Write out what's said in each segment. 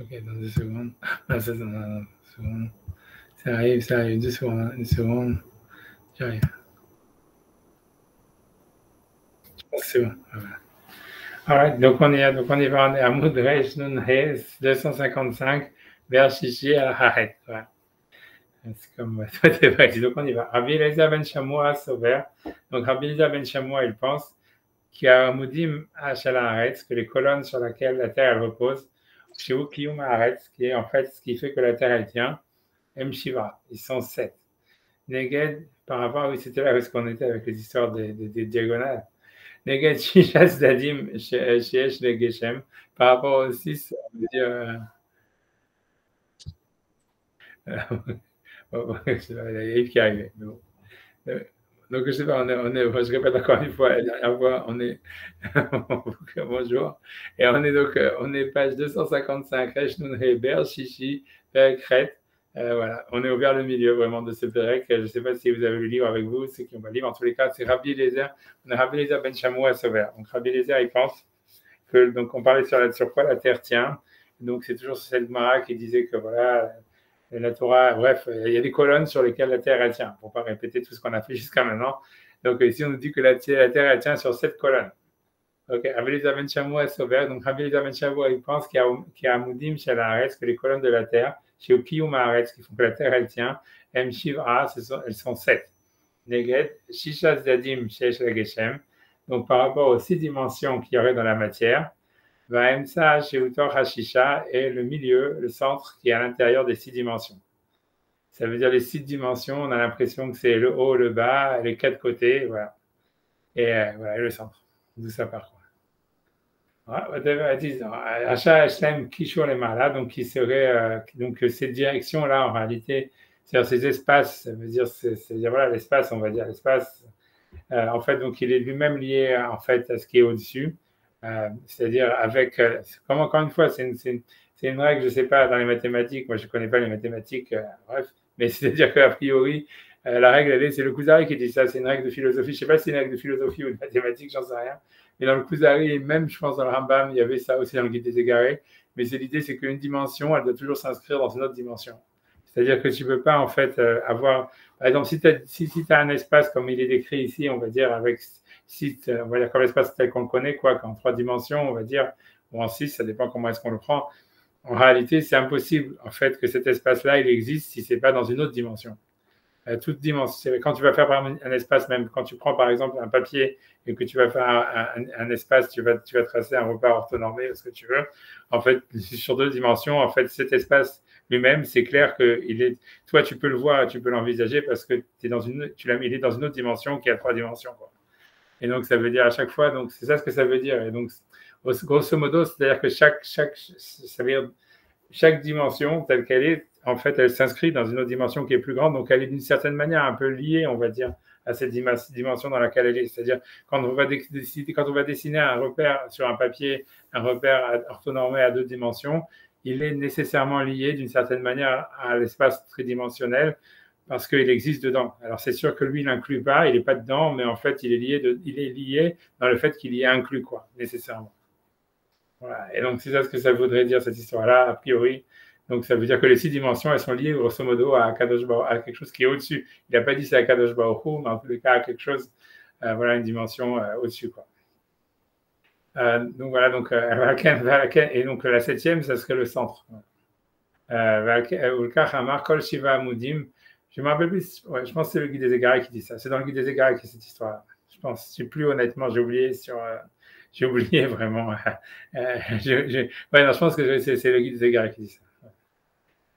Ok, dans 2 secondes. Ah, ça, dans 2 secondes. Ça arrive, 2 secondes, hein, 1 seconde. J'arrive. Je pense que c'est bon. Voilà. Alright, donc on y va, on est à Moudrej Nun He 255 vers Shishi al Hahet. Voilà. C'est comme donc on y va. Rabbi Eliezer ben Shamoua Sover. Donc Rabbi Eliezer ben Shamoua, il pense qu'il y a Moudim Hachal Haaretz, que les colonnes sur lesquelles la terre elle repose, chez Ukiyum Haaretz, qui est en fait ce qui fait que la terre elle tient, M Shiva, ils sont 7. Neged, par rapport, oui, c'était là où est-ce qu'on était avec les histoires des diagonales. Neged Shishas Dadim Sheesh Legeshem, par rapport au 6, ça veut dire. Il y a Yves qui est arrivé. Donc, je sais pas, je répète encore une fois, la dernière fois, on est, bonjour, et on est donc, on est page 255, Reshnoun Heber, Shishi, Perek Chet, voilà, on est au vers le milieu vraiment de ce Perek. Je ne sais pas si vous avez le livre avec vous, ceux qui ont le livre, en tous les cas, c'est Rabbi Eliezer, on a Rabbi Eliezer ben Shamoua à Sover. Donc, Rabbi Eliezer, il pense que, donc, on parlait sur quoi la terre tient, donc c'est toujours cette Gemara qui disait que voilà, la Torah, bref, il y a des colonnes sur lesquelles la terre elle tient. Pour ne pas répéter tout ce qu'on a fait jusqu'à maintenant. Donc ici, on nous dit que la terre elle tient sur 7 colonnes. Ok, Rabbi Eliezer ben Shamoua est sauvé. Donc Rabbi Eliezer ben Shamoua, il pense qu'il y a Moudim Shel Haaretz, que les colonnes de la terre, chez Ukiyum Haaretz, qui font que la terre elle tient, M Shivra, elles sont 7. Neged, Shisha Zadim Sheesh Legeshem. Donc par rapport aux 6 dimensions qu'il y aurait dans la matière, Vaemsa Sheutor Hashisha est le milieu, le centre qui est à l'intérieur des 6 dimensions. Ça veut dire les 6 dimensions, on a l'impression que c'est le haut, le bas, les 4 côtés, voilà. Et voilà, le centre. D'où ça part quoi. Achat Hashem Kishur les Mala, donc qui serait donc ces directions-là en réalité, c'est-à-dire ces espaces, ça veut dire c'est-à-dire voilà l'espace, on va dire l'espace. En fait, donc il est lui-même lié en fait à ce qui est au-dessus. C'est-à-dire avec, comme encore une fois, c'est une règle, je ne sais pas, dans les mathématiques, moi je ne connais pas les mathématiques, bref, mais c'est-à-dire qu'a priori, la règle, c'est le Kuzari qui dit ça, c'est une règle de philosophie, je ne sais pas si c'est une règle de philosophie ou de mathématiques, j'en sais rien, mais dans le Kuzari, et même je pense dans le Rambam, il y avait ça aussi dans le Guide des Égarés, mais l'idée, c'est qu'une dimension, elle doit toujours s'inscrire dans une autre dimension. C'est-à-dire que tu ne peux pas en fait avoir, par exemple, si tu as un espace comme il est décrit ici, on va dire avec on va dire comme l'espace tel qu'on le connaît, quoi, qu'en 3 dimensions, on va dire, ou en 6, ça dépend comment est-ce qu'on le prend. En réalité, c'est impossible en fait que cet espace-là, il existe si c'est pas dans une autre dimension. Toute dimension. Quand tu vas faire par exemple un espace, même quand tu prends par exemple un papier et que tu vas faire un espace, tu vas tracer un repère orthonormé, ce que tu veux. En fait, sur 2 dimensions, en fait, cet espace lui-même, c'est clair que toi, tu peux le voir, tu peux l'envisager parce que il est dans une autre dimension qui a 3 dimensions, quoi. Et donc, ça veut dire à chaque fois, donc c'est ça ce que ça veut dire. Et donc, grosso modo, c'est-à-dire que ça veut dire chaque dimension telle qu'elle est, en fait, elle s'inscrit dans une autre dimension qui est plus grande. Donc, elle est d'une certaine manière un peu liée, on va dire, à cette dimension dans laquelle elle est. C'est-à-dire, quand on va dessiner un repère sur un papier, un repère orthonormé à 2 dimensions, il est nécessairement lié d'une certaine manière à l'espace tridimensionnel parce qu'il existe dedans. Alors, c'est sûr que lui, il n'inclut pas, il n'est pas dedans, mais en fait, il est lié dans le fait qu'il y est inclus, quoi, nécessairement. Voilà. Et donc, c'est ça ce que ça voudrait dire, cette histoire-là, a priori. Donc, ça veut dire que les 6 dimensions, elles sont liées, grosso modo, à quelque chose qui est au-dessus. Il n'a pas dit c'est à Kadosh Baruch Hu, mais en tous les cas, à quelque chose, voilà, une dimension au-dessus, quoi. Donc, voilà, donc, et donc, la 7e, ça serait le centre. Kol Shiva Amudim. Je ne me rappelle plus, ouais, je pense que c'est le Guide des Égarés qui dit ça. C'est dans le Guide des Égarés qui est cette histoire-là. Je pense, je ne sais plus honnêtement, j'ai oublié vraiment. Ouais, non, je pense que c'est le Guide des Égarés qui dit ça.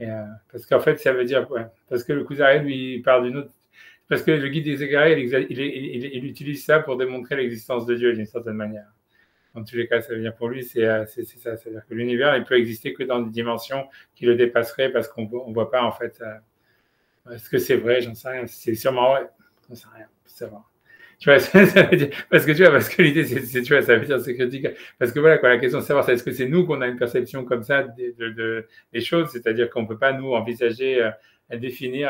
Et, parce qu'en fait, ça veut dire, ouais, parce que le Kuzari, lui, il parle d'une autre. Parce que le Guide des Égarés, il utilise ça pour démontrer l'existence de Dieu d'une certaine manière. Dans tous les cas, ça veut dire pour lui, c'est ça. C'est-à-dire que l'univers, il peut exister que dans des dimensions qui le dépasseraient parce qu'on ne voit pas, en fait. Est-ce que c'est vrai? J'en sais rien. C'est sûrement vrai. J'en sais rien. C'est vrai. Tu vois, ça veut dire, parce que l'idée, tu vois, ça veut dire c'est critique. Parce que voilà, quoi, la question de savoir, c'est est-ce que c'est nous qu'on a une perception comme ça des choses, c'est-à-dire qu'on ne peut pas nous envisager définir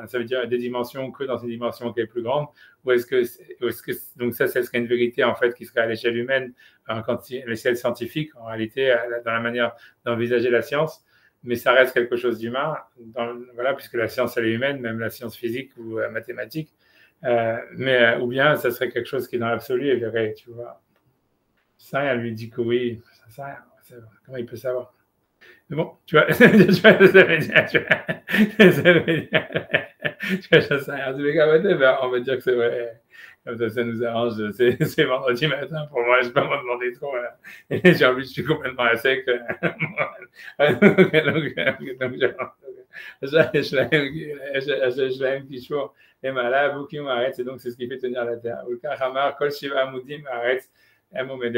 ça veut dire des dimensions que dans une dimension qui est plus grande, ou est-ce que donc ça serait une vérité en fait qui serait à l'échelle humaine, à l'échelle scientifique en réalité, dans la manière d'envisager la science, mais ça reste quelque chose d'humain, voilà, puisque la science elle est humaine, même la science physique ou mathématique, ou bien ça serait quelque chose qui dans l'absolu est vrai, tu vois. Ça, elle lui dit que oui, ça, comment il peut savoir? Mais bon, tu vois, ça veut dire, je sais rien. On va dire que c'est vrai. Comme ça nous arrange. C'est vendredi matin pour moi, je ne vais pas m'en demander trop. Voilà. Et j'ai envie, je suis complètement à sec. Je qui chaud. Et malade, beaucoup m'arrête. Et donc, c'est ce qui fait tenir la terre. Kol Shiva Amudim arrête.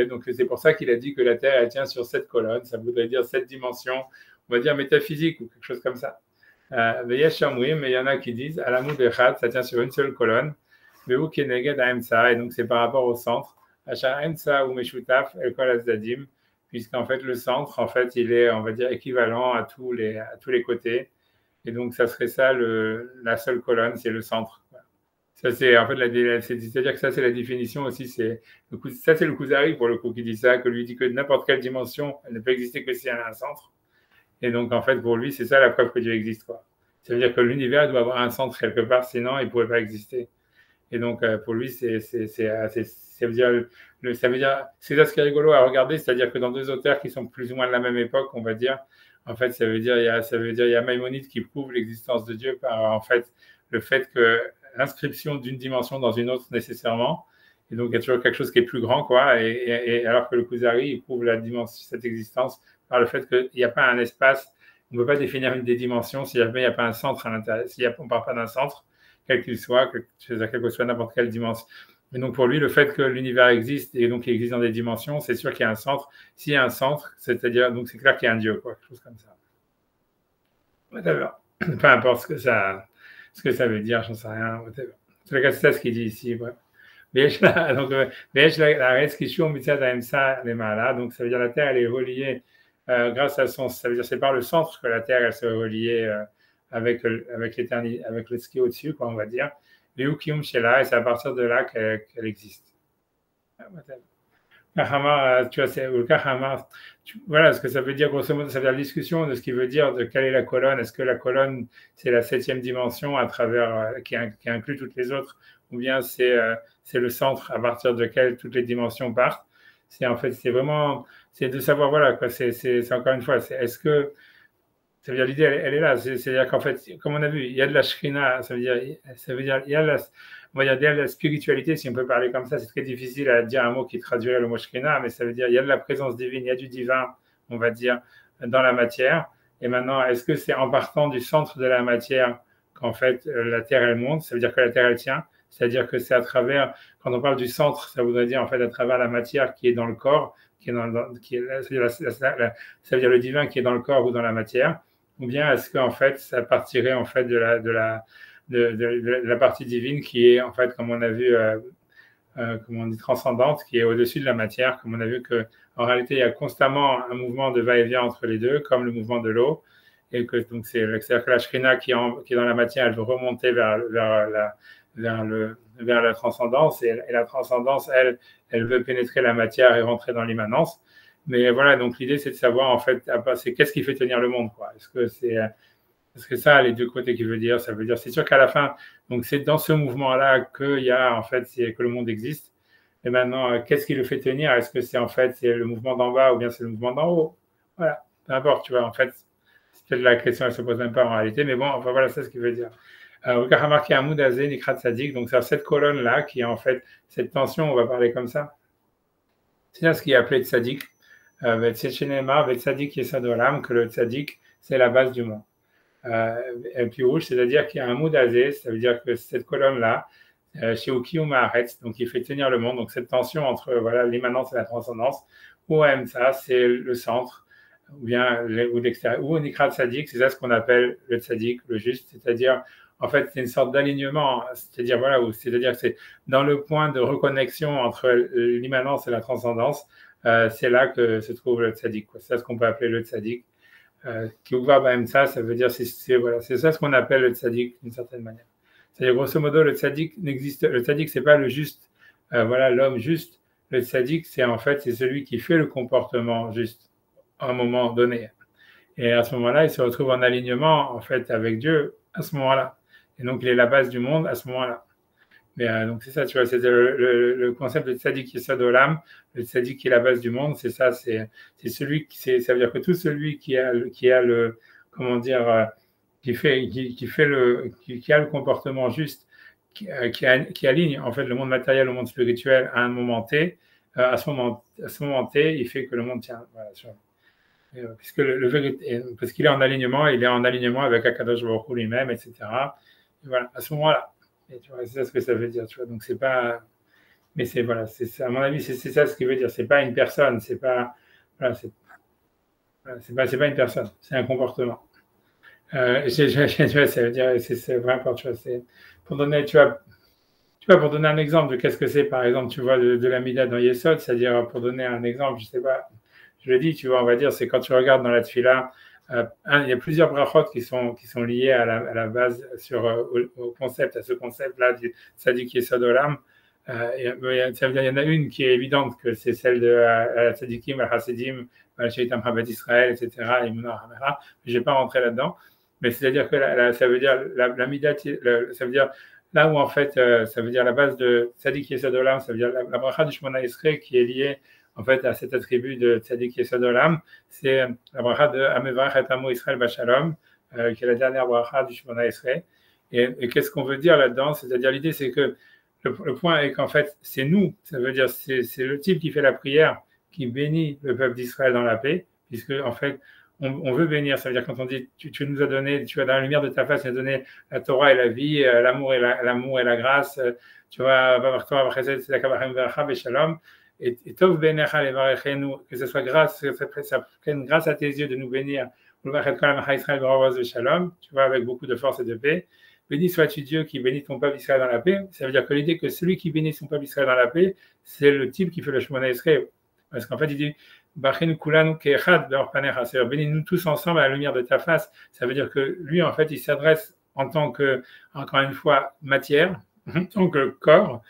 Donc, c'est pour ça qu'il a dit que la Terre, elle tient sur 7 colonnes. Ça voudrait dire 7 dimensions, on va dire métaphysiques ou quelque chose comme ça. Mais il y en a qui disent, à l'amour de Khat, ça tient sur une seule colonne. Mais où Keneged Aemsa, et donc c'est par rapport au centre. Achar Aemsa ou Meshutaf, El Kol Azdadim, puisqu'en fait, le centre, en fait, il est, on va dire, équivalent à tous les côtés. Et donc, ça serait ça, la seule colonne, c'est le centre. Ça, c'est en fait, c'est-à-dire que ça, c'est la définition aussi. Ça, c'est le Kuzari, pour le coup, qui dit ça, que lui dit que n'importe quelle dimension, elle ne peut exister que si elle a un centre. Et donc, en fait, pour lui, c'est ça la preuve que Dieu existe, quoi. Ça veut dire que l'univers doit avoir un centre quelque part, sinon il ne pourrait pas exister. Et donc, pour lui, ça veut dire, c'est ça ce qui est rigolo à regarder, c'est-à-dire que dans deux auteurs qui sont plus ou moins de la même époque, on va dire, en fait, il y a Maïmonide qui prouve l'existence de Dieu par, en fait, le fait que l'inscription d'une dimension dans une autre nécessairement, et donc il y a toujours quelque chose qui est plus grand, quoi, et alors que le Kuzari, il prouve cette existence par le fait qu'il n'y a pas un espace, on ne peut pas définir une des dimensions si jamais il n'y a pas un centre à l'intérieur, on ne parle pas d'un centre, quel qu'il soit, quelle que soit n'importe quelle dimension. Et donc pour lui, le fait que l'univers existe et donc il existe dans des dimensions, c'est sûr qu'il y a un centre. S'il y a un centre, c'est-à-dire, donc c'est clair qu'il y a un Dieu, quoi, quelque chose comme ça. Whatever. Peu importe ce que ça veut dire, j'en sais rien. Whatever. En tout cas, c'est ça ce qu'il dit ici. Ouais. Donc, donc ça veut dire la Terre, elle est reliée grâce à ça veut dire c'est par le centre que la Terre, elle se reliée avec l'éternité, avec ce qui est au-dessus, quoi, on va dire. Et c'est à partir de là qu'elle existe. Tu vois, c'est voilà ce que ça veut dire, grosso modo, ça veut dire la discussion de ce qui veut dire de quelle est la colonne. Est-ce que la colonne, c'est la 7e dimension à travers, qui inclut toutes les autres, ou bien c'est le centre à partir de quel toutes les dimensions partent. En fait, c'est de savoir, voilà, quoi, c'est encore une fois, est-ce que, ça veut dire l'idée, elle est là, c'est-à-dire qu'en fait, comme on a vu, il y a de la shrina, ça veut dire, il y a on va dire de la spiritualité, si on peut parler comme ça, c'est très difficile à dire un mot qui traduirait le mot shrina, mais ça veut dire il y a de la présence divine, il y a du divin, on va dire, dans la matière. Et maintenant, est-ce que c'est en partant du centre de la matière qu'en fait la Terre elle monte, ça veut dire que la Terre elle tient, c'est-à-dire que c'est à travers, quand on parle du centre, ça voudrait dire en fait à travers la matière qui est dans le corps, ça veut dire le divin qui est dans le corps ou dans la matière, ou bien est-ce qu'en fait ça partirait en fait de la partie divine qui est en fait, comme on a vu, comme on dit, transcendante, qui est au-dessus de la matière, comme on a vu que en réalité il y a constamment un mouvement de va-et-vient entre les deux, comme le mouvement de l'eau, et que donc c'est-à-dire que la Shrina qui est dans la matière, elle veut remonter vers la transcendance, et la transcendance, elle veut pénétrer la matière et rentrer dans l'immanence. Mais voilà, donc l'idée, c'est de savoir, en fait, c'est qu'est-ce qui fait tenir le monde, quoi. Est-ce que ça, les deux côtés qui veut dire, ça veut dire, c'est sûr qu'à la fin, donc c'est dans ce mouvement-là qu'il y a, en fait, que le monde existe. Et maintenant, qu'est-ce qui le fait tenir? Est-ce que c'est, en fait, c'est le mouvement d'en bas ou bien c'est le mouvement d'en haut? Voilà, peu importe, tu vois, en fait, c'est peut-être la question, elle se pose même pas en réalité, mais bon, enfin, voilà, c'est ce qu'il veut dire. Remarquez un Moudazé, Nikrat Sadik, donc c'est cette colonne-là qui est en fait cette tension, on va parler comme ça. C'est ce qui est appelé Tzadik. Tzadik Yesadolam, que le Tzadik, c'est la base du monde. Et puis rouge, c'est-à-dire qu'il y a un Moudazé, ça veut dire que cette colonne-là, chez Ukium Haaretz, donc il fait tenir le monde, donc cette tension entre voilà, l'immanence et la transcendance, ou ça, c'est le centre, ou bien ou l'extérieur, ou Nikrat Tzadik, c'est ça ce qu'on appelle le Tzadik, le juste, c'est-à-dire en fait, c'est une sorte d'alignement, c'est-à-dire voilà, c'est-à-dire que c'est dans le point de reconnexion entre l'immanence et la transcendance, c'est là que se trouve le tzaddik. C'est ça ce qu'on peut appeler le tzaddik. Kiouva Baemsa, ça veut dire, voilà, c'est ça ce qu'on appelle le tzaddik d'une certaine manière. C'est-à-dire, grosso modo, le tzaddik, c'est pas le juste, voilà, l'homme juste. Le tzaddik, c'est en fait, c'est celui qui fait le comportement juste à un moment donné. Et à ce moment-là, il se retrouve en alignement, en fait, avec Dieu à ce moment-là. Et donc, il est la base du monde à ce moment-là. Mais donc, c'est ça, tu vois, c'est le concept de tzaddik yesod olam, le tzaddik qui est la base du monde, c'est ça, c'est celui qui, ça veut dire que tout celui qui a le comment dire, qui a le comportement juste, qui aligne, en fait, le monde matériel au monde spirituel à un moment T, à ce moment T, il fait que le monde tient. Voilà, puisque parce qu'il est en alignement, avec Akadosh Baruch Hu lui-même, etc. Et voilà, à ce moment-là. Et tu vois, c'est ça ce que ça veut dire, tu vois. Donc c'est pas, mais c'est voilà, c'est à mon avis, c'est ça ce qu'il veut dire. C'est pas une personne, c'est pas, voilà, c'est pas une personne, c'est un comportement. Tu vois, ça veut dire, c'est vraiment, tu vois, c'est pour donner, pour donner un exemple de qu'est-ce que c'est, par exemple, tu vois, de la Mida dans Yesod, c'est-à-dire pour donner un exemple, je sais pas, je le dis, tu vois, on va dire, c'est quand tu regardes dans la Tfila, il y a plusieurs brachot qui sont liés à la base au concept, à ce concept-là du Tzadik Yesod Olam. Ça veut dire, il y en a une qui est évidente, que c'est celle de Tzadikim, Al-Hasidim, Al-Shaitam Habat Israël, etc. Et Mounar Hamera. Je ne vais pas rentrer là-dedans. Mais c'est-à-dire que ça veut dire la Midat, ça veut dire là où en fait, ça veut dire la base de Tzadik Yesod Olam, ça veut dire la bracha du Shmona Esrei qui est liée en fait à cet attribut de Tzadik Yesod Olam, c'est la bracha de Amevarach et Amo Israël Bashalom, qui est la dernière bracha du Shmona Esrei. Et qu'est-ce qu'on veut dire là-dedans? C'est-à-dire l'idée, c'est que le point est qu'en fait, c'est nous, ça veut dire c'est le type qui fait la prière qui bénit le peuple d'Israël dans la paix, puisque en fait, on veut bénir. Ça veut dire quand on dit tu nous as donné, tu as dans la lumière de ta face, tu as donné la Torah et la vie, l'amour et la grâce, tu vois, et Tov Benecha Levarechenu, que ce soit grâce, ça prenne grâce à tes yeux de nous bénir, tu vois, avec beaucoup de force et de paix. Béni sois-tu Dieu qui bénit ton peuple Israël dans la paix. Ça veut dire que l'idée que celui qui bénit son peuple Israël dans la paix, c'est le type qui fait le Shemona Esrei. Parce qu'en fait, il dit Bachenu kulanu ke'echad be'or panecha, c'est-à-dire bénis-nous tous ensemble à la lumière de ta face. Ça veut dire que lui, en fait, il s'adresse en tant que, encore une fois, matière, en tant que corps.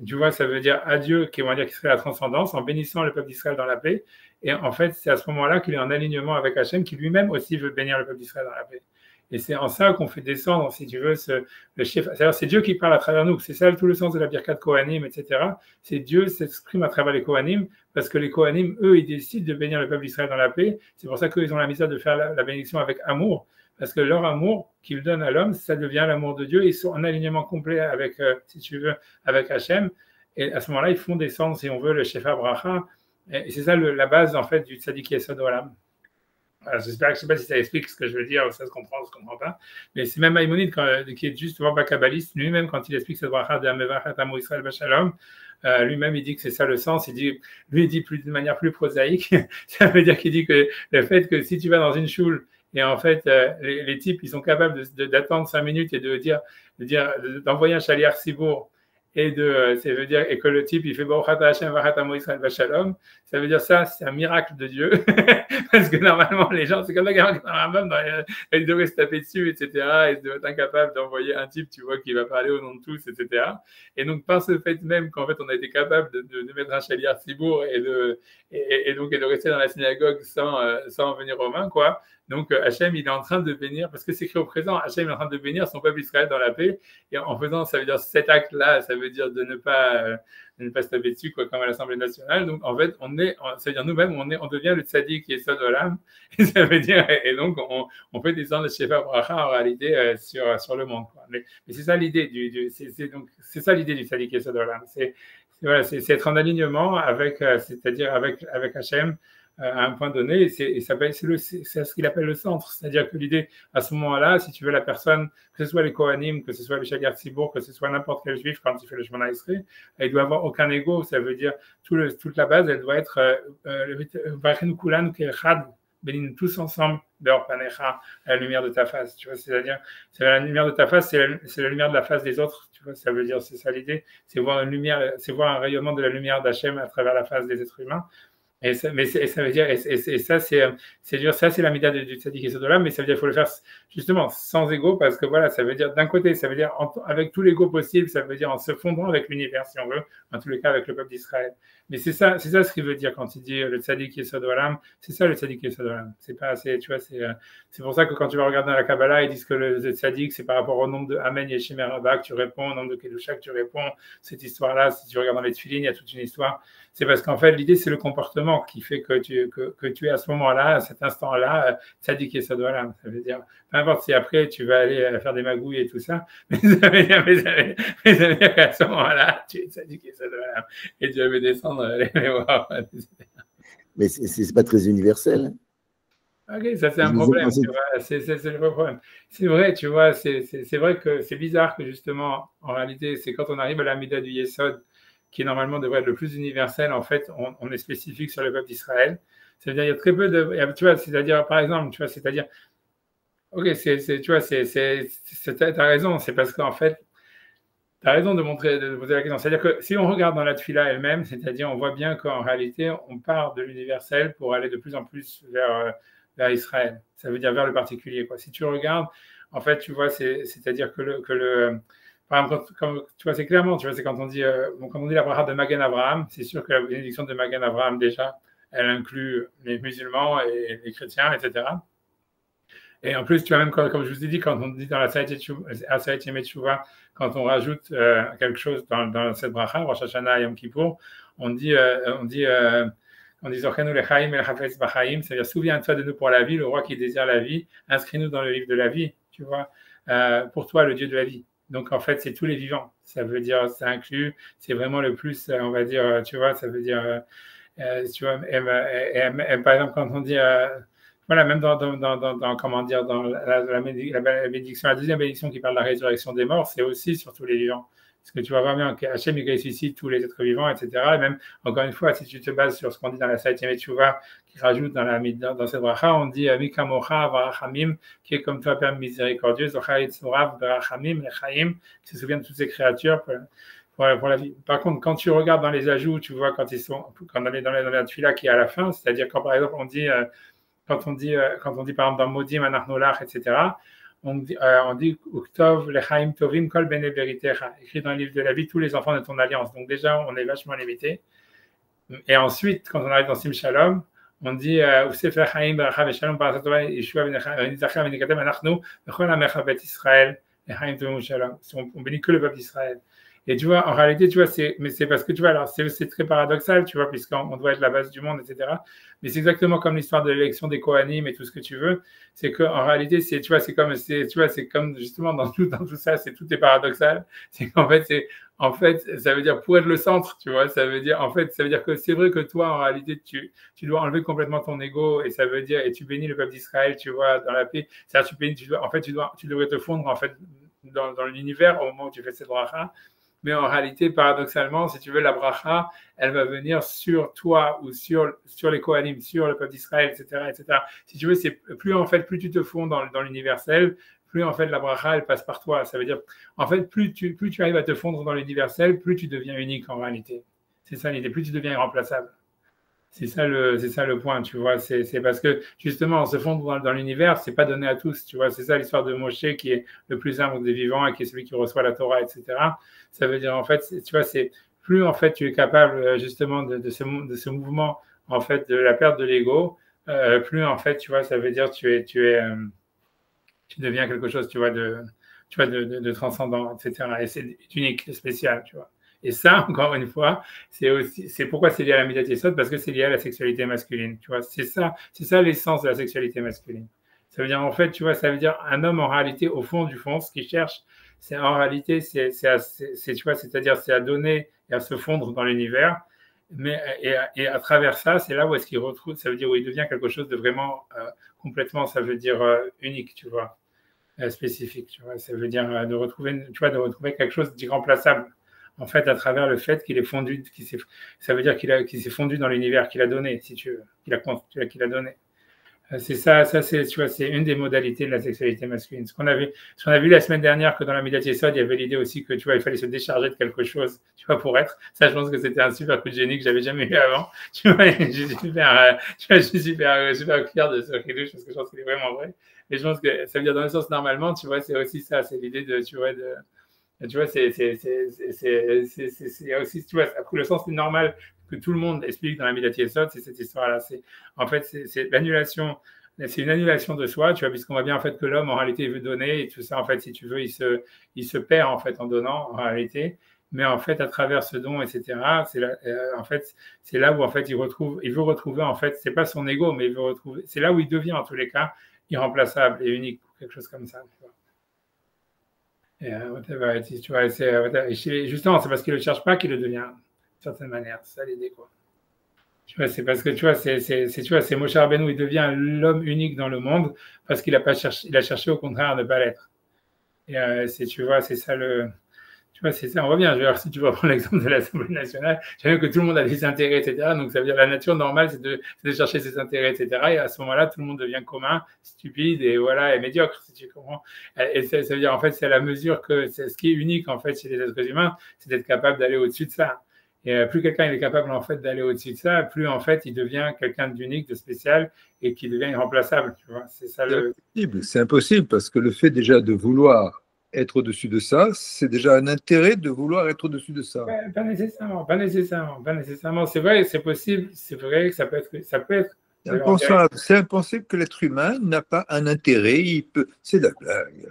Tu vois, ça veut dire à Dieu, qui va dire qu'il serait la transcendance, en bénissant le peuple d'Israël dans la paix. Et en fait, c'est à ce moment-là qu'il est en alignement avec Hachem, qui lui-même aussi veut bénir le peuple d'Israël dans la paix. Et c'est en ça qu'on fait descendre, si tu veux, le chef. C'est Dieu qui parle à travers nous. C'est ça tout le sens de la Birkat Kohanim, etc. C'est Dieu s'exprime à travers les Kohanim, parce que les Kohanim, eux, ils décident de bénir le peuple d'Israël dans la paix. C'est pour ça qu'ils ont la misère de faire la bénédiction avec amour, parce que leur amour qu'ils donnent à l'homme, ça devient l'amour de Dieu. Ils sont en alignement complet avec, si tu veux, avec Hachem. Et à ce moment-là, ils font descendre, si on veut, le Shefa Bracha. Et c'est ça la base, en fait, du Tzadik Yesod Olam. Je ne sais pas si ça explique ce que je veux dire, ça se comprend, ça se comprend pas. Mais c'est même Maïmonide, qui est juste vraiment kabbaliste, lui-même, quand il explique cette bracha de Amevachat Amo Israël Bashalom, lui-même, il dit que c'est ça le sens. Il dit plus de manière plus prosaïque. Ça veut dire qu'il dit que le fait que si tu vas dans une choule et en fait, les types, ils sont capables d'attendre 5 minutes et d'envoyer un chaliar sibour ça veut dire, et que le type, il fait Baruchata Hashem Vachatamo Israël Vachalom, ça veut dire ça, c'est un miracle de Dieu. Parce que normalement, les gens, c'est comme ça ils devraient se taper dessus, etc. Ils devraient être incapables d'envoyer un type, tu vois, qui va parler au nom de tous, etc. Et donc, par ce fait même qu'en fait, on a été capable de mettre un chaliar sibour et de rester dans la synagogue sans venir aux mains, quoi. Donc, Hachem, il est en train de bénir, parce que c'est écrit au présent, Hachem est en train de bénir son peuple Israël dans la paix. Et en faisant, ça veut dire cet acte-là, ça veut dire de ne pas se taper dessus, quoi, comme à l'Assemblée nationale. Donc, en fait, ça veut dire nous-mêmes, on devient le tzaddik Yesod Olam. Et ça veut dire, et donc, on fait descendre le Shefa Bracha en réalité sur le monde, quoi. Mais c'est ça l'idée c'est ça l'idée du tzaddik Yesod Olam. C'est être en alignement c'est-à-dire avec Hachem, à un point donné, c'est ce qu'il appelle le centre. C'est-à-dire que l'idée, à ce moment-là, si tu veux, la personne, que ce soit les Kohanim, que ce soit le Shaliach Tzibour, que ce soit n'importe quel juif, quand il fait le Shemona Esrei, il doit avoir aucun ego. Ça veut dire, toute la base, elle doit être Vachenu Kulan Ke'echad, bénis tous ensemble, Be'or Panecha, à la lumière de ta face. Tu vois, c'est-à-dire, c'est la lumière de ta face, c'est la lumière de la face des autres. Tu vois, ça veut dire, c'est ça l'idée, c'est voir une lumière, c'est voir un rayonnement de la lumière d'Hachem à travers la face des êtres humains. Et ça veut dire, et ça, ça, c'est la mida du tzaddik et Sodolam, mais ça veut dire qu'il faut le faire justement sans ego, parce que voilà, ça veut dire d'un côté, ça veut dire avec tout l'ego possible, ça veut dire en se fondant avec l'univers, si on veut, en tous les cas avec le peuple d'Israël. Mais c'est ça ce qu'il veut dire quand il dit le tzaddik et Sodolam, c'est ça le tzaddik et Sodolam. C'est pas assez, tu vois, c'est pour ça que quand tu vas regarder dans la Kabbalah, ils disent que le tzaddik, c'est par rapport au nombre de Amen, Yeshim et Rabba que tu réponds, au nombre de Kedusha que tu réponds, cette histoire-là, si tu regardes dans les Tfilin, il y a toute une histoire. C'est parce qu'en fait, l'idée, c'est le comportement qui fait que tu es à ce moment-là, à cet instant-là, tzaddik et Sodolam. Ça veut dire, peu importe si après tu vas aller faire des magouilles et tout ça, mais ça veut dire qu'à ce moment-là, tu es tzaddik et Sodolam. Et tu vas descendre les voir. Mais c'est pas très universel. Ok, ça c'est un problème, tu vois, c'est le vrai problème. C'est vrai, tu vois, c'est vrai que c'est bizarre que justement, en réalité, c'est quand on arrive à la Mida du Yesod, qui normalement devrait être le plus universel, en fait, on est spécifique sur le peuple d'Israël. C'est-à-dire, il y a très peu de, tu vois, c'est-à-dire, par exemple, tu vois, c'est-à-dire, ok, tu vois, t'as raison, c'est parce qu'en fait, tu as raison de poser la question. C'est-à-dire que si on regarde dans la Tfila elle-même, c'est-à-dire on voit bien qu'en réalité, on part de l'universel pour aller de plus en plus vers Israël. Ça veut dire vers le particulier, quoi. Si tu regardes, en fait, tu vois, c'est-à-dire que par exemple, comme, tu vois, c'est clairement, tu vois, c'est quand on dit la bracha de Magen Avraham, c'est sûr que la bénédiction de Magen Avraham, déjà, elle inclut les musulmans et les chrétiens, etc. Et en plus, tu vois, même comme je vous ai dit, quand on dit dans la Saït Teshuvah, quand on rajoute quelque chose dans cette bracha, Rosh Hashanah, Yom Kippour, on dit Zorchenu lechaim el hafetz b'chaim, c'est-à-dire souviens-toi de nous pour la vie, le roi qui désire la vie, inscris-nous dans le livre de la vie, tu vois, pour toi, le Dieu de la vie. Donc en fait, c'est tous les vivants. Ça veut dire, ça inclut, c'est vraiment le plus, on va dire, tu vois, ça veut dire, tu vois, par exemple, quand on dit voilà, même comment dire, dans la bénédiction, la deuxième bénédiction qui parle de la résurrection des morts, c'est aussi sur tous les vivants. Parce que tu vois vraiment qu'Hachem, il ressuscite tous les êtres vivants, etc. Et même, encore une fois, si tu te bases sur ce qu'on dit dans la Saïtième Teshuvah, qui rajoute dans cette bracha, on dit Mikamocha varachamim, qui est comme toi, Père miséricordieux, Zochar Yitzurav varachamim, lechaim, qui se souvient de toutes ces créatures pour la vie. Par contre, quand tu regardes dans les ajouts, tu vois, quand on est dans la tefila qui est à la fin, c'est-à-dire quand, par exemple, on dit quand on dit par exemple dans Modim, Anachnolach, etc., on dit Uktov lechaim tovim kol bene veritecha, écrit dans le livre de la vie tous les enfants de ton alliance. Donc déjà, on est vachement limité. Et ensuite, quand on arrive dans Sim Shalom, on dit Usefer chaim baracha veshalom parasatova yeshua v'nizacha v'nikatem anachnu v'chol hamecha bet Israël lechaim tovim shalom. On bénit que le peuple d'Israël. Et tu vois, en réalité, tu vois, mais c'est parce que tu vois, alors c'est très paradoxal, tu vois, puisqu'on doit être la base du monde, etc. Mais c'est exactement comme l'histoire de l'élection des Kohanim et tout ce que tu veux. C'est qu'en réalité, tu vois, c'est comme justement dans tout ça, tout est paradoxal. C'est qu'en fait, ça veut dire pour être le centre, tu vois, ça veut dire que c'est vrai que toi, en réalité, tu dois enlever complètement ton ego et ça veut dire, et tu bénis le peuple d'Israël, tu vois, dans la paix. C'est-à-dire, tu devrais te fondre, en fait, dans l'univers au moment où tu fais cette bracha. Mais en réalité, paradoxalement, si tu veux, la bracha, elle va venir sur toi ou sur les Kohanim, sur le peuple d'Israël, etc., etc. Si tu veux, c'est plus tu te fonds dans l'universel, plus en fait la bracha, elle passe par toi. Ça veut dire, en fait, plus tu arrives à te fondre dans l'universel, plus tu deviens unique en réalité. C'est ça l'idée, plus tu deviens irremplaçable. C'est ça le point, tu vois. C'est parce que justement, se fondre dans l'univers, c'est pas donné à tous, tu vois. C'est ça l'histoire de Moshe qui est le plus humble des vivants et qui est celui qui reçoit la Torah, etc. Ça veut dire en fait, tu vois, c'est plus en fait tu es capable justement de ce mouvement en fait de la perte de l'ego, plus en fait, tu vois, ça veut dire tu deviens quelque chose, tu vois, de transcendant, etc. Et c'est unique, c'est spécial, tu vois. Et ça, encore une fois, c'est pourquoi c'est lié à la Midat Yesod, parce que c'est lié à la sexualité masculine, tu vois. C'est ça l'essence de la sexualité masculine. Ça veut dire, en fait, tu vois, ça veut dire un homme, en réalité, au fond du fond, ce qu'il cherche, c'est en réalité, tu vois, c'est-à-dire, c'est à donner et à se fondre dans l'univers. Et à travers ça, c'est là où est-ce qu'il retrouve, ça veut dire où il devient quelque chose de vraiment complètement, ça veut dire unique, tu vois, spécifique, tu vois. Ça veut dire de retrouver quelque chose d'irremplaçable. En fait, à travers le fait qu'il est fondu, ça veut dire qu'il s'est fondu dans l'univers qu'il a donné, si tu veux, qu'il a donné. C'est ça, c'est, tu vois, c'est une des modalités de la sexualité masculine. Ce qu'on a vu la semaine dernière, que dans la Midat Yesod, il y avait l'idée aussi que, tu vois, il fallait se décharger de quelque chose, tu vois, pour être. Ça, je pense que c'était un super coup de génie que j'avais jamais eu avant. Tu vois, je suis super, tu vois, je suis super fier de ce chidouche parce que je pense qu'il est vraiment vrai. Et je pense que ça veut dire dans le sens normalement, tu vois, c'est aussi ça, c'est l'idée de, tu vois, c'est aussi, tu vois, après, le sens normal que tout le monde explique dans la Midat Yesod, c'est cette histoire-là. En fait, c'est l'annulation, c'est une annulation de soi, tu vois, puisqu'on voit bien en fait que l'homme, en réalité, il veut donner et tout ça, en fait, si tu veux, il se perd en fait en donnant, en réalité. Mais en fait, à travers ce don, etc., en fait, c'est là où en fait il veut retrouver en fait, c'est pas son ego, mais il veut retrouver, c'est là où il devient en tous les cas irremplaçable et unique, quelque chose comme ça. Tu vois. Et, whatever it is, tu vois, justement, c'est parce qu'il ne le cherche pas qu'il le devient, d'une certaine manière. C'est ça l'idée, quoi. Tu vois, c'est parce que, tu vois, tu vois, c'est Moshe Rabbeinu, il devient l'homme unique dans le monde parce qu'il a pas cherché, il a cherché au contraire à ne pas l'être. Et tu vois, c'est ça le, tu vois, c'est ça, on revient. Si tu vas prendre l'exemple de l'Assemblée nationale, j'aime que tout le monde a des intérêts, etc. Donc, ça veut dire la nature normale, c'est de chercher ses intérêts, etc. Et à ce moment-là, tout le monde devient commun, stupide et voilà, et médiocre, si tu comprends. Et ça veut dire, en fait, c'est à la mesure que c'est ce qui est unique, en fait, chez les êtres humains, c'est d'être capable d'aller au-dessus de ça. Et plus quelqu'un est capable, en fait, d'aller au-dessus de ça, plus, en fait, il devient quelqu'un d'unique, de spécial et qui devient irremplaçable, tu vois. C'est ça le. C'est impossible parce que le fait déjà de vouloir être au-dessus de ça, c'est déjà un intérêt de vouloir être au-dessus de ça. Pas nécessairement, pas nécessairement, pas nécessairement. C'est vrai, c'est possible, c'est vrai que ça peut être. C'est impensable que l'être humain n'a pas un intérêt. C'est de la blague.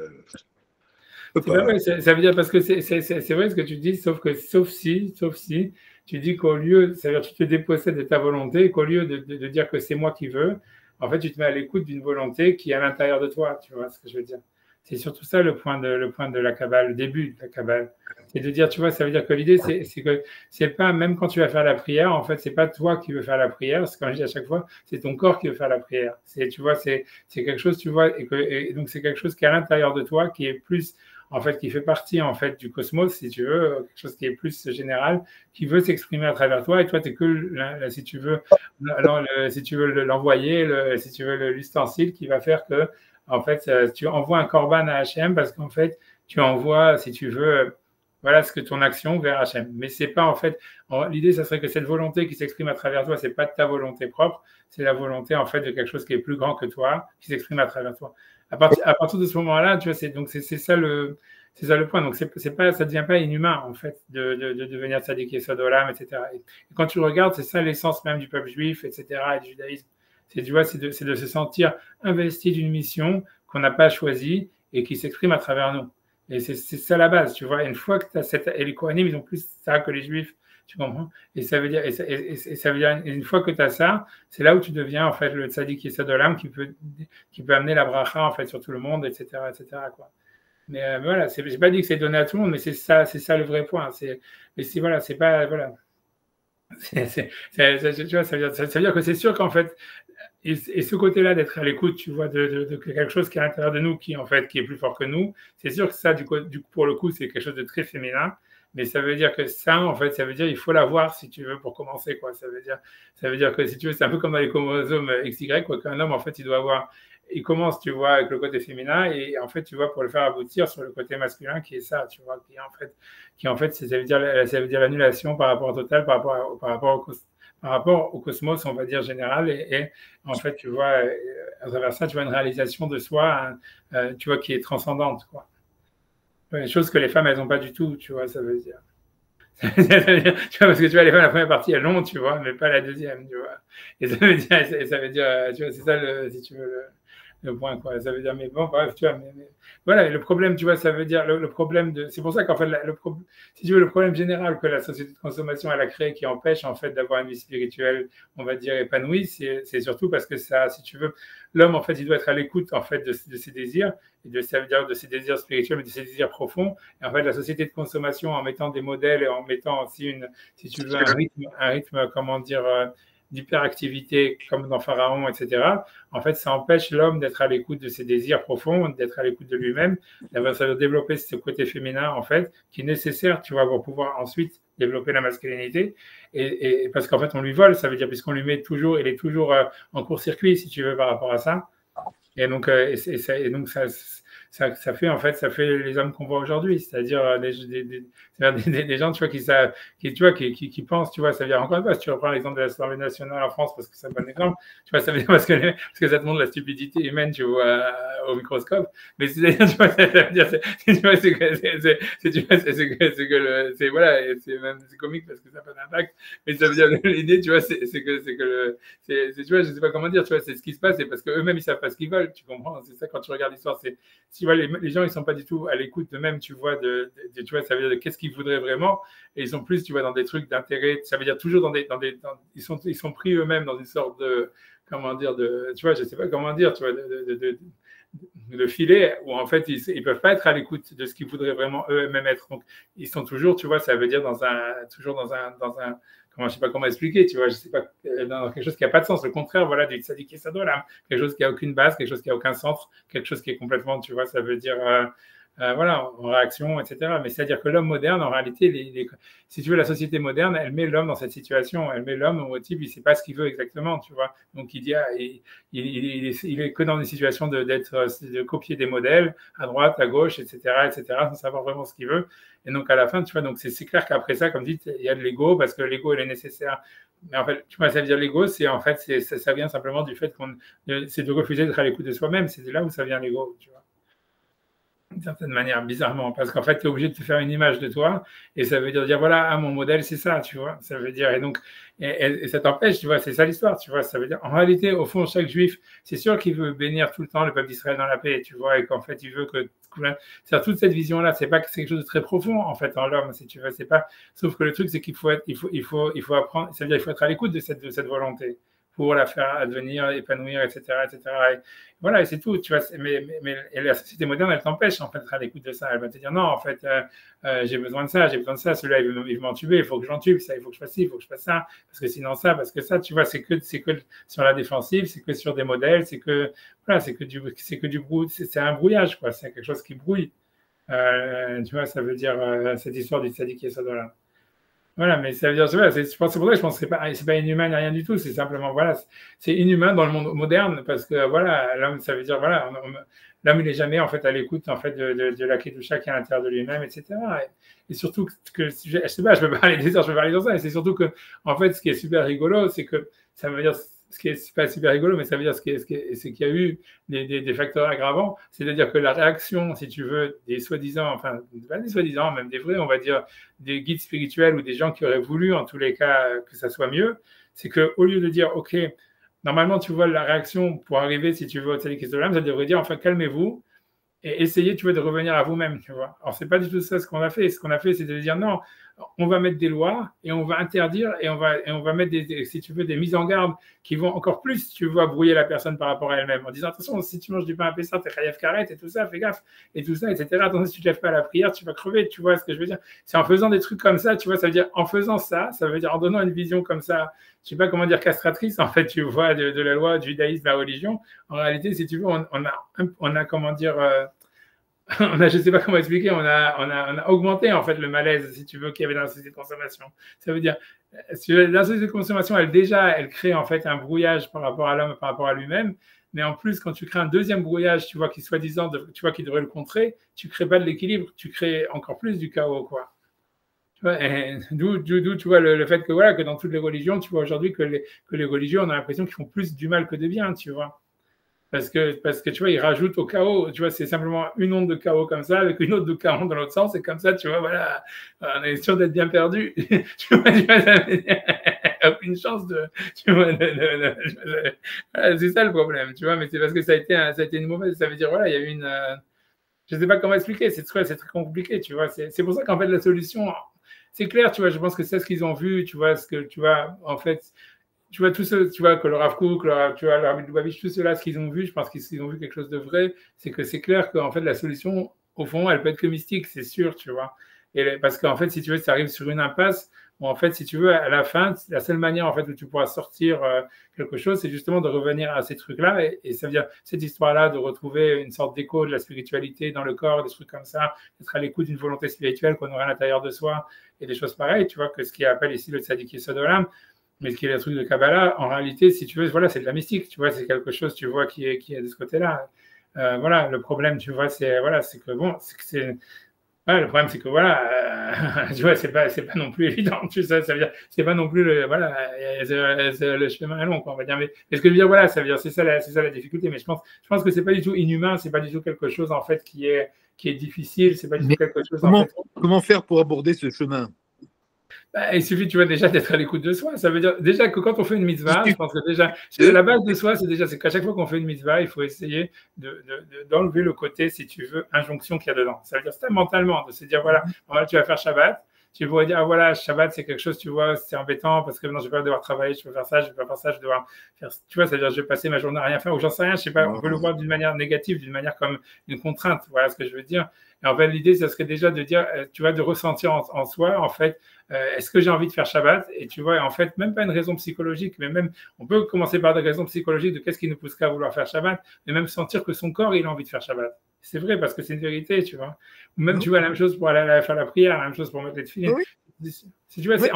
C'est pas vrai, ça veut dire parce que c'est vrai ce que tu dis, sauf si tu dis qu'au lieu, ça veut dire que tu te dépossèdes de ta volonté, qu'au lieu de dire que c'est moi qui veux, en fait, tu te mets à l'écoute d'une volonté qui est à l'intérieur de toi, tu vois ce que je veux dire. C'est surtout ça le point de la Kabbale, le début de la Kabbale. C'est de dire, tu vois, ça veut dire que l'idée, c'est que c'est pas, même quand tu vas faire la prière, en fait, c'est pas toi qui veux faire la prière, parce que comme je dis à chaque fois, c'est ton corps qui veut faire la prière. Tu vois, c'est quelque chose, tu vois, et donc c'est quelque chose qui est à l'intérieur de toi, qui est plus, en fait, qui fait partie, en fait, du cosmos, si tu veux, quelque chose qui est plus général, qui veut s'exprimer à travers toi, et toi, tu es que, si tu veux, si tu veux l'envoyer, si tu veux l'ustensile qui va faire que, en fait, tu envoies un korban à Hachem parce qu'en fait, tu envoies, si tu veux, voilà ce que ton action vers Hachem. Mais c'est pas, en fait, l'idée, ça serait que cette volonté qui s'exprime à travers toi, c'est pas de ta volonté propre, c'est la volonté, en fait, de quelque chose qui est plus grand que toi, qui s'exprime à travers toi. À partir de ce moment-là, tu vois, c'est ça le point. Donc, c'est pas, ça devient pas inhumain, en fait, de devenir tzaddik yesod olam, etc. Et quand tu regardes, c'est ça l'essence même du peuple juif, etc., et du judaïsme. Tu vois, c'est de se sentir investi d'une mission qu'on n'a pas choisie et qui s'exprime à travers nous. Et c'est ça la base, tu vois. Et une fois que tu as cette. Et les Kohanim, ils ont plus ça que les Juifs, tu comprends. Et ça veut dire, ça veut dire, une fois que tu as ça, c'est là où tu deviens, en fait, le tzaddik yesod olam qui peut amener la bracha, en fait, sur tout le monde, etc., quoi. Mais voilà, j'ai pas dit que c'est donné à tout le monde, mais c'est ça le vrai point. Mais voilà, c'est pas. Voilà. Tu vois, ça veut dire que c'est sûr qu'en fait, et ce côté-là d'être à l'écoute, tu vois, de quelque chose qui est à l'intérieur de nous, qui en fait, qui est plus fort que nous, c'est sûr que ça, pour le coup, c'est quelque chose de très féminin. Mais ça veut dire que ça, en fait, ça veut dire il faut l'avoir si tu veux pour commencer, quoi. Ça veut dire que si tu veux, c'est un peu comme dans les chromosomes XY, quoi. Qu'un homme, en fait, il commence, tu vois, avec le côté féminin et en fait, tu vois, pour le faire aboutir sur le côté masculin qui est ça, tu vois, qui en fait, ça veut dire l'annulation par rapport au total, par rapport au cosmos, on va dire général, et en fait, tu vois, à travers ça, tu vois une réalisation de soi, tu vois, qui est transcendante, quoi. Une chose que les femmes, elles n'ont pas du tout, tu vois, ça veut dire. Tu vois, parce que tu vois, les femmes, la première partie, elles l'ont, tu vois, mais pas la deuxième, tu vois. Et ça veut dire, tu vois, c'est ça, si tu veux, le point, quoi. Ça veut dire, mais bon, bref, tu vois, voilà, le problème, tu vois, ça veut dire le problème de. C'est pour ça qu'en fait, si tu veux, le problème général que la société de consommation elle a créé qui empêche en fait d'avoir une vie spirituelle, on va dire, épanouie, c'est surtout parce que ça, si tu veux, l'homme, en fait, il doit être à l'écoute, en fait, de ses désirs, et ça veut dire de ses désirs spirituels, mais de ses désirs profonds. Et en fait, la société de consommation, en mettant des modèles et en mettant aussi si tu veux, un rythme, comment dire, d'hyperactivité comme dans Pharaon, etc., en fait, ça empêche l'homme d'être à l'écoute de ses désirs profonds, d'être à l'écoute de lui-même. Ça veut développer ce côté féminin, en fait, qui est nécessaire, tu vois, pour pouvoir ensuite développer la masculinité. Et parce qu'en fait, on lui vole, ça veut dire, puisqu'on lui met toujours, il est toujours en court-circuit, si tu veux, par rapport à ça. Et donc, ça fait en fait, ça fait les hommes qu'on voit aujourd'hui, c'est-à-dire des gens, tu vois, qui pensent, tu vois, ça veut dire encore une fois, si tu reprends l'exemple de l'Assemblée nationale en France, parce que c'est un bon exemple, tu vois, ça veut dire parce que ça te montre la stupidité humaine, tu vois, au microscope, mais c'est-à-dire, tu vois, ça veut dire, voilà, c'est même c'est comique parce que ça n'a pas d'impact, mais ça veut dire l'idée, tu vois, tu vois, je sais pas comment dire, tu vois, c'est ce qui se passe, c'est parce qu'eux-mêmes ils savent pas ce qu'ils veulent, tu comprends, c'est ça quand tu regardes l'histoire, c'est tu vois, les gens, ils sont pas du tout à l'écoute d'eux-mêmes, tu vois, tu vois, ça veut dire de qu'est-ce qu'ils voudraient vraiment, et ils sont plus, tu vois, dans des trucs d'intérêt, ça veut dire toujours ils sont pris eux-mêmes dans une sorte de, comment dire, tu vois, je sais pas comment dire, tu vois, de filet où en fait ils peuvent pas être à l'écoute de ce qu'ils voudraient vraiment eux-mêmes être. Donc ils sont toujours, tu vois, ça veut dire toujours dans un comment, je sais pas comment expliquer, tu vois, je sais pas, dans quelque chose qui a pas de sens, le contraire, voilà, du tzaddik yesod olam, quelque chose qui a aucune base, quelque chose qui a aucun centre, quelque chose qui est complètement, tu vois, ça veut dire voilà, en réaction, etc. Mais c'est-à-dire que l'homme moderne, en réalité, si tu veux, la société moderne, elle met l'homme dans cette situation. Elle met l'homme au type, il ne sait pas ce qu'il veut exactement, tu vois. Donc, il est que dans une situation de copier des modèles à droite, à gauche, etc., sans savoir vraiment ce qu'il veut. Et donc, à la fin, tu vois, donc c'est clair qu'après ça, comme dit, il y a de l'ego parce que l'ego, il est nécessaire. Mais en fait, tu vois, ça veut dire l'ego, ça vient simplement du fait c'est de refuser d'être à l'écoute de soi-même. C'est de là où ça vient l'ego, tu vois. D'une certaine manière, bizarrement, parce qu'en fait, tu es obligé de te faire une image de toi, et ça veut dire voilà, mon modèle, c'est ça, tu vois, ça veut dire, et donc, et ça t'empêche, tu vois, c'est ça l'histoire, tu vois, ça veut dire, en réalité, au fond, chaque juif, c'est sûr qu'il veut bénir tout le temps le peuple d'Israël dans la paix, tu vois, et qu'en fait, il veut c'est toute cette vision-là, c'est pas que c'est quelque chose de très profond, en fait, en l'homme, si tu veux, c'est pas, sauf que le truc, c'est qu'il faut apprendre, ça veut dire, il faut être à l'écoute de cette volonté pour la faire advenir, épanouir, etc., etc. Et voilà, et c'est tout, tu vois. Mais la société moderne, elle t'empêche en fait d'être à l'écoute de ça. Elle va te dire non, en fait, j'ai besoin de ça, celui-là, il veut m'entuber, il faut que j'entube, ça, il faut que je fasse ci, il faut que je fasse ça, parce que sinon ça, parce que ça, tu vois, c'est que sur la défensive, c'est que sur des modèles, c'est que du bruit, c'est un brouillage, quoi. C'est quelque chose qui brouille. Tu vois, ça veut dire cette histoire du tzaddik yesod olam. Voilà, mais ça veut dire, voilà, c'est pour ça que je pense que c'est pas inhumain ni rien du tout, c'est simplement, voilà, c'est inhumain dans le monde moderne parce que, voilà, l'homme, ça veut dire, voilà, l'homme, il n'est jamais, en fait, à l'écoute, en fait, de la kedusha qui est à l'intérieur de lui-même, etc. Et surtout que, je sais pas, je peux parler des heures, je peux parler de ça, et c'est surtout que, en fait, ce qui est super rigolo, c'est que, ça veut dire, ce qui est pas super rigolo, mais ça veut dire c'est qu'il y a eu des facteurs aggravants, c'est-à-dire que la réaction, si tu veux, des soi-disant, enfin, pas des soi-disant, même des vrais, on va dire, des guides spirituels ou des gens qui auraient voulu, en tous les cas, que ça soit mieux, c'est qu'au lieu de dire, OK, normalement, tu vois, la réaction pour arriver, si tu veux, au tzaddik yesod olam, ça devrait dire, enfin, calmez-vous et essayez, tu vois, de revenir à vous-même, tu vois. Alors, c'est pas du tout ça ce qu'on a fait. Ce qu'on a fait, c'est de dire, non, on va mettre des lois et on va interdire et on va mettre si tu veux, des mises en garde qui vont encore plus, tu vois, brouiller la personne par rapport à elle-même en disant attention, si tu manges du pain à Pessah, t'es chayav karet et tout ça, fais gaffe et tout ça, etc. Attention, si tu te lèves pas à la prière, tu vas crever, tu vois ce que je veux dire. C'est en faisant des trucs comme ça, tu vois, ça veut dire en faisant ça veut dire en donnant une vision comme ça, je sais pas comment dire castratrice en fait, tu vois, de la loi, du judaïsme, de la religion. En réalité, si tu veux, on a comment dire je ne sais pas comment expliquer, on a augmenté en fait le malaise, si tu veux, qu'il y avait dans la société de consommation. Ça veut dire, la société de consommation, elle crée en fait un brouillage par rapport à l'homme, par rapport à lui-même. Mais en plus, quand tu crées un deuxième brouillage, tu vois, qui soi-disant, tu vois, qui devrait le contrer, tu crées pas de l'équilibre, tu crées encore plus du chaos, quoi. Tu vois, d'où, tu vois, le fait que, voilà, que dans toutes les religions, tu vois aujourd'hui que les religions, on a l'impression qu'ils font plus du mal que de bien, tu vois. Parce que tu vois, ils rajoutent au chaos, tu vois, c'est simplement une onde de chaos comme ça, avec une autre de chaos dans l'autre sens, et comme ça, tu vois, voilà, on est sûr d'être bien perdu. tu vois, ça veut dire, aucune chance tu vois, voilà, c'est ça le problème, tu vois, mais c'est parce que ça a été une mauvaise, ça veut dire, voilà, il y a eu je sais pas comment expliquer, c'est très compliqué, tu vois, c'est pour ça qu'en fait, la solution, c'est clair, tu vois, je pense que c'est ce qu'ils ont vu, tu vois, tu vois, en fait, tu vois, tout ce, tu vois, que le Rav Kook, tu vois, le Rabbi Lubavitch, tout cela, ce qu'ils ont vu, je pense qu'ils ont vu quelque chose de vrai, c'est que c'est clair qu'en fait, la solution, au fond, elle peut être que mystique, c'est sûr, tu vois. Parce qu'en fait, si tu veux, ça arrive sur une impasse Bon, en fait, si tu veux, à la fin, la seule manière en fait où tu pourras sortir quelque chose, c'est justement de revenir à ces trucs-là. Et ça veut dire cette histoire-là de retrouver une sorte d'écho de la spiritualité dans le corps, des trucs comme ça, d'être à l'écoute d'une volonté spirituelle qu'on aurait à l'intérieur de soi et des choses pareilles. Tu vois que ce qui appelle ici le tzaddik Yesod Olam, mais ce qui est le truc de Kabbalah, en réalité, si tu veux, voilà, c'est de la mystique. Tu vois, c'est quelque chose, tu vois, qui est de ce côté-là. Voilà, le problème, tu vois, c'est voilà, c'est que bon, c'est ouais, le problème, c'est que voilà, tu vois, c'est pas non plus évident, tu sais, ça veut dire, c'est pas non plus le, voilà, le chemin est long, quoi, on va dire. Mais ce que je veux dire, voilà, ça veut dire, c'est ça la difficulté. Mais je pense que c'est pas du tout inhumain, c'est pas du tout quelque chose, en fait, qui est difficile, c'est pas du tout quelque chose, en fait. Comment faire pour aborder ce chemin? Bah, il suffit, tu vois, déjà d'être à l'écoute de soi. Ça veut dire déjà que quand on fait une mitzvah, je pense que déjà, la base de soi, c'est qu'à chaque fois qu'on fait une mitzvah, il faut essayer d'enlever le côté, si tu veux, injonction qu'il y a dedans. Ça veut dire, c'est mentalement, de se dire, voilà, tu vas faire Shabbat. Tu pourrais dire, ah voilà, Shabbat, c'est quelque chose, tu vois, c'est embêtant parce que non, je vais pas devoir travailler, je peux faire ça, je vais pas faire ça, je vais devoir faire, tu vois, c'est-à-dire, je vais passer ma journée à rien faire ou j'en sais rien, je sais pas, on peut le voir d'une manière négative, d'une manière comme une contrainte, voilà ce que je veux dire. Et en fait, l'idée, ça serait déjà de dire, tu vois, de ressentir en soi, en fait, est-ce que j'ai envie de faire Shabbat? Et tu vois, en fait, même pas une raison psychologique, mais même, on peut commencer par des raisons psychologiques de qu'est-ce qui nous pousserait à vouloir faire Shabbat, mais même sentir que son corps, il a envie de faire Shabbat. C'est vrai, parce que c'est une vérité, tu vois. Ou même, tu vois, la même chose pour aller faire la prière, la même chose pour mettre les tefilines. Si tu vois, c'est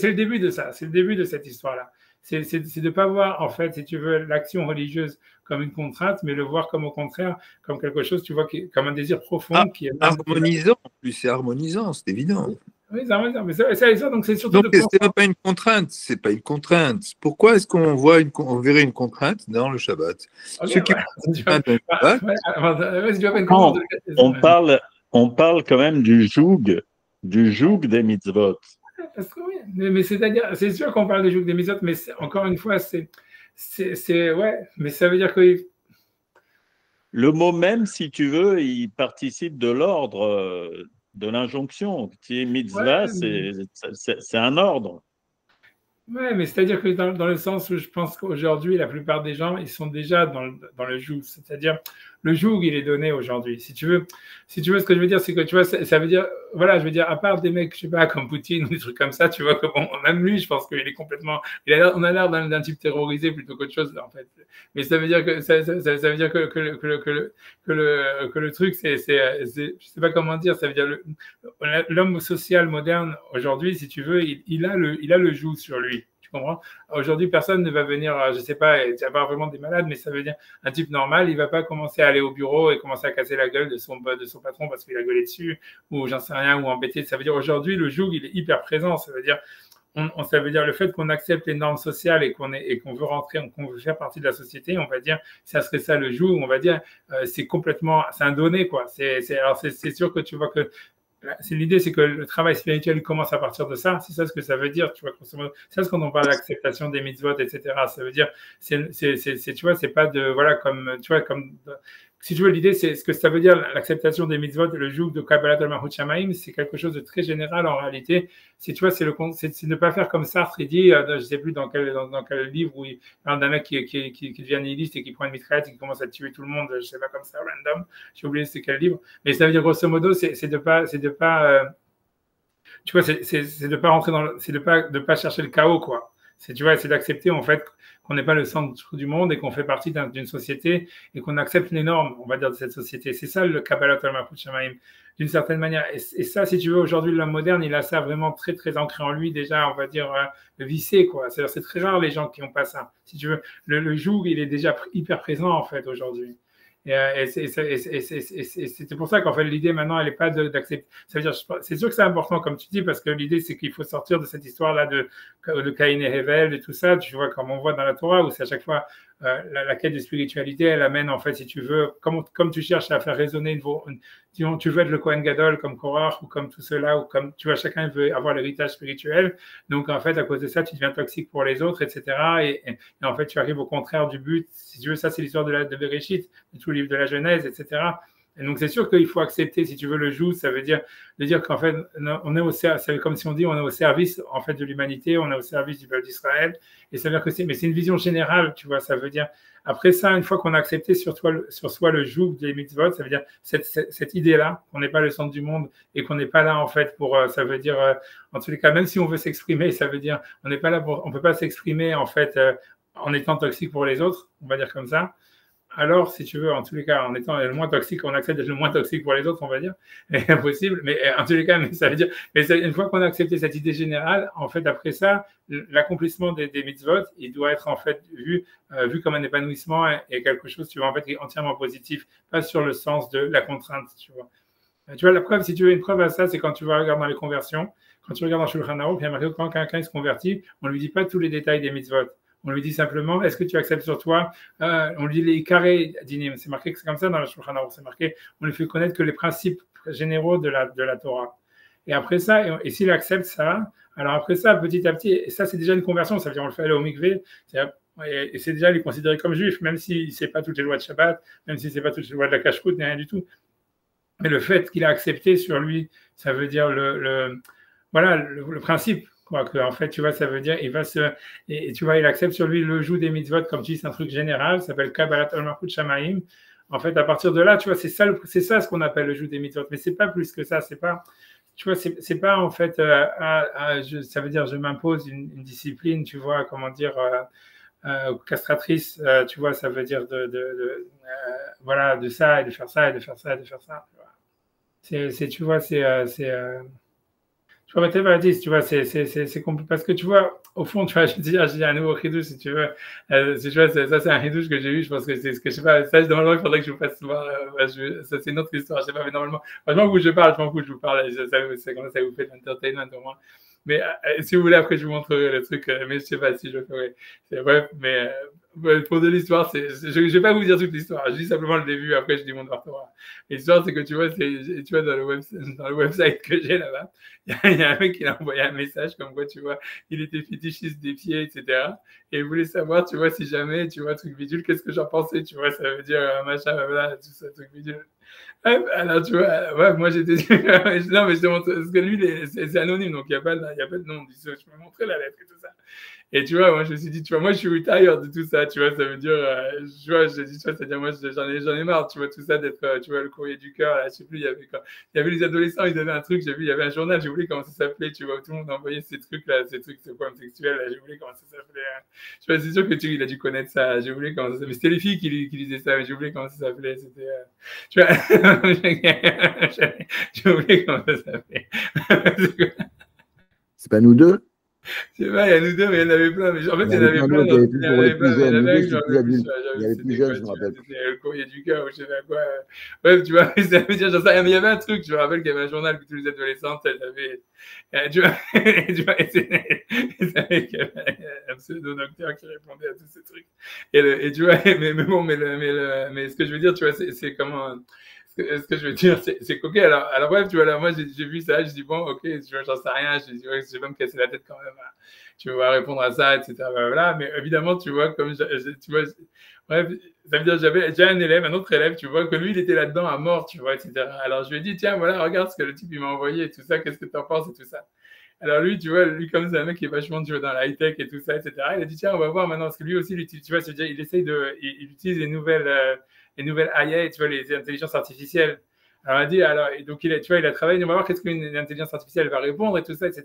le début de ça, c'est le début de cette histoire-là. C'est de ne pas voir, en fait, si tu veux, l'action religieuse comme une contrainte, mais le voir comme au contraire, comme quelque chose, tu vois, comme un désir profond qui est harmonisant. En plus, c'est harmonisant, c'est évident. Oui, c'est harmonisant, mais ça, donc c'est surtout. Donc, c'est pas une contrainte, c'est pas une contrainte. Pourquoi est-ce qu'on verrait une contrainte dans le Shabbat? Okay, on parle quand même du joug des mitzvot. Parce que oui, mais c'est-à-dire, c'est sûr qu'on parle du joug des mitzvot, mais encore une fois, ouais, mais ça veut dire que le mot même, si tu veux, il participe de l'ordre de l'injonction. Mitzvah, c'est un ordre. Ouais, mais c'est-à-dire que dans le sens où je pense qu'aujourd'hui, la plupart des gens, ils sont déjà dans le joug. C'est-à-dire, le joug, il est donné aujourd'hui. Si tu veux, ce que je veux dire, c'est que, tu vois, ça veut dire, voilà, je veux dire, à part des mecs, je sais pas, comme Poutine ou des trucs comme ça, tu vois, que bon, même lui, je pense qu'il est complètement, on a l'air d'un type terrorisé plutôt qu'autre chose, en fait. Mais ça veut dire que, ça veut dire que le truc, je sais pas comment dire, ça veut dire l'homme social moderne aujourd'hui, si tu veux, il a le joug sur lui. Tu comprends? Aujourd'hui, personne ne va venir, je sais pas, il y a pas vraiment des malades, mais ça veut dire un type normal, il va pas commencer à aller au bureau et commencer à casser la gueule de son patron parce qu'il a gueulé dessus, ou j'en sais rien, ou embêté. Ça veut dire aujourd'hui, le joug, il est hyper présent. Ça veut dire, ça veut dire le fait qu'on accepte les normes sociales et qu'on veut rentrer, qu'on veut faire partie de la société, on va dire, ça serait ça le joug, on va dire, c'est un donné, quoi. Alors, c'est sûr que tu vois que l'idée, c'est que le travail spirituel commence à partir de ça. C'est ça ce que ça veut dire, tu vois. C'est ce quand on parle d'acceptation des mitzvot, etc. Ça veut dire, tu vois, c'est pas de, voilà, comme, tu vois, comme, si tu veux, l'idée, c'est ce que ça veut dire, l'acceptation des mitzvot, le joug de Kabbalat al-Mahut Shamaim, c'est quelque chose de très général en réalité. Tu vois, c'est ne pas faire comme Sartre, il dit, je sais plus dans quel livre, où il parle d'un mec qui devient nihiliste et qui prend une mitraillette et qui commence à tuer tout le monde, je sais pas, comme ça, random. J'ai oublié c'est quel livre. Mais ça veut dire, grosso modo, c'est de pas, tu vois, c'est de pas rentrer c'est de pas chercher le chaos, quoi. Tu vois, c'est d'accepter, en fait, qu'on n'est pas le centre du monde et qu'on fait partie d'une société et qu'on accepte les normes, on va dire, de cette société. C'est ça le Kabbalat al-Mahut Shamaim, d'une certaine manière. Et ça, si tu veux, aujourd'hui, l'homme moderne, il a ça vraiment très, très ancré en lui, déjà, on va dire, vissé, quoi. C'est très rare les gens qui n'ont pas ça. Si tu veux, le joug, il est déjà hyper présent, en fait, aujourd'hui. Et c'est pour ça qu'en fait, l'idée maintenant, elle n'est pas d'accepter. Ça veut dire, c'est sûr que c'est important, comme tu dis, parce que l'idée, c'est qu'il faut sortir de cette histoire-là de Caïn et Hével et tout ça. Tu vois, comme on voit dans la Torah, où c'est à chaque fois la quête de spiritualité, elle amène, en fait, si tu veux, comme tu cherches à faire résonner disons, tu veux être le Kohen Gadol comme Korach ou comme tout cela, ou comme, tu vois, chacun veut avoir l'héritage spirituel. Donc, en fait, à cause de ça, tu deviens toxique pour les autres, etc. Et en fait, tu arrives au contraire du but. Si tu veux, ça, c'est l'histoire de Bereshit, de tout le livre de la Genèse, etc. Et donc, c'est sûr qu'il faut accepter, si tu veux, le joug, ça veut dire de dire qu'en fait, on est c'est comme si on dit, on est au service, en fait, de l'humanité, on est au service du peuple d'Israël. Et ça veut dire que mais c'est une vision générale, tu vois, ça veut dire, après ça, une fois qu'on a accepté sur soi le joug des mitzvot, ça veut dire cette idée-là, qu'on n'est pas le centre du monde et qu'on n'est pas là, en fait, pour, ça veut dire, en tous les cas, même si on veut s'exprimer, ça veut dire, on n'est pas là pour, on peut pas s'exprimer, en fait, en étant toxique pour les autres, on va dire comme ça. Alors, si tu veux, en tous les cas, en étant le moins toxique, on accepte d'être le moins toxique pour les autres, on va dire, c'est impossible, mais en tous les cas, mais ça veut dire, mais une fois qu'on a accepté cette idée générale, en fait, après ça, l'accomplissement des mitzvot, il doit être en fait vu comme un épanouissement et quelque chose, tu vois, en fait, qui est entièrement positif, pas sur le sens de la contrainte, tu vois. Tu vois, la preuve, si tu veux une preuve à ça, c'est quand tu vas regarder dans les conversions, quand tu regardes dans Shulchan Aruch, il y a marqué que quand quelqu'un se convertit, on ne lui dit pas tous les détails des mitzvot. On lui dit simplement, est-ce que tu acceptes sur toi on lui dit les carrés d'inim. C'est marqué que c'est comme ça dans le Shulchan Aruch. C'est marqué, on lui fait connaître que les principes généraux de la Torah. Et après ça, et s'il accepte ça, alors après ça, petit à petit, et ça c'est déjà une conversion, ça veut dire on le fait aller au mikvé, et c'est déjà lui considéré comme juif, même s'il ne sait pas toutes les lois de Shabbat, même s'il ne sait pas toutes les lois de la cache-croûte, ni rien du tout. Mais le fait qu'il a accepté sur lui, ça veut dire voilà, le principe. Quoi, que, en fait, tu vois, ça veut dire, il va et tu vois, il accepte sur lui le joug des mitzvot, comme tu dis, c'est un truc général, ça s'appelle Kabbalat al-Malchut Shamaim. En fait, à partir de là, tu vois, c'est ça ce qu'on appelle le joug des mitzvot, mais c'est pas plus que ça, c'est pas, tu vois, c'est pas, en fait, ça veut dire, je m'impose une discipline, tu vois, comment dire, castratrice, tu vois, ça veut dire voilà, de ça, et de faire ça, et de faire ça, et de faire ça. Tu vois, tu vois, tu vois, c'est compliqué parce que tu vois, au fond, tu vois, je dis un nouveau ridouche, si tu veux. Tu vois, ça, c'est un ridouche que j'ai eu, je pense que c'est ce que je sais pas. Ça, normalement, il faudrait que je vous fasse voir. Ça, c'est une autre histoire, je sais pas, mais normalement, franchement, où je parle, je m'en fous, je vous parle. C'est comme ça, vous faites l'entertainment au moins. Mais si vous voulez, après, je vous montrerai le truc, mais je sais pas si je le ferai. Bref, mais pour de l'histoire, je vais pas vous dire toute l'histoire, je dis simplement le début, après, je dis mon Torah. L'histoire, c'est que tu vois, dans le website que j'ai là-bas, il y a un mec qui a envoyé un message comme quoi, tu vois, il était fétichiste des pieds, etc. Et il voulait savoir, tu vois, si jamais, tu vois, truc bidule, qu'est-ce que j'en pensais, tu vois, ça veut dire machin, voilà, tout ça, truc bidule. Alors, tu vois, ouais, moi j'étais. Non, mais je te montre, parce que lui, c'est anonyme, donc il n'y a pas de nom. Je peux montrer la lettre et tout ça. Et tu vois, moi je me suis dit, tu vois, moi je suis retired de tout ça, tu vois, ça veut dire, tu vois, je dis, tu vois, c'est-à-dire, moi j'en ai marre, tu vois, tout ça d'être, tu vois, le courrier du cœur, là, je sais plus, il y avait les adolescents, ils avaient un truc, j'ai vu, il y avait un journal, j'ai oublié comment ça s'appelait, tu vois, où tout le monde envoyait ces trucs-là, ces poèmes sexuels, là, j'ai oublié comment ça s'appelait. Tu vois, c'est sûr que il a dû connaître ça, j'ai oublié comment ça s'appelait. C'était les filles qui lisaient ça, mais j'ai oublié comment ça s'appelait, c'était, tu vois, j'ai oublié comment ça s'appelait. C'est pas nous deux? Je sais pas, il y a nous deux, mais il y en avait plein. Mais en fait, il y en avait plein. Il y avait plus jeunes, nous deux, c'est plus adultes. Il y avait plus jeunes, quoi, je me rappelle. c'était le courrier du cœur ou je sais pas quoi. Bref, tu vois, ça veut dire, j'en sais rien, mais il y avait un truc, je me rappelle qu'il y avait un journal que tous les adolescentes, elles avaient, tu vois, qu'il y avait un pseudo-docteur qui répondait à tous ces trucs. Et tu vois, mais bon, mais ce que je veux dire, tu vois, c'est comment, ce que je veux dire, c'est coquet. Alors bref, tu vois, là, moi, j'ai vu ça, je dis, bon, ok, tu vois, j'en sais rien, je dis, ouais, je vais pas me casser la tête quand même, hein. Tu vas répondre à ça, etc. Voilà, mais évidemment, tu vois, tu vois, bref, ça veut dire, j'ai un autre élève, tu vois, que lui, il était là-dedans à mort, tu vois, etc. Alors, je lui ai dit, tiens, voilà, regarde ce que le type, il m'a envoyé et tout ça, qu'est-ce que tu en penses et tout ça. Alors lui, tu vois, comme c'est un mec qui est vachement, tu vois, dans la high-tech et tout ça, etc., il a dit, tiens, on va voir maintenant, parce que lui aussi, tu vois, il essaye il utilise les nouvelles AI, tu vois, les intelligences artificielles. Alors, il a dit, et donc, tu vois, il a travaillé, on va voir qu'est-ce qu'une intelligence artificielle va répondre et tout ça, etc.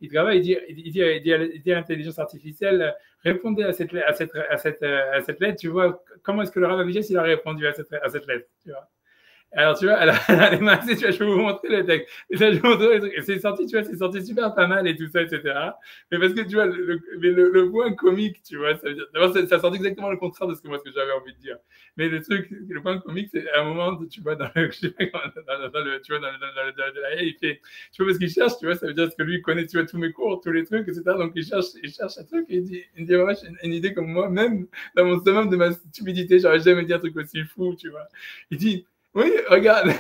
Il travaille, il dit à l'intelligence artificielle, répondez à cette lettre, tu vois, comment est-ce que le Rav Avigdor, il a répondu à cette lettre, tu vois. Alors, tu vois, elle a démarré, tu vois, je peux vous montrer le texte. Et ça, je vous montre le truc. Et c'est sorti, tu vois, c'est sorti super pas mal et tout ça, etc. Mais parce que, tu vois, le point comique, tu vois, ça veut dire, d'abord, ça sort exactement le contraire de ce que j'avais envie de dire. Mais le point comique, c'est à un moment, tu vois, dans le, tu vois, dans la il fait, tu vois, parce qu'il cherche, tu vois, ça veut dire que lui, il connaît, tu vois, tous mes cours, tous les trucs, etc. Donc, il cherche un truc et il dit, ouais, j'ai une idée comme moi, même dans mon summum de ma stupidité, j'aurais jamais dit un truc aussi fou, tu vois. Il dit, oui, regarde,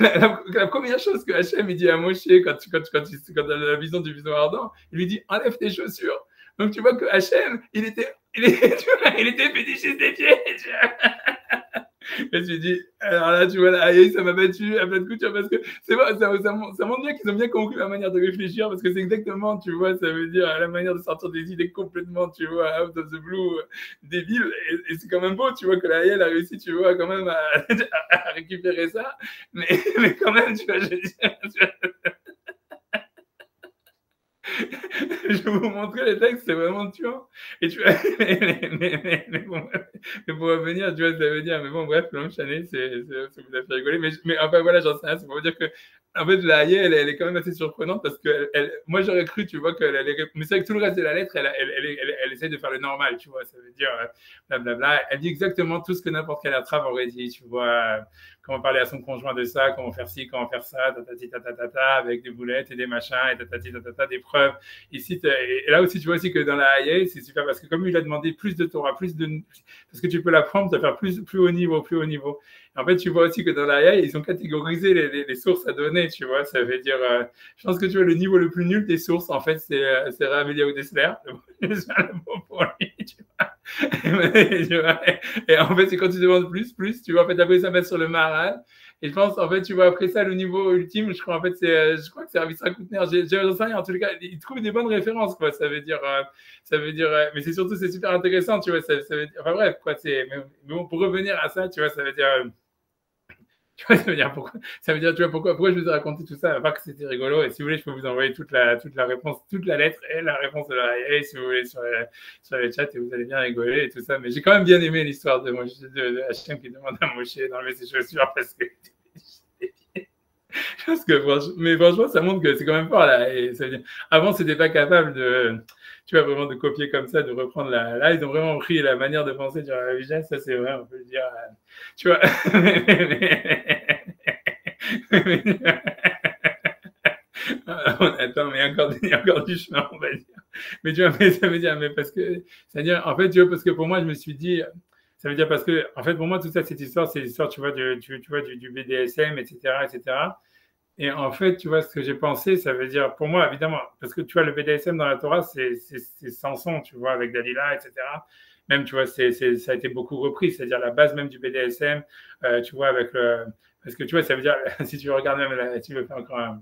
la première chose que Hachem il dit à Moshe quand la vision du bison ardent, il lui dit enlève tes chaussures. Donc tu vois que Hachem, il était fétichiste des pieds. Et je lui dis, alors là, tu vois, là, ça m'a battu à plein de couture parce que c'est vrai, ça montre bien qu'ils ont bien compris ma manière de réfléchir parce que c'est exactement, tu vois, ça veut dire la manière de sortir des idées complètement, tu vois, out of the blue, débile. Et c'est quand même beau, tu vois, que la Yael a réussi, tu vois, quand même à récupérer ça. Mais quand même, tu vois, je vais vous montrer les textes, c'est vraiment tuant. Et tu vois, mais pour revenir, tu vois, ça veut dire, mais bon, bref, l'enchaîner, ça vous a fait rigoler. Mais enfin, voilà, j'en sais rien, c'est pour vous dire que, en fait, la Aïe, elle est quand même assez surprenante parce que moi, j'aurais cru, tu vois, qu'elle allait. Mais c'est vrai que tout le reste de la lettre, elle essaie de faire le normal, tu vois, ça veut dire, blablabla. Elle dit exactement tout ce que n'importe quelle attrape aurait dit, tu vois. Comment parler à son conjoint de ça, comment faire ci, comment faire ça, tatati tatatata, avec des boulettes et des machins, et tatati tatata, des preuves. Ici, et là aussi, tu vois aussi que dans la IA, c'est super parce que comme il a demandé plus de Torah, parce que tu peux l'apprendre, à faire plus haut niveau, plus haut niveau. Et en fait, tu vois aussi que dans la IA, ils ont catégorisé les sources à donner, tu vois. Ça veut dire, je pense que tu vois, le niveau le plus nul des sources, en fait, c'est Rav Eliyahu Dessler. C'est un mot pour lui, tu vois. Et en fait, c'est quand tu demandes plus, tu vois, en fait, après ça va sur le Maharal. Et je pense, en fait, tu vois, après ça, le niveau ultime, je crois, en fait, je crois que c'est Rav Yitzhak Koutner. J'en sais rien, en tout cas, il trouve des bonnes références, quoi. Ça veut dire, mais c'est surtout, c'est super intéressant, tu vois, ça veut dire, enfin bref, quoi, mais bon, pour revenir à ça, tu vois, ça veut dire, tu vois, ça veut dire pourquoi, tu vois, pourquoi je vous ai raconté tout ça, à part que c'était rigolo. Et si vous voulez, je peux vous envoyer toute la réponse, toute la lettre et la réponse de la IA, si vous voulez, sur les chats, et vous allez bien rigoler et tout ça. Mais j'ai quand même bien aimé l'histoire de Hachem qui demande à Moshe d'enlever ses chaussures parce que mais franchement, ça montre que c'est quand même fort là. Et ça veut dire, avant, c'était pas capable tu vois, vraiment de copier comme ça, de reprendre là, ils ont vraiment pris la manière de penser du Rav Vijan. Ça, c'est vrai, on peut le dire. Tu vois. Attends, mais il y a encore du chemin, on va dire. Mais tu vois, mais ça veut dire, mais parce que, ça veut dire, en fait, tu vois, parce que pour moi, je me suis dit, ça veut dire parce que, en fait, pour moi, tout ça, cette histoire, c'est l'histoire, tu vois, tu vois, du BDSM, etc., etc. Et en fait, tu vois, ce que j'ai pensé, ça veut dire, pour moi, évidemment, parce que tu vois, le BDSM dans la Torah, c'est Samson, tu vois, avec Dalila, etc. Même, tu vois, ça a été beaucoup repris, c'est-à-dire la base même du BDSM, tu vois, avec le. Parce que tu vois, ça veut dire, si tu regardes même, si tu veux faire encore un.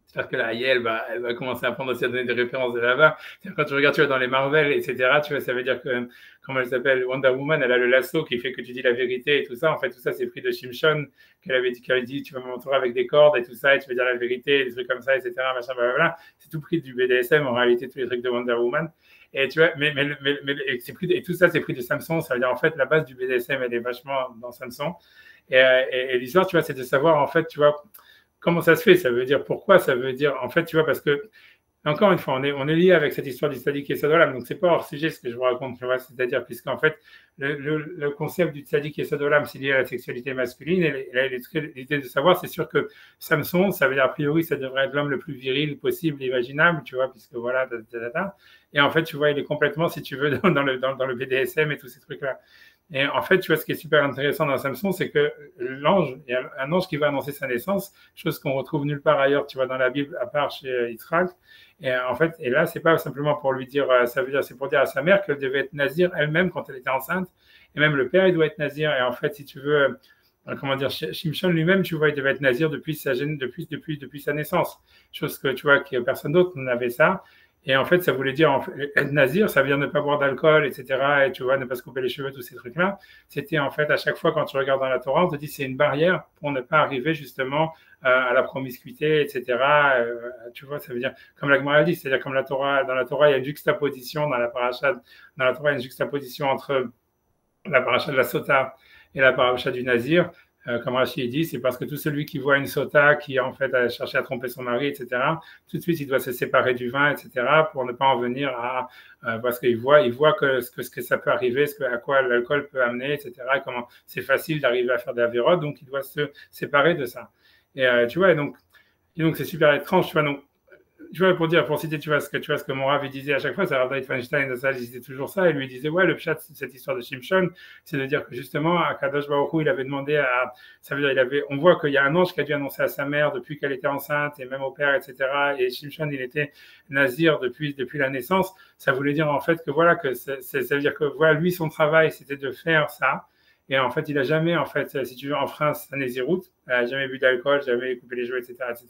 J'espère que la elle va commencer à prendre aussi à donner des références de là-bas. Quand tu regardes, tu vois, dans les Marvel, etc., tu vois, ça veut dire que, comment elle s'appelle, Wonder Woman, elle a le lasso qui fait que tu dis la vérité et tout ça. En fait, tout ça, c'est pris de Shimshon, qu'elle avait dit, tu vas m'entourer avec des cordes et tout ça, et tu vas dire la vérité, des trucs comme ça, etc., machin, blablabla. C'est tout pris du BDSM, en réalité, tous les trucs de Wonder Woman. Et tu vois, mais c'est pris et tout ça, c'est pris de Samson. Ça veut dire, en fait, la base du BDSM, elle est vachement dans Samson. Et l'histoire, tu vois, c'est de savoir, en fait, tu vois, comment ça se fait? Ça veut dire pourquoi? Ça veut dire, en fait, tu vois, parce que, encore une fois, on est lié avec cette histoire du tzaddik et Sadolam, donc c'est pas hors sujet ce que je vous raconte, tu vois, c'est-à-dire, puisqu'en fait, le concept du tzaddik et Sadolam, c'est lié à la sexualité masculine, et l'idée de savoir, c'est sûr que Samson, ça veut dire, a priori, ça devrait être l'homme le plus viril possible, imaginable, tu vois, puisque voilà, et en fait, tu vois, il est complètement, si tu veux, dans le BDSM et tous ces trucs-là. Et en fait, tu vois, ce qui est super intéressant dans Samson, c'est que l'ange, il y a un ange qui va annoncer sa naissance, chose qu'on retrouve nulle part ailleurs, tu vois, dans la Bible, à part chez Yitzhak. Et en fait, et là, c'est pas simplement pour lui dire, ça veut dire, c'est pour dire à sa mère qu'elle devait être nazir elle-même quand elle était enceinte. Et même le père, il doit être nazir. Et en fait, si tu veux, comment dire, Shimshon lui-même, tu vois, il devait être nazir depuis sa naissance. Chose que, tu vois, que personne d'autre n'avait ça. Et en fait, ça voulait dire, être nazir, ça veut dire ne pas boire d'alcool, etc. Et tu vois, ne pas se couper les cheveux, tous ces trucs-là. C'était en fait, à chaque fois, quand tu regardes dans la Torah, on te dit c'est une barrière pour ne pas arriver justement à la promiscuité, etc. Tu vois, ça veut dire, comme la Gemara dit, c'est-à-dire comme dans la Torah, il y a une juxtaposition dans la paracha, dans la Torah, il y a une juxtaposition entre la paracha de la Sota et la paracha du Nazir. Comme Rachid dit, c'est parce que tout celui qui voit une sota qui en fait a cherché à tromper son mari, etc., tout de suite il doit se séparer du vin, etc., pour ne pas en venir parce qu'il voit ce que ça peut arriver, à quoi l'alcool peut amener, etc., comment c'est facile d'arriver à faire des avérotes, donc il doit se séparer de ça. Et tu vois, et donc c'est super étrange, tu vois, donc tu vois, pour citer, tu vois ce que mon Rav disait à chaque fois, c'est Rav David Feinstein, il disait toujours ça, et lui disait, ouais, le pshat, cette histoire de Shimshon, c'est de dire que justement, à Kadosh Baruch Hu, il avait demandé ça veut dire, on voit qu'il y a un ange qui a dû annoncer à sa mère depuis qu'elle était enceinte, et même au père, etc., et Shimshon, il était nazir depuis la naissance, ça voulait dire en fait que voilà, ça veut dire que voilà, lui, son travail, c'était de faire ça, Et en fait, il n'a jamais, en fait, si tu veux, enfreint sa nésiroute, il n'a jamais bu d'alcool, jamais coupé les jouets, etc., etc.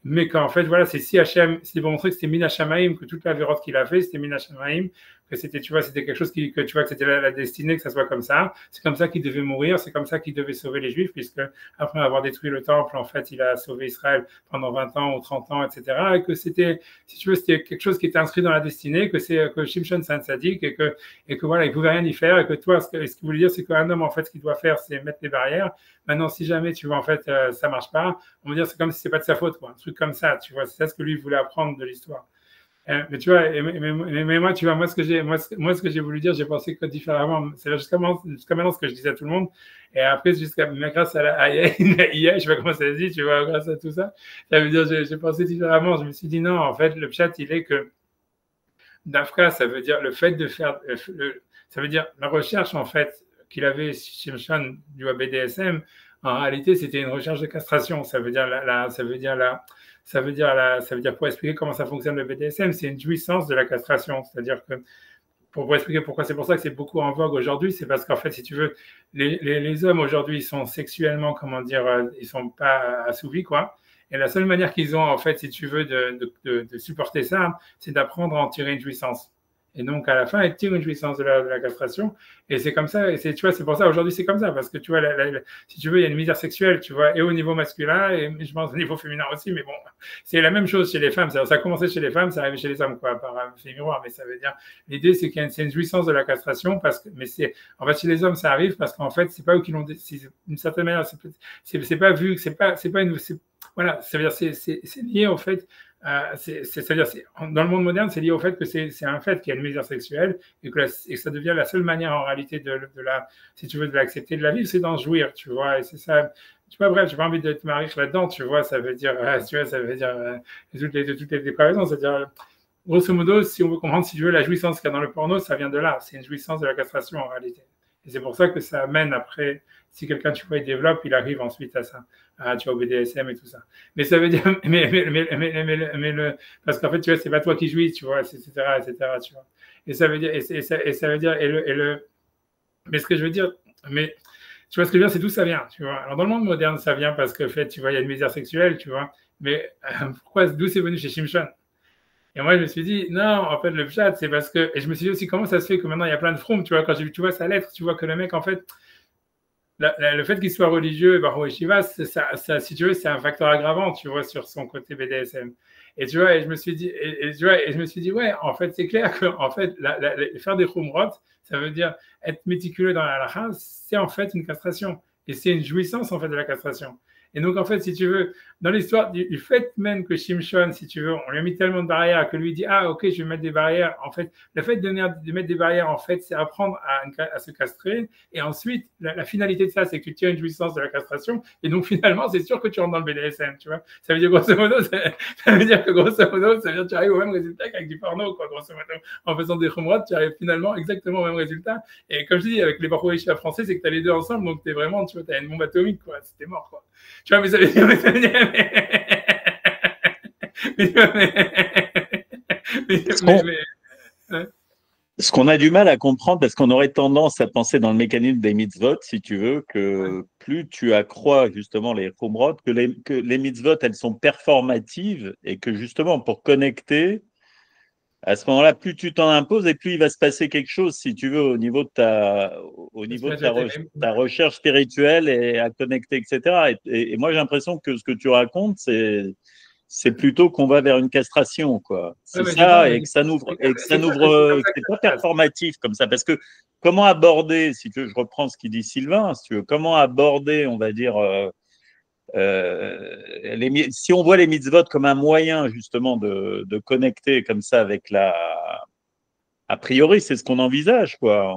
Mais qu'en fait, voilà, c'est si Hachem, c'était pour montrer que c'était Mina Shamaim, que toute la vérote qu'il a fait, c'était Mina Shamaim, que c'était, tu vois, c'était quelque chose que tu vois, que c'était la destinée, que ça soit comme ça. C'est comme ça qu'il devait mourir, c'est comme ça qu'il devait sauver les Juifs, puisque après avoir détruit le temple, en fait, il a sauvé Israël pendant 20 ans ou 30 ans, etc. Et que c'était, si tu veux, c'était quelque chose qui était inscrit dans la destinée, que c'est, que Shimshon c'est un sadique, et que voilà, il pouvait rien y faire, et que toi, ce qu'il voulait dire, c'est qu'un homme, en fait, ce qu'il doit faire, c'est mettre les barrières. Maintenant, si jamais, tu vois, en fait, ça marche pas, on va dire, c'est comme si c'est pas de sa faute, quoi. Un truc comme ça, tu vois, c'est ça ce que lui voulait apprendre de l'histoire. Mais tu vois, mais moi, tu vois, moi, ce que j'ai voulu dire, j'ai pensé que différemment. C'est jusqu'à maintenant ce que je disais à tout le monde. Et après, mais grâce à IA, je sais pas comment ça se dit, tu vois, grâce à tout ça, ça veut dire, j'ai pensé différemment. Je me suis dit, non, en fait, le pshat, il est que Dafka, ça veut dire le fait de faire, ça veut dire la recherche, en fait, qu'il avait chez Shimshon du BDSM, en réalité, c'était une recherche de castration. Ça veut dire pour expliquer comment ça fonctionne le BDSM, c'est une jouissance de la castration. C'est-à-dire que pour expliquer pourquoi c'est pour ça que c'est beaucoup en vogue aujourd'hui, c'est parce qu'en fait, si tu veux, les hommes aujourd'hui, ils sont sexuellement, comment dire, ils sont pas assouvis, quoi. Et la seule manière qu'ils ont, en fait, si tu veux, de supporter ça, c'est d'apprendre à en tirer une jouissance. Et donc, à la fin, elle tire une jouissance de la castration. Et c'est comme ça. Et tu vois, c'est pour ça, aujourd'hui, c'est comme ça. Parce que, tu vois, si tu veux, il y a une misère sexuelle, tu vois, et au niveau masculin, et je pense au niveau féminin aussi. Mais bon, c'est la même chose chez les femmes. Ça a commencé chez les femmes, ça arrive chez les hommes, quoi, par effet miroir. Mais ça veut dire, l'idée, c'est qu'il y a une jouissance de la castration. Mais en fait, chez les hommes, ça arrive parce qu'en fait, c'est pas eux qui l'ont, d'une certaine manière, c'est pas vu, c'est pas voilà, ça veut dire, c'est lié au fait, c'est-à-dire, dans le monde moderne, c'est lié au fait que c'est un fait qu'il y a une misère sexuelle et que ça devient la seule manière en réalité si tu veux, de l'accepter, de la vivre, c'est d'en jouir, tu vois, et c'est ça. Tu vois, bref, j'ai pas envie de te marier là-dedans, tu vois, ça veut dire, tu vois, ça veut dire toutes les déprivations, c'est-à-dire, grosso modo, si on veut comprendre, si tu veux, la jouissance qu'il y a dans le porno, ça vient de là, c'est une jouissance de la castration en réalité. Et c'est pour ça que ça amène après, si quelqu'un, tu vois, il développe, il arrive ensuite à ça, tu vois, au BDSM et tout ça. Mais ça veut dire, parce qu'en fait, tu vois, c'est pas toi qui jouis, tu vois, etc., tu vois. Et ça veut dire, ça veut dire, mais ce que je veux dire, mais tu vois, ce que je veux dire, c'est d'où ça vient, tu vois. Alors, dans le monde moderne, ça vient parce que, en fait, tu vois, il y a une misère sexuelle, tu vois. Mais d'où c'est venu chez Shimshon? Et moi, je me suis dit, non, en fait, le chat, c'est parce que. Et je me suis dit aussi, comment ça se fait que maintenant, il y a plein de fromes, tu vois, quand j'ai vu, tu vois, sa lettre, tu vois que le mec, en fait, le fait qu'il soit religieux, Baruch Yeshiva, si tu veux, c'est un facteur aggravant, tu vois, sur son côté BDSM. Et tu vois, et je me suis dit, ouais, en fait, c'est clair que, en fait, faire des khumrot, ça veut dire être méticuleux dans la halakha, c'est en fait une castration. Et c'est une jouissance, en fait, de la castration. Et donc, en fait, si tu veux, dans l'histoire du fait même que Shimshon, si tu veux, on lui a mis tellement de barrières que lui dit, ah, ok, je vais mettre des barrières. En fait, le fait de mettre des barrières, en fait, c'est apprendre à se castrer. Et ensuite, la finalité de ça, c'est que tu tires une jouissance de la castration. Et donc, finalement, c'est sûr que tu rentres dans le BDSM, tu vois. Ça veut dire, grosso modo, ça veut dire que tu arrives au même résultat qu'avec du porno, quoi, grosso modo. En faisant des khumrot, tu arrives finalement exactement au même résultat. Et comme je dis, avec les Baruch Yeshiva français, c'est que tu as les deux ensemble. Donc, t'es vraiment, tu vois, tu as une bombe atomique, quoi. C'était mort, quoi. Tu vois, mais ça veut dire, ce qu'on a du mal à comprendre, parce qu'on aurait tendance à penser dans le mécanisme des mitzvot, si tu veux, que plus tu accrois justement les khumrot, que les mitzvot, elles sont performatives et que justement pour connecter, à ce moment-là, plus tu t'en imposes et plus il va se passer quelque chose, si tu veux, au niveau de ta recherche spirituelle et à connecter, etc. Et moi, j'ai l'impression que ce que tu racontes, c'est plutôt qu'on va vers une castration, quoi. C'est ça, et que ça n'ouvre, c'est pas performatif comme ça. Parce que comment aborder, si tu veux, je reprends ce qu'il dit Sylvain, si tu veux, comment aborder, on va dire, si on voit les mitzvot comme un moyen justement de connecter comme ça avec a priori c'est ce qu'on envisage, quoi.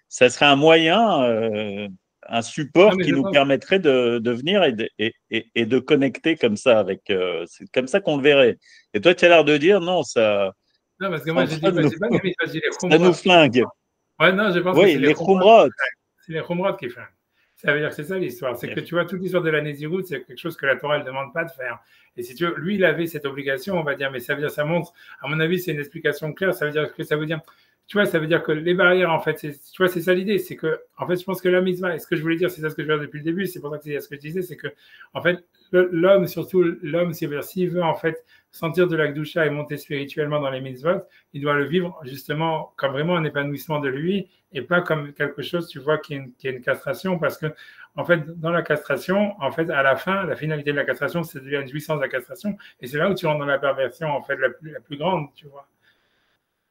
Ça serait un moyen, un support qui nous permettrait de venir et de connecter comme ça avec. C'est comme ça qu'on le verrait. Et toi tu as l'air de dire non, ça. Non, parce que moi j'ai dit, ça nous flingue. Ouais, non, je pense que c'est les khumrot. C'est les khumrot qui flinguent. Ça veut dire que c'est ça l'histoire. C'est que tu vois, toute l'histoire de la Nézirut, c'est quelque chose que la Torah ne demande pas de faire. Et si tu veux, lui, il avait cette obligation, on va dire, mais ça veut dire, ça montre, à mon avis, c'est une explication claire. Ça veut dire, tu vois, ça veut dire que les barrières, en fait, tu vois, c'est ça l'idée, c'est que, en fait, je pense que la mitzvah, et ce que je voulais dire, c'est ça ce que je veux dire depuis le début, c'est pour ça que c'est ce que je disais, c'est que, en fait, l'homme, surtout l'homme, s'il veut, en fait, sentir de la Kedusha et monter spirituellement dans les mitzvot, il doit le vivre, justement, comme vraiment un épanouissement de lui, et pas comme quelque chose, tu vois, qui est une castration, parce que, en fait, dans la castration, en fait, à la fin, la finalité de la castration, c'est de devenir une jouissance de la castration, et c'est là où tu rentres dans la perversion, en fait, la plus grande, tu vois.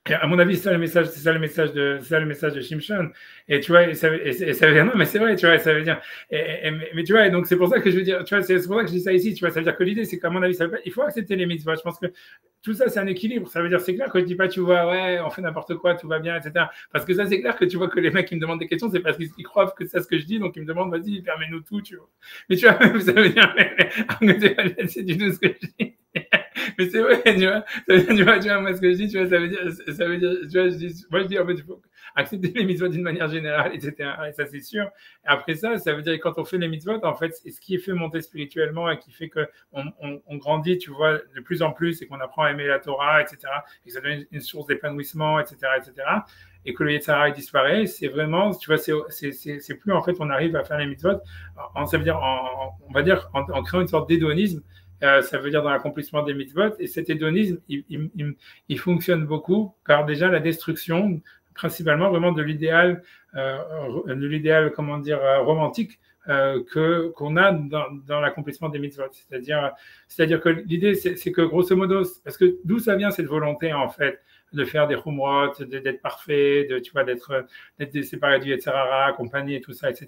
Et à mon avis, c'est ça le message de Shimshon. Et tu vois, et ça veut dire, non, mais c'est vrai, tu vois, ça veut dire, mais tu vois, et donc c'est pour ça que je veux dire, tu vois, c'est pour ça que je dis ça ici, tu vois, ça veut dire que l'idée, c'est qu'à mon avis, il faut accepter les mitzvot. Je pense que tout ça, c'est un équilibre. Ça veut dire, c'est clair que je dis pas, tu vois, ouais, on fait n'importe quoi, tout va bien, etc. Parce que ça, c'est clair que tu vois que les mecs qui me demandent des questions, c'est parce qu'ils croient que c'est ce que je dis, donc ils me demandent, vas-y, permets-nous tout, tu vois. Mais tu vois, ça veut dire, c'est du tout ce que je dis. Mais c'est vrai, tu vois, tu vois, moi, ce que je dis, tu vois, ça veut dire, tu vois, moi, je dis, en fait, il faut accepter les mitzvot d'une manière générale, etc. Et ça, c'est sûr. Et après ça, ça veut dire, quand on fait les mitzvot, en fait, ce qui est fait monter spirituellement et qui fait qu'on grandit, tu vois, de plus en plus et qu'on apprend à aimer la Torah, etc. Et que ça devient une source d'épanouissement, etc., etc. Et que le Yetzirah disparaît, c'est vraiment, tu vois, c'est plus, en fait, on arrive à faire les mitzvot, ça veut dire, on va dire, en créant une sorte d'hédonisme. Ça veut dire dans l'accomplissement des mitzvot. Et cet hédonisme, il fonctionne beaucoup par déjà la destruction, principalement vraiment de l'idéal, comment dire, romantique qu'on a dans l'accomplissement des mitzvot. C'est-à-dire que l'idée, c'est que grosso modo, parce que d'où ça vient cette volonté en fait de faire des chumrot, d'être parfait, tu vois, d'être séparé du Yetzirah, compagnie et tout ça, etc.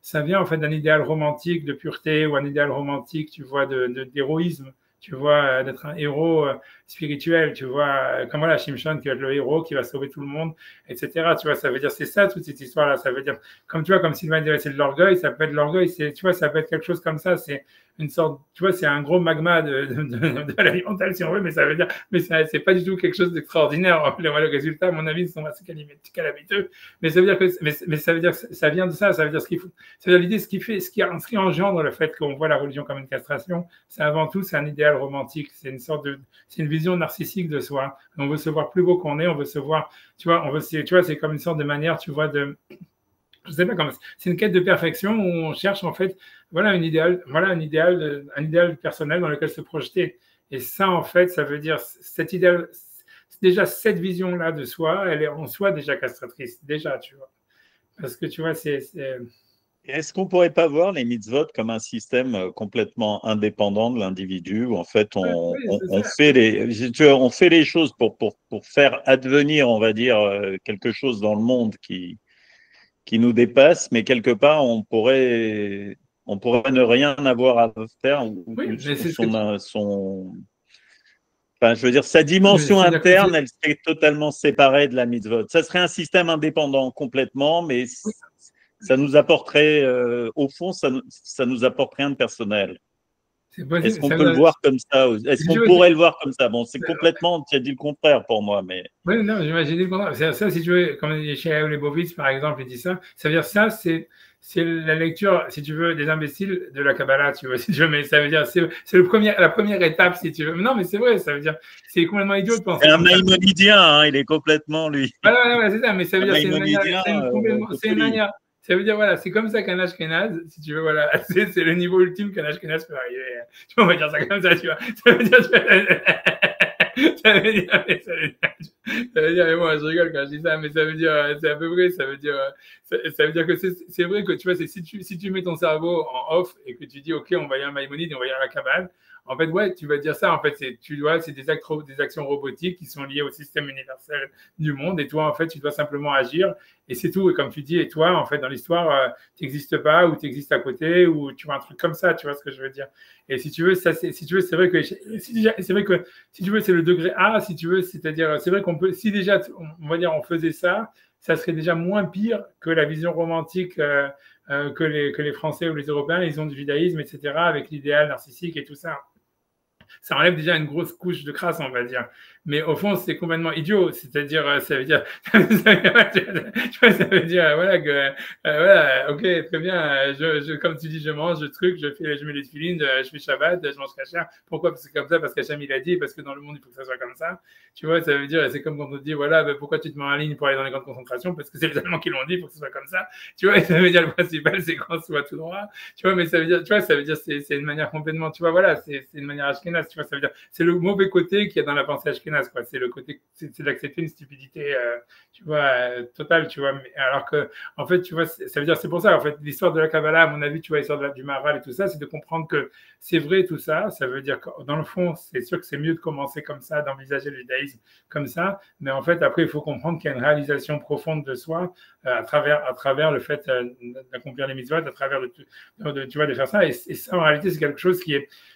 Ça vient en fait d'un idéal romantique de pureté ou un idéal romantique, tu vois, d'héroïsme, tu vois, d'être un héros spirituel, tu vois, comme voilà, Shimshon qui va être le héros qui va sauver tout le monde, etc. Tu vois, ça veut dire, c'est ça toute cette histoire-là. Ça veut dire, comme tu vois, comme Sylvain dirait, c'est de l'orgueil, ça peut être de l'orgueil, tu vois, ça peut être quelque chose comme ça, c'est une sorte, tu vois, c'est un gros magma de l'alimentation, si on veut, mais ça veut dire, mais c'est pas du tout quelque chose d'extraordinaire. Le résultat, à mon avis, sont assez calamiteux, mais ça veut dire que, mais ça veut dire que ça vient de ça veut dire ce qu'il faut, ça veut dire l'idée, ce qui engendre le fait qu'on voit la religion comme une castration, c'est avant tout, c'est un idéal romantique, c'est une vision narcissique de soi. On veut se voir plus beau qu'on est, on veut se voir, tu vois, tu vois, c'est comme une sorte de manière, tu vois, je sais pas comment, c'est une quête de perfection où on cherche en fait, voilà, un idéal personnel dans lequel se projeter. Et ça, en fait, ça veut dire cet idéal, déjà cette vision-là de soi, elle est en soi déjà castratrice, déjà, tu vois. Parce que tu vois, Est-ce qu'on ne pourrait pas voir les mitzvot comme un système complètement indépendant de l'individu où en fait on fait les choses pour faire advenir, on va dire, quelque chose dans le monde qui nous dépasse, mais quelque part on pourrait ne rien avoir à faire enfin, je veux dire, sa dimension interne, elle serait totalement séparée de la mitzvot. Ça serait un système indépendant complètement, mais ça nous apporterait, au fond, ça nous apporte rien de personnel. Est-ce qu'on peut le voir comme ça? Est-ce qu'on pourrait le voir comme ça? Bon, c'est complètement, tu as dit le contraire pour moi, mais. Oui, non, j'imagine le contraire. Ça, si tu veux, comme chez Yael Lebovitz, par exemple, il dit ça. Ça veut dire ça, c'est la lecture, si tu veux, des imbéciles de la Kabbalah, tu vois, si tu veux, mais ça veut dire, c'est la première étape, si tu veux. Mais non, mais c'est vrai, ça veut dire, c'est complètement idiot de penser. C'est un maïmonidien, hein, il est complètement, lui. Voilà, c'est ça, mais ça veut dire, c'est une manière. Ça veut dire, voilà, c'est comme ça qu'un Ashkenaz, si tu veux, voilà, c'est le niveau ultime qu'un Ashkenaz peut arriver. Tu vois, on va dire ça comme ça, tu vois. Ça veut dire, mais moi, je rigole quand je dis ça, mais ça veut dire, c'est à peu près, ça veut dire que c'est vrai que, tu vois, si tu mets ton cerveau en off et que tu dis, OK, on va y aller à Maïmonide et on va y aller à la Kabbale, en fait, ouais, tu vas dire ça, en fait, c'est des actions robotiques qui sont liées au système universel du monde, et toi, en fait, tu dois simplement agir, et c'est tout. Et comme tu dis, et toi, en fait, dans l'histoire, tu n'existes pas, ou tu existes à côté, ou tu vois un truc comme ça, tu vois ce que je veux dire. Et si tu veux, c'est vrai que, si tu veux, c'est le degré A, si tu veux, c'est-à-dire, c'est vrai qu'on peut, si déjà, on va dire, on faisait ça, ça serait déjà moins pire que la vision romantique que les Français ou les Européens, ils ont du judaïsme, etc., avec l'idéal narcissique et tout ça. Ça enlève déjà une grosse couche de crasse, on va dire. mais au fond, c'est complètement idiot. C'est-à-dire, ça veut dire, tu vois, ça veut dire, voilà, que, voilà, ok, très bien, comme tu dis, je mange, je mets les filines, je fais Shabbat, je mange kasher. Pourquoi? Parce que c'est comme ça, parce qu'Hachem il a dit, parce que dans le monde, il faut que ça soit comme ça. Tu vois, ça veut dire, c'est comme quand on te dit, voilà, ben, pourquoi tu te mets en ligne pour aller dans les camps de concentration? Parce que c'est les Allemands qui l'ont dit, il faut que ce soit comme ça. Tu vois, ça veut dire, le principal, c'est qu'on soit tout droit. Tu vois, mais ça veut dire, tu vois, ça veut dire, c'est une manière complètement, tu vois, voilà, c'est une manière ashkénaze, tu vois, ça veut dire, c'est le mauvais côté qu'il y a dans la pensée ashkénaze, quoi. C'est le côté, c'est d'accepter une stupidité, tu vois, totale, tu vois. Mais, alors que, en fait, tu vois, ça veut dire, c'est pour ça, en fait, l'histoire de la Kabbalah, à mon avis, tu vois, l'histoire du Maharal et tout ça, c'est de comprendre que c'est vrai tout ça. Ça veut dire que, dans le fond, c'est sûr que c'est mieux de commencer comme ça, d'envisager le judaïsme comme ça. Mais en fait, après, il faut comprendre qu'il y a une réalisation profonde de soi à travers le fait d'accomplir les mitzvot, à travers tu vois, de faire ça. Et ça, en réalité, c'est quelque chose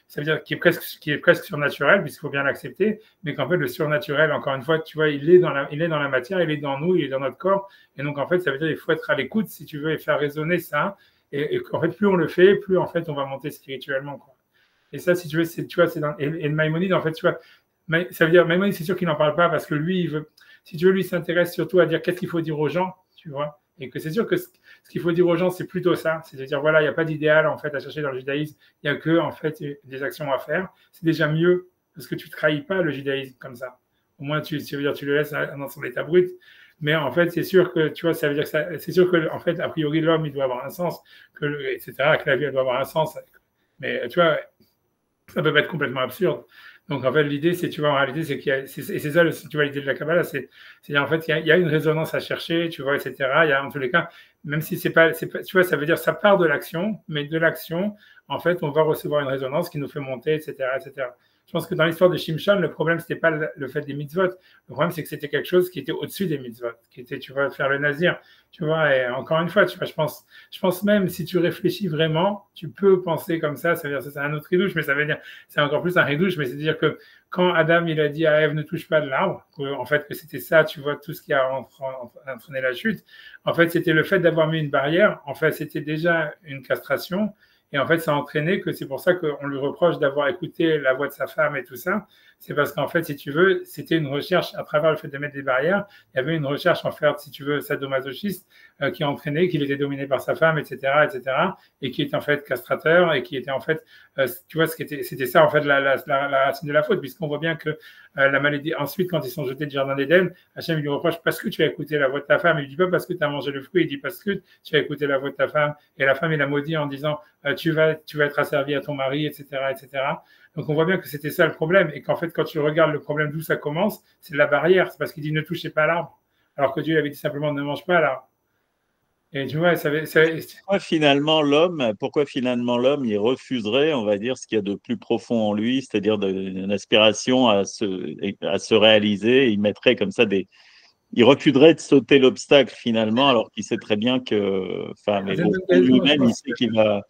ça veut dire qui est presque surnaturel, puisqu'il faut bien l'accepter, mais qu'en fait, le surnaturel, encore une fois, tu vois, il est dans la matière, il est dans nous, il est dans notre corps. Et donc, en fait, ça veut dire qu'il faut être à l'écoute, si tu veux, et faire résonner ça. Et en fait, plus on le fait, plus en fait, on va monter spirituellement, quoi. Et ça, si tu veux, tu vois, et le Maïmonide, en fait, tu vois, ça veut dire, Maïmonide, c'est sûr qu'il n'en parle pas parce que lui, si tu veux, lui s'intéresse surtout à dire qu'est-ce qu'il faut dire aux gens, tu vois. Et que c'est sûr que ce qu'il faut dire aux gens, c'est plutôt ça. C'est de dire, voilà, il n'y a pas d'idéal, en fait, à chercher dans le judaïsme. Il n'y a que, en fait, des actions à faire. C'est déjà mieux parce que tu ne trahis pas le judaïsme comme ça. Au moins, tu veux dire, tu le laisses dans son état brut. Mais en fait, c'est sûr que, tu vois, ça veut dire que c'est sûr que, en fait, a priori, l'homme, il doit avoir un sens, etc., que la vie, elle doit avoir un sens. Mais, tu vois, ça peut pas être complètement absurde. Donc, en fait, l'idée, c'est, tu vois, en réalité, c'est qu'il y a, c'est ça, tu vois, l'idée de la Kabbalah, c'est en fait, il y a une résonance à chercher, tu vois, etc. Il y a, en tous les cas, même si c'est pas, tu vois, ça veut dire, ça part de l'action, mais de l'action, en fait, on va recevoir une résonance qui nous fait monter, etc., etc. Je pense que dans l'histoire de Shimshon, le problème, c'était pas le fait des mitzvot. Le problème, c'est que c'était quelque chose qui était au-dessus des mitzvot, qui était, tu vois, faire le nazir. Tu vois, et encore une fois, tu vois, je pense même, si tu réfléchis vraiment, tu peux penser comme ça veut dire, ça, c'est un autre ridouche, mais ça veut dire, c'est encore plus un ridouche, mais c'est-à-dire que quand Adam, il a dit à Ève, ne touche pas de l'arbre, en fait, que c'était ça, tu vois, tout ce qui a entraîné la chute, en fait, c'était le fait d'avoir mis une barrière, en fait, c'était déjà une castration, et en fait, ça a entraîné que c'est pour ça qu'on lui reproche d'avoir écouté la voix de sa femme et tout ça. C'est parce qu'en fait, si tu veux, c'était une recherche à travers le fait de mettre des barrières. Il y avait une recherche en fait, si tu veux, sadomasochiste qui a entraîné qu'il était dominé par sa femme, etc., etc., et qui était en fait castrateur et qui était en fait, tu vois, c'était ça en fait la racine de la faute, puisqu'on voit bien que la maladie. Ensuite, quand ils sont jetés du jardin d'Éden, Hachem lui reproche parce que tu as écouté la voix de ta femme. Il ne dit pas parce que tu as mangé le fruit, il dit parce que tu as écouté la voix de ta femme. Et la femme, il a maudit en disant tu vas être asservi à ton mari, etc., etc. Donc on voit bien que c'était ça le problème et qu'en fait, quand tu regardes le problème d'où ça commence, c'est la barrière. C'est parce qu'il dit ne touchez pas à l'arbre, alors que Dieu avait dit simplement ne mange pas à l'arbre. Et tu vois, pourquoi finalement l'homme, il refuserait, on va dire, ce qu'il y a de plus profond en lui, c'est-à-dire une aspiration à se réaliser, il mettrait comme ça il refuserait de sauter l'obstacle finalement, alors qu'il sait très bien que, enfin, mais bon, lui-même, il sait qu'il va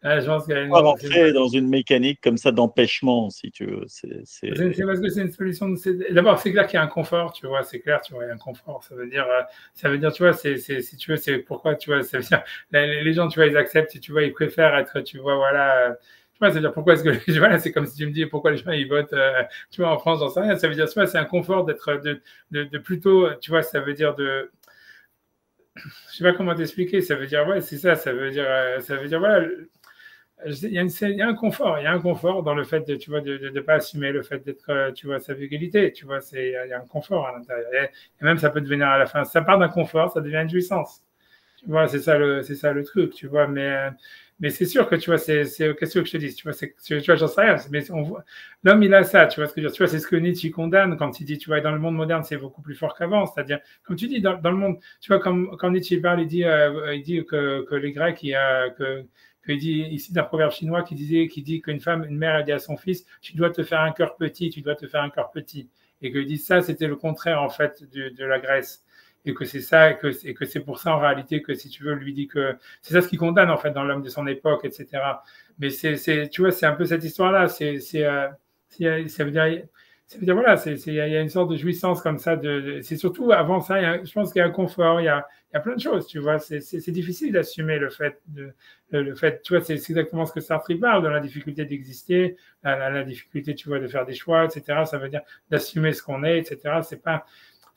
pas rentrer dans une mécanique comme ça d'empêchement, si tu veux. C'est parce que c'est une solution. D'abord, c'est clair qu'il y a un confort, tu vois, c'est clair, tu vois, il y a un confort. Ça veut dire, tu vois, si tu veux, c'est pourquoi, tu vois, ça veut dire, les gens, tu vois, ils acceptent, tu vois, ils préfèrent être, tu vois, voilà. Tu vois, c'est-à-dire pourquoi est-ce que voilà, c'est comme si tu me dis pourquoi les gens ils votent, tu vois, en France, j'en sais rien. Ça veut dire, tu vois, c'est un confort d'être de plutôt, tu vois, ça veut dire je sais pas comment t'expliquer. Ça veut dire, ouais, c'est ça. Ça veut dire, voilà. Il y a un confort dans le fait de, tu vois, de pas assumer le fait d'être, tu vois, sa virginité, tu vois, il y a un confort à l'intérieur. Et même ça peut devenir à la fin, ça part d'un confort, ça devient une jouissance. Tu vois, c'est ça le truc, tu vois, mais c'est sûr que, tu vois, qu'est-ce que je te dis, tu vois, j'en sais rien, mais l'homme, il a ça, tu vois ce que je veux dire, tu vois, c'est ce que Nietzsche condamne quand il dit, tu vois, dans le monde moderne, c'est beaucoup plus fort qu'avant, c'est-à-dire, comme tu dis, dans le monde, tu vois, quand Nietzsche parle, il dit que les Grecs, il dit ici d'un proverbe chinois qui dit qu'une mère a dit à son fils, tu dois te faire un cœur petit, tu dois te faire un cœur petit. Et qu'il dit ça, c'était le contraire, en fait, de la Grèce. Et que c'est ça, et que c'est pour ça, en réalité, que si tu veux, lui dit que c'est ça ce qu'il condamne, en fait, dans l'homme de son époque, etc. Mais tu vois, c'est un peu cette histoire-là. Ça veut dire, dire, voilà, il y a une sorte de jouissance comme ça. C'est surtout avant ça, je pense qu'il y a un confort, il y a plein de choses, tu vois. C'est difficile d'assumer le fait, tu vois, c'est exactement ce que Sartre parle, de la difficulté d'exister, la difficulté, tu vois, de faire des choix, etc. Ça veut dire d'assumer ce qu'on est, etc.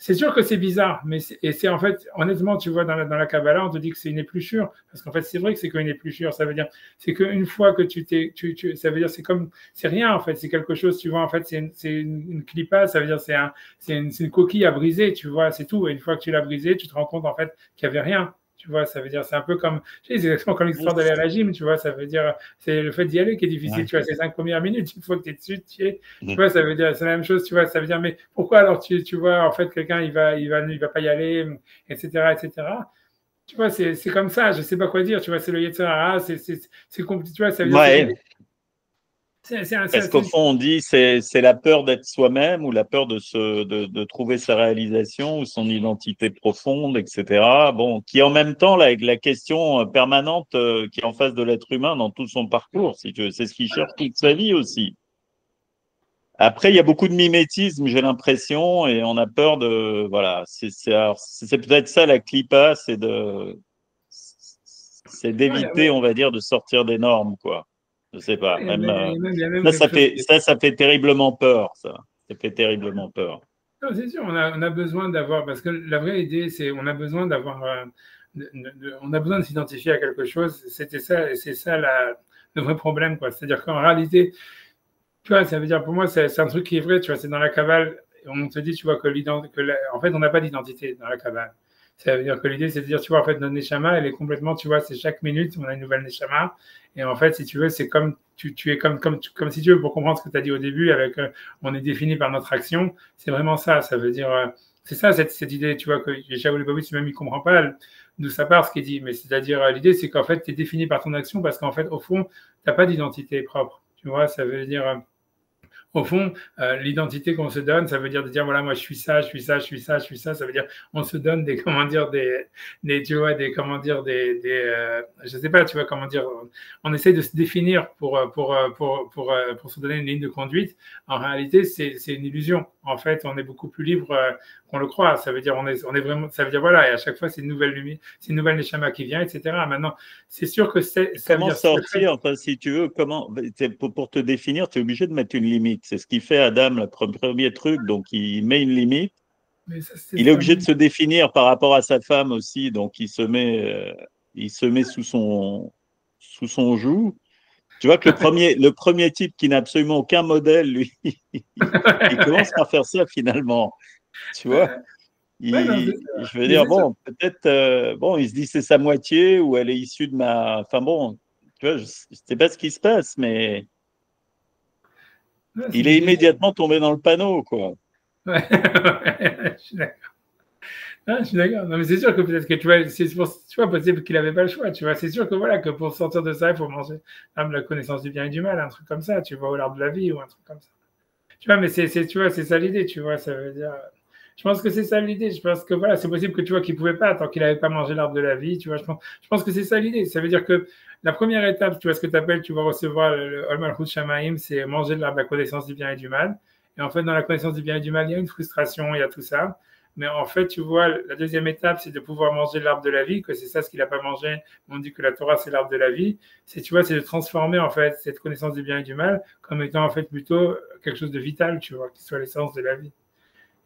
C'est sûr que c'est bizarre, mais c'est en fait, honnêtement, tu vois, dans la Kabbalah, on te dit que c'est une épluchure, parce qu'en fait, c'est vrai que c'est qu'une épluchure, ça veut dire, c'est qu'une fois que ça veut dire, c'est rien, en fait, c'est quelque chose, tu vois, en fait, c'est une clipa, ça veut dire, c'est une coquille à briser, tu vois, c'est tout, et une fois que tu l'as brisée, tu te rends compte, en fait, qu'il n'y avait rien. Tu vois, ça veut dire, c'est un peu comme, c'est exactement comme l'histoire de l'Eragim, tu vois, ça veut dire, c'est le fait d'y aller qui est difficile, tu vois, ces 5 premières minutes, une fois que tu es dessus, tu vois, ça veut dire, c'est la même chose, tu vois, ça veut dire, mais pourquoi alors tu vois, en fait, quelqu'un, il va pas y aller, etc., etc. Tu vois, c'est comme ça, je sais pas quoi dire, tu vois, c'est le Yetzer Hara, c'est compliqué, tu vois, ça veut dire, Ouais. c'est Parce qu'au fond, on dit c'est la peur d'être soi-même ou la peur de trouver sa réalisation ou son identité profonde, etc. Bon, qui en même temps la question permanente qui est en face de l'être humain dans tout son parcours, si tu veux. C'est ce qu'il cherche toute sa vie aussi. Après, il y a beaucoup de mimétisme, j'ai l'impression, et on a peur de voilà. C'est peut-être ça la clipa, c'est d'éviter, on va dire, de sortir des normes, quoi. Je sais pas. Même, il y a même quelque chose ça fait terriblement peur, ça. Ça fait terriblement peur. non, c'est sûr, on a besoin d'avoir, parce que la vraie idée, c'est on a besoin d'avoir, on a besoin de s'identifier à quelque chose. C'était ça, et c'est ça le vrai problème, quoi. C'est-à-dire qu'en réalité, tu vois, ça veut dire pour moi, c'est un truc qui est vrai, tu vois, c'est dans la Kabbale, on te dit, tu vois, en fait, on n'a pas d'identité dans la Kabbale. Ça veut dire que l'idée, c'est de dire, tu vois, en fait, notre Neshama, elle est complètement, tu vois, c'est chaque minute, on a une nouvelle Neshama. Et en fait, si tu veux, c'est comme, tu es comme si tu veux, pour comprendre ce que tu as dit au début, avec, on est défini par notre action, c'est vraiment ça. Ça veut dire, c'est ça, cette idée, tu vois, que Shaul Lubavitch, même, il comprend pas d'où ça part, ce qu'il dit. Mais c'est-à-dire, l'idée, c'est qu'en fait, tu es défini par ton action parce qu'en fait, au fond, tu n'as pas d'identité propre. Tu vois, ça veut dire, au fond, l'identité qu'on se donne, ça veut dire de dire voilà, moi je suis ça, je suis ça, je suis ça, je suis ça. Ça veut dire on se donne des comment dire tu vois des comment dire je sais pas, tu vois comment dire. On essaie de se définir pour se donner une ligne de conduite. En réalité, c'est une illusion. En fait, on est beaucoup plus libre qu'on le croit. Ça veut dire on est vraiment. Ça veut dire voilà, et à chaque fois c'est une nouvelle lumière, c'est une nouvelle neshama qui vient, etc. Maintenant, c'est sûr que ça Comment veut dire sortir, enfin, si tu veux, pour te définir, tu es obligé de mettre une limite. C'est ce qui fait Adam, le premier truc, donc il met une limite. mais ça, Il est obligé de se définir par rapport à sa femme aussi, donc il se met sous son joug. Tu vois que le premier type qui n'a absolument aucun modèle, lui, il commence par faire ça finalement. Tu vois, Ouais, non, je veux dire, bon, peut-être, bon, il se dit c'est sa moitié ou elle est issue de ma. Enfin bon, tu vois, je ne sais pas ce qui se passe, mais il est immédiatement tombé dans le panneau, quoi. Ouais, je suis d'accord. Ah, je suis d'accord. Non, mais c'est sûr que peut-être que tu vois, possible qu'il n'avait pas le choix. Tu vois, c'est sûr que voilà, que pour sortir de ça, il faut manger la connaissance du bien et du mal, un truc comme ça, tu vois, ou l'arbre de la vie ou un truc comme ça. Tu vois, mais tu vois, c'est ça l'idée, tu vois, ça veut dire. Je pense que c'est ça l'idée. Je pense que voilà, c'est possible que tu vois qu'il pouvait pas tant qu'il n'avait pas mangé l'arbre de la vie. Tu vois, je pense que c'est ça l'idée. Ça veut dire que la première étape, tu vois, ce que tu appelles, tu vas recevoir le Ol Malchut Shamaim, c'est manger de l'arbre de la connaissance du bien et du mal. Et en fait, dans la connaissance du bien et du mal, il y a une frustration, il y a tout ça. Mais en fait, tu vois, la deuxième étape, c'est de pouvoir manger l'arbre de la vie, que c'est ça ce qu'il n'a pas mangé. On dit que la Torah, c'est l'arbre de la vie. Tu vois, c'est de transformer, en fait, cette connaissance du bien et du mal comme étant, en fait, plutôt quelque chose de vital, tu vois, qui soit l'essence de la vie.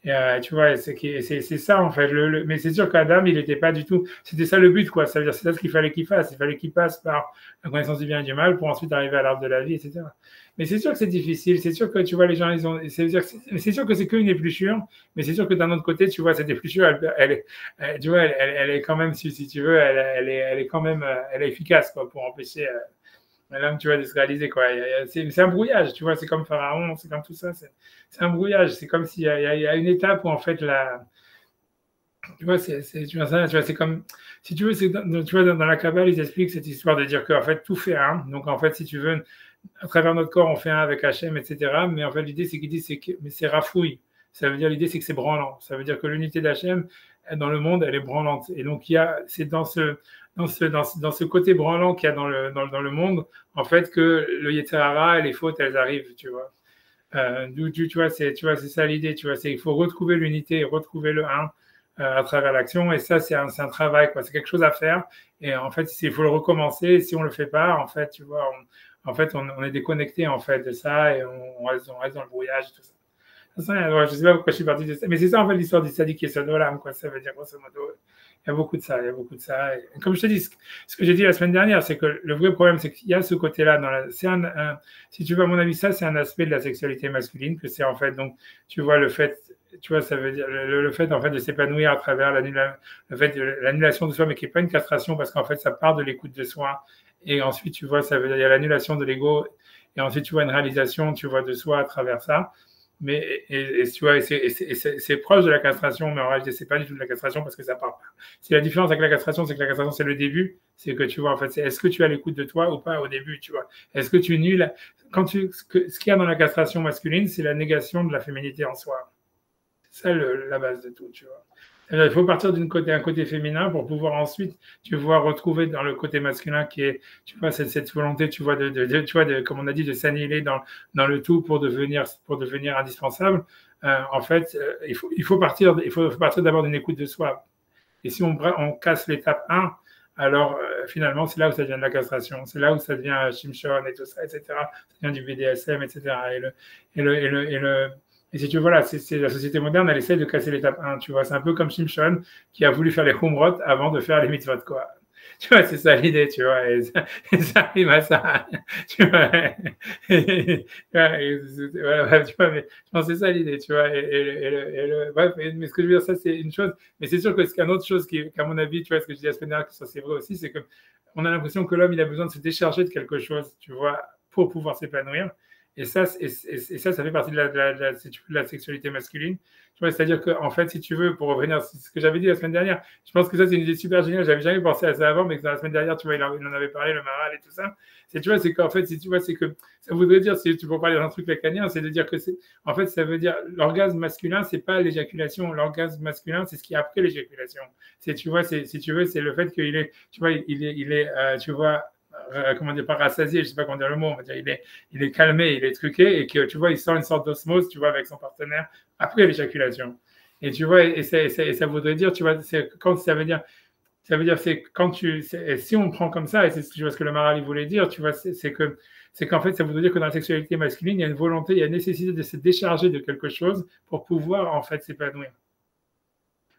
Et tu vois, c'est ça en fait. Mais c'est sûr qu'Adam, il n'était pas du tout. C'était ça le but, quoi. Ça veut dire, c'est ça ce qu'il fallait qu'il fasse. Il fallait qu'il passe par la connaissance du bien et du mal pour ensuite arriver à l'arbre de la vie, etc. Mais c'est sûr que c'est difficile. C'est sûr que tu vois, les gens, ils ont. C'est sûr que c'est qu'une épluchure. Mais c'est sûr que d'un autre côté, tu vois, cette épluchure, tu vois, elle est quand même, si tu veux, elle est quand même, elle est efficace, quoi, pour empêcher. L'homme, tu vois, de se réaliser, quoi. C'est un brouillage, tu vois, c'est comme Pharaon, c'est comme tout ça, c'est un brouillage. C'est comme s'il y a une étape où, en fait, tu vois, tu vois ça, tu vois, c'est comme, si tu veux, tu vois, dans la Kabbale, ils expliquent cette histoire de dire qu'en fait, tout fait un. Donc, en fait, si tu veux, à travers notre corps, on fait un avec Hachem, etc. Mais en fait, l'idée, c'est qu'il dit, mais c'est rafouille. Ça veut dire, l'idée, c'est que c'est branlant. Ça veut dire que l'unité d'Hachem, dans le monde, elle est branlante. Et donc, c'est dans ce côté branlant qu'il y a dans le monde, en fait, que le Yetzer Hara et les fautes, elles arrivent, tu vois. Tu vois, c'est ça l'idée, tu vois, il faut retrouver l'unité, retrouver le un à travers l'action, et ça, c'est un travail, quoi, c'est quelque chose à faire, et en fait, il faut le recommencer, et si on le fait pas, en fait, tu vois, on est déconnecté, en fait, de ça, et on reste dans le brouillage, et tout ça. Ouais, je sais pas pourquoi je suis parti de ça, mais c'est ça, en fait, l'histoire du sadique et Sodolam, quoi, ça veut dire, grosso modo. Il y a beaucoup de ça, il y a beaucoup de ça. Et comme je te dis, ce que j'ai dit la semaine dernière, c'est que le vrai problème, c'est qu'il y a ce côté-là. Si tu veux, à mon avis, ça, c'est un aspect de la sexualité masculine, que c'est en fait, donc, tu vois, le fait, tu vois, ça veut dire le fait, en fait, de s'épanouir à travers l'annulation de soi, mais qui n'est pas une castration, parce qu'en fait, ça part de l'écoute de soi. Et ensuite, tu vois, ça veut dire, il y a l'annulation de l'ego. Et ensuite, tu vois, une réalisation, tu vois, de soi à travers ça. Mais tu vois, c'est proche de la castration, mais en réalité, c'est pas du tout de la castration parce que ça part pas. Si la différence avec la castration, c'est que la castration, c'est le début, c'est que tu vois, en fait, est-ce que tu as l'écoute de toi ou pas au début, tu vois. Est-ce que tu nuis ce qu'il y a dans la castration masculine, c'est la négation de la féminité en soi. C'est ça la base de tout, tu vois. Il faut partir d'un côté féminin pour pouvoir ensuite, tu vois, retrouver dans le côté masculin qui est, tu vois, cette volonté, tu vois, tu vois, comme on a dit, de s'annihiler dans le tout pour devenir indispensable. En fait, il faut partir d'abord d'une écoute de soi. Et si on casse l'étape 1, alors finalement, c'est là où ça devient de la castration. C'est là où ça devient Shimshon et tout ça, etc. Ça devient du BDSM, etc. Et si tu veux, voilà, c'est la société moderne, elle essaie de casser l'étape 1, tu vois. C'est un peu comme Shimshon qui a voulu faire les Khumrot avant de faire les mitzvot, quoi. Tu vois, c'est ça l'idée, tu vois. Et ça arrive à ça, tu vois. Voilà, tu vois, mais je pense que c'est ça l'idée, tu vois. Bref, mais ce que je veux dire, ça, c'est une chose. Mais c'est sûr que c'est une autre chose qu'à mon avis, tu vois, ce que je dis la semaine dernière, que ça c'est vrai aussi, c'est qu'on a l'impression que l'homme, il a besoin de se décharger de quelque chose, tu vois, pour pouvoir s'épanouir. Et ça fait partie de la sexualité masculine. Tu vois, c'est-à-dire qu'en fait, si tu veux, pour revenir à ce que j'avais dit la semaine dernière, je pense que ça, c'est une idée super géniale. J'avais jamais pensé à ça avant, mais que dans la semaine dernière, tu vois, il en avait parlé, le Maharal et tout ça. Tu vois, c'est qu'en fait, si tu vois, c'est que ça voudrait dire, si tu peux parler d'un truc lacanien, c'est de dire que en fait, ça veut dire, l'orgasme masculin, c'est pas l'éjaculation. L'orgasme masculin, c'est ce qui est après l'éjaculation. Tu vois, si tu veux, c'est le fait qu'il est, tu vois, tu vois, comment dire, pas rassasié, je sais pas comment dire le mot, on va dire, il est calmé, il est truqué, et que tu vois, il sent une sorte d'osmose, tu vois, avec son partenaire après l'éjaculation. Et tu vois, et ça voudrait dire, tu vois, quand ça veut dire, c'est quand si on prend comme ça, et c'est ce que le Maharal voulait dire, tu vois, c'est qu'en fait, ça voudrait dire que dans la sexualité masculine, il y a une volonté, il y a une nécessité de se décharger de quelque chose pour pouvoir, en fait, s'épanouir.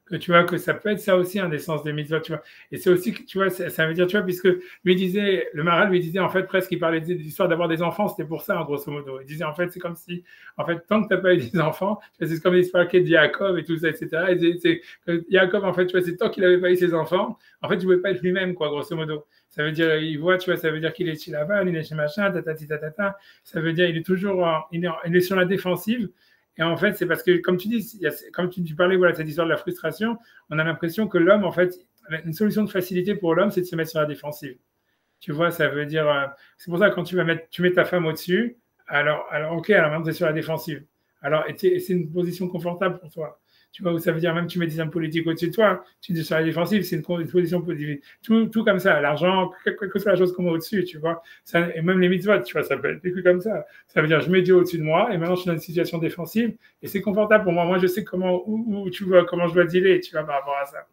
Que tu vois que ça peut être ça aussi un des sens des mitzvot, tu vois. Et c'est aussi, tu vois, ça veut dire, tu vois, puisque le Maharal lui disait, en fait, presque, il parlait de l'histoire d'avoir des enfants, c'était pour ça, en grosso modo. Il disait, en fait, c'est comme si, en fait, tant que tu n'as pas eu des enfants, c'est comme l'histoire de Jacob et tout ça, etc. Et c'est que Jacob, en fait, tu vois, c'est tant qu'il n'avait pas eu ses enfants, en fait, il ne pouvait pas être lui-même, quoi, grosso modo. Ça veut dire, il voit, tu vois, ça veut dire qu'il est chez Lavan, il est chez machin, tatata. Ça veut dire, il est toujours, il est sur la défensive. Et en fait, c'est parce que, comme tu dis, comme tu parlais, voilà, cette histoire de la frustration, on a l'impression que l'homme, en fait, une solution de facilité pour l'homme, c'est de se mettre sur la défensive. Tu vois, ça veut dire, c'est pour ça que quand tu mets ta femme au-dessus, alors, ok, alors maintenant tu es sur la défensive. Alors, c'est une position confortable pour toi. Tu vois, ça veut dire même que tu mets des hommes politiques au-dessus de toi, tu es sur la défensive, c'est une position positive. Tout comme ça, l'argent, quelle que soit la chose qu'on met au-dessus, tu vois. Et même les mitzvot, tu vois, ça peut être vécu comme ça. Ça veut dire, je mets Dieu au-dessus de moi, et maintenant je suis dans une situation défensive, et c'est confortable pour moi. Moi, je sais où tu vois, comment je dois dealer, tu vois, par rapport à ça.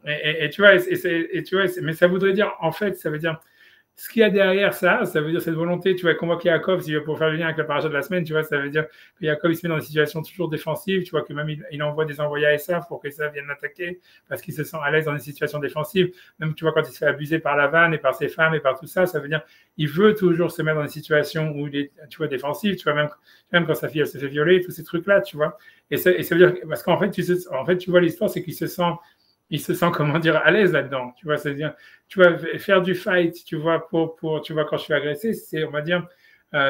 Et tu vois, mais ça voudrait dire, en fait, ça veut dire, ce qu'il y a derrière ça veut dire cette volonté, tu vois, convoquer Yaakov, pour faire le lien avec la paracha de la semaine, tu vois, ça veut dire que Yaakov, il se met dans une situation toujours défensive, tu vois, que même il envoie des envoyés à Esav pour que Esav vienne l'attaquer, parce qu'il se sent à l'aise dans une situation défensive. Même, tu vois, quand il se fait abuser par Lavan et par ses femmes et par tout ça, ça veut dire il veut toujours se mettre dans une situation où il est, tu vois, défensive, tu vois, même quand sa fille, elle se fait violer, tous ces trucs-là, tu vois. Et ça veut dire, parce qu'en fait, tu vois, l'histoire, c'est qu'il se sent, comment dire, à l'aise là-dedans. Tu vois, c'est-à-dire, tu vois, faire du fight, tu vois, tu vois, quand je suis agressé, on va dire,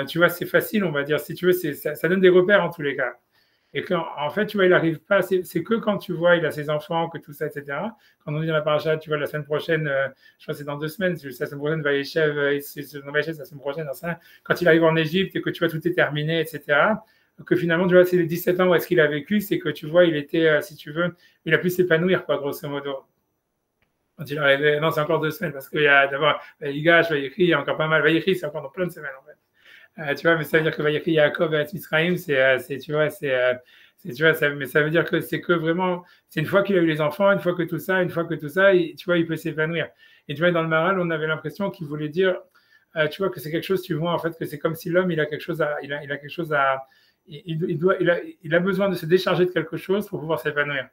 tu vois, c'est facile, on va dire, si tu veux, ça donne des repères en tous les cas. Et en fait, tu vois, il n'arrive pas, c'est que quand tu vois, il a ses enfants, que tout ça, etc. Quand on dit dans la paracha, tu vois, la semaine prochaine, je crois que c'est dans 2 semaines, la semaine prochaine, Vaïchev, c'est la semaine prochaine, quand il arrive en Égypte et que tu vois, tout est terminé, etc., que finalement, tu vois, c'est les 17 ans où est-ce qu'il a vécu, c'est que tu vois, il était, si tu veux, il a pu s'épanouir, quoi, grosso modo. Quand il est arrivé, non, c'est encore 2 semaines, parce qu'il y a d'abord Vaïgash, Vaïchri, il y a encore pas mal. Vaïchri, c'est encore dans plein de semaines, en fait. Tu vois, mais ça veut dire que Vayakri Yaakov et Mitzrayim, tu vois, tu vois, mais ça veut dire que c'est que vraiment, c'est une fois qu'il a eu les enfants, une fois que tout ça, tu vois, il peut s'épanouir. Et tu vois, dans le Maral, on avait l'impression qu'il voulait dire, tu vois, que c'est quelque chose, tu vois, en fait, que c'est comme si l'homme, il a quelque chose à, il a quelque chose à, il a besoin de se décharger de quelque chose pour pouvoir s'épanouir.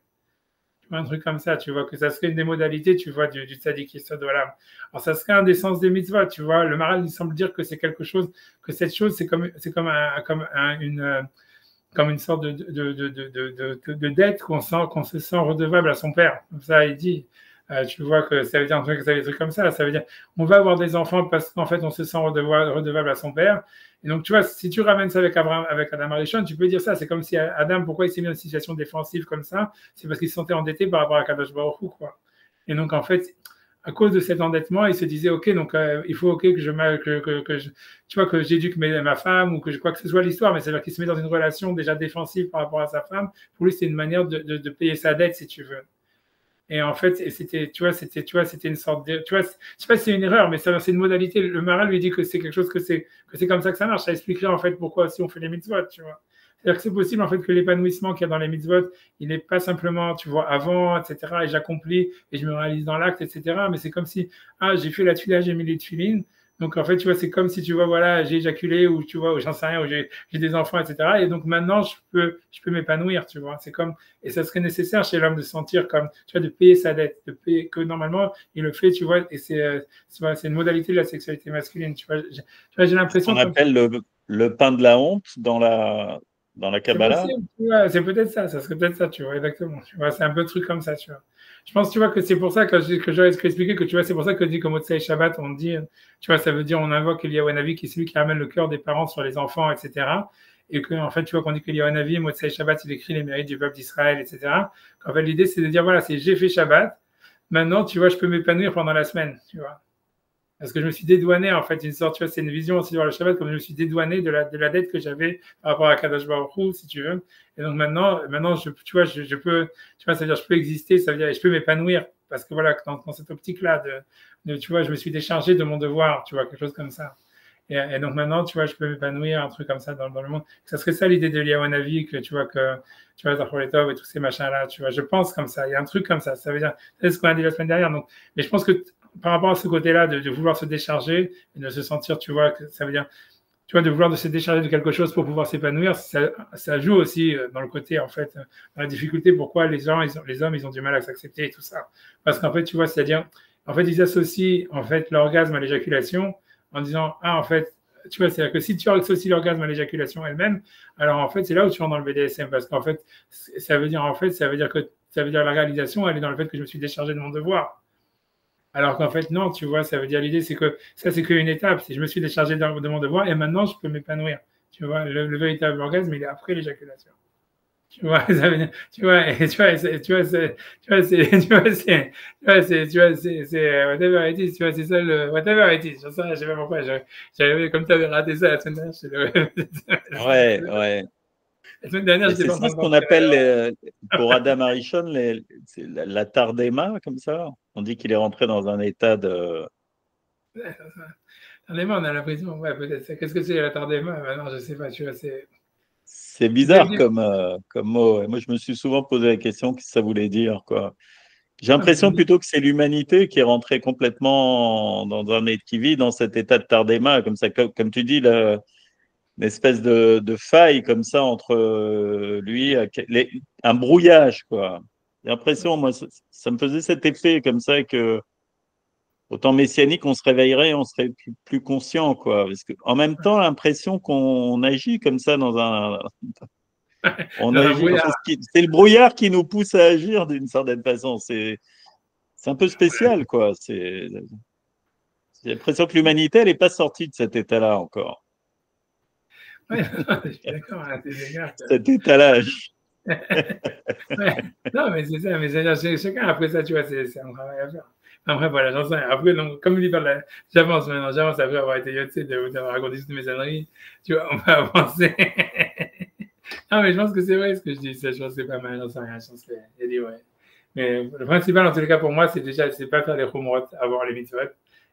Tu vois, un truc comme ça, tu vois, que ça serait une des modalités, tu vois, du tzaddik yesod olam. Alors, ça serait un des sens des mitzvot, tu vois. Le Maral, il semble dire que c'est quelque chose, que cette chose, c'est comme une sorte de dette qu'on se sent redevable à son père. Comme ça, il dit. Tu vois que ça veut dire un truc, ça veut dire des trucs comme ça. Ça veut dire on va avoir des enfants parce qu'en fait on se sent redevable à son père. Et donc tu vois, si tu ramènes ça avec Adam Arishon, tu peux dire ça. C'est comme si Adam, pourquoi il s'est mis dans une situation défensive comme ça? C'est parce qu'il se sentait endetté par rapport à Kadosh Baruch Hu, quoi. Et donc en fait, à cause de cet endettement, il se disait ok, donc il faut ok tu vois que j'éduque ma femme ou que je crois que ce soit l'histoire, mais c'est-à-dire qu'il se met dans une relation déjà défensive par rapport à sa femme. Pour lui, c'est une manière de payer sa dette, si tu veux. Et en fait, c'était une sorte de, tu vois, je sais pas si c'est une erreur, mais c'est une modalité. Le Maral lui dit que c'est quelque chose que c'est comme ça que ça marche. Ça expliquerait en fait pourquoi si on fait les mitzvot, tu vois. C'est-à-dire que c'est possible en fait que l'épanouissement qu'il y a dans les mitzvot, il n'est pas simplement, tu vois, avant, etc. Et j'accomplis et je me réalise dans l'acte, etc. Mais c'est comme si, j'ai fait la tuila, j'ai mis les tefilines. Donc en fait, tu vois, c'est comme si tu vois, voilà, j'ai éjaculé ou tu vois, ou j'en sais rien, ou j'ai des enfants, etc. Et donc maintenant, je peux m'épanouir, tu vois. C'est comme, et ça serait nécessaire chez l'homme de sentir comme, tu vois, de payer sa dette, de payer que normalement il le fait, tu vois. Et c'est une modalité de la sexualité masculine, tu vois. J'ai l'impression. On appelle le pain de la honte dans la Kabbalah. C'est peut-être ça serait peut-être ça, tu vois, exactement. Tu vois, c'est un peu de truc comme ça, tu vois. Je pense, tu vois, que c'est pour ça que j'aurais expliqué que, tu vois, c'est pour ça que dit qu'au Motsei Shabbat, on dit, tu vois, ça veut dire, on invoque Eliyahu Hanavi, qui est celui qui ramène le cœur des parents sur les enfants, etc. Et qu'en fait, tu vois, qu'on dit qu'Eliyahu Hanavi, Motsei Shabbat, il écrit les mérites du peuple d'Israël, etc. En fait, l'idée, c'est de dire, voilà, j'ai fait Shabbat, maintenant, tu vois, je peux m'épanouir pendant la semaine, tu vois. Parce que je me suis dédouané, en fait, une sorte, tu vois, c'est une vision aussi dans le Shabbat, comme je me suis dédouané de la dette que j'avais par rapport à Kadosh Baruch Hu, si tu veux. Et donc maintenant tu vois, je peux, tu vois, ça veut dire, je peux exister, ça veut dire, je peux m'épanouir. Parce que voilà, dans cette optique-là, tu vois, je me suis déchargé de mon devoir, tu vois, quelque chose comme ça. Et donc maintenant, tu vois, je peux m'épanouir, un truc comme ça dans le monde. Ça serait ça l'idée de Eliyahu Hanavi, que tu vois, dans les top et tous ces machins-là, tu vois, je pense comme ça. Il y a un truc comme ça. Ça veut dire, c'est ce qu'on a dit la semaine dernière. Donc, mais je pense que par rapport à ce côté-là, de vouloir se décharger et de se sentir, tu vois, que ça veut dire, tu vois, de vouloir se décharger de quelque chose pour pouvoir s'épanouir, ça joue aussi dans le côté, en fait, dans la difficulté, pourquoi les hommes, ils ont du mal à s'accepter et tout ça. Parce qu'en fait, tu vois, c'est-à-dire, en fait, ils associent, en fait, l'orgasme à l'éjaculation en disant, en fait, tu vois, c'est-à-dire que si tu associes l'orgasme à l'éjaculation elle-même, alors en fait, c'est là où tu rentres dans le BDSM, parce qu'en fait, ça veut dire la réalisation, elle est dans le fait que je me suis déchargé de mon devoir. Alors qu'en fait, non, tu vois, ça veut dire l'idée, c'est que ça, c'est qu'une étape. Si je me suis déchargé de mon devoir et maintenant, je peux m'épanouir. Tu vois, le véritable orgasme, il est après l'éjaculation. Tu vois, ça veut dire, tu vois, c'est whatever it is, tu vois, c'est ça le whatever it is. Je sais pas pourquoi, j'avais, comme tu avais raté ça la semaine dernière, Ouais. La semaine dernière, c'est ça ce qu'on appelle, pour Adam Arishon, la tardema, comme ça. On dit qu'il est rentré dans un état de. Tardema, on a l'impression, ouais, peut-être. Qu'est-ce que c'est la tardema? Non, je sais pas, tu vois, c'est bizarre comme mot. Moi, je me suis souvent posé la question qu'est-ce que ça voulait dire, quoi. J'ai l'impression plutôt que c'est l'humanité qui est rentrée complètement dans un état qui vit dans cet état de tardema, comme ça, comme tu dis, une espèce de faille comme ça entre lui, un brouillage, quoi. J'ai l'impression, moi, ça me faisait cet effet comme ça que, autant messianique, on se réveillerait, on serait plus conscient, quoi. Parce que, en même temps, l'impression qu'on agit comme ça dans un. On agit. C'est le brouillard qui nous pousse à agir d'une certaine façon. C'est un peu spécial, quoi. J'ai l'impression que l'humanité, elle n'est pas sortie de cet état-là encore. Oui, je suis d'accord, à tes égards. Cet étalage. Ouais. Non, mais c'est ça, mais chacun après ça, tu vois, c'est un travail à faire. Après, voilà, j'en sais rien. Après, donc, comme il dit, j'avance maintenant, après avoir été yotzé, d'avoir raconté toutes mes âneries, tu vois, on va avancer. Non, mais je pense que c'est vrai ce que je dis, ça, je pense que c'est pas mal, j'en sais rien, je pense qu'il y a dit, ouais. Mais le principal, en tous les cas, pour moi, c'est déjà, c'est pas faire les chumrot avant les mitzvot,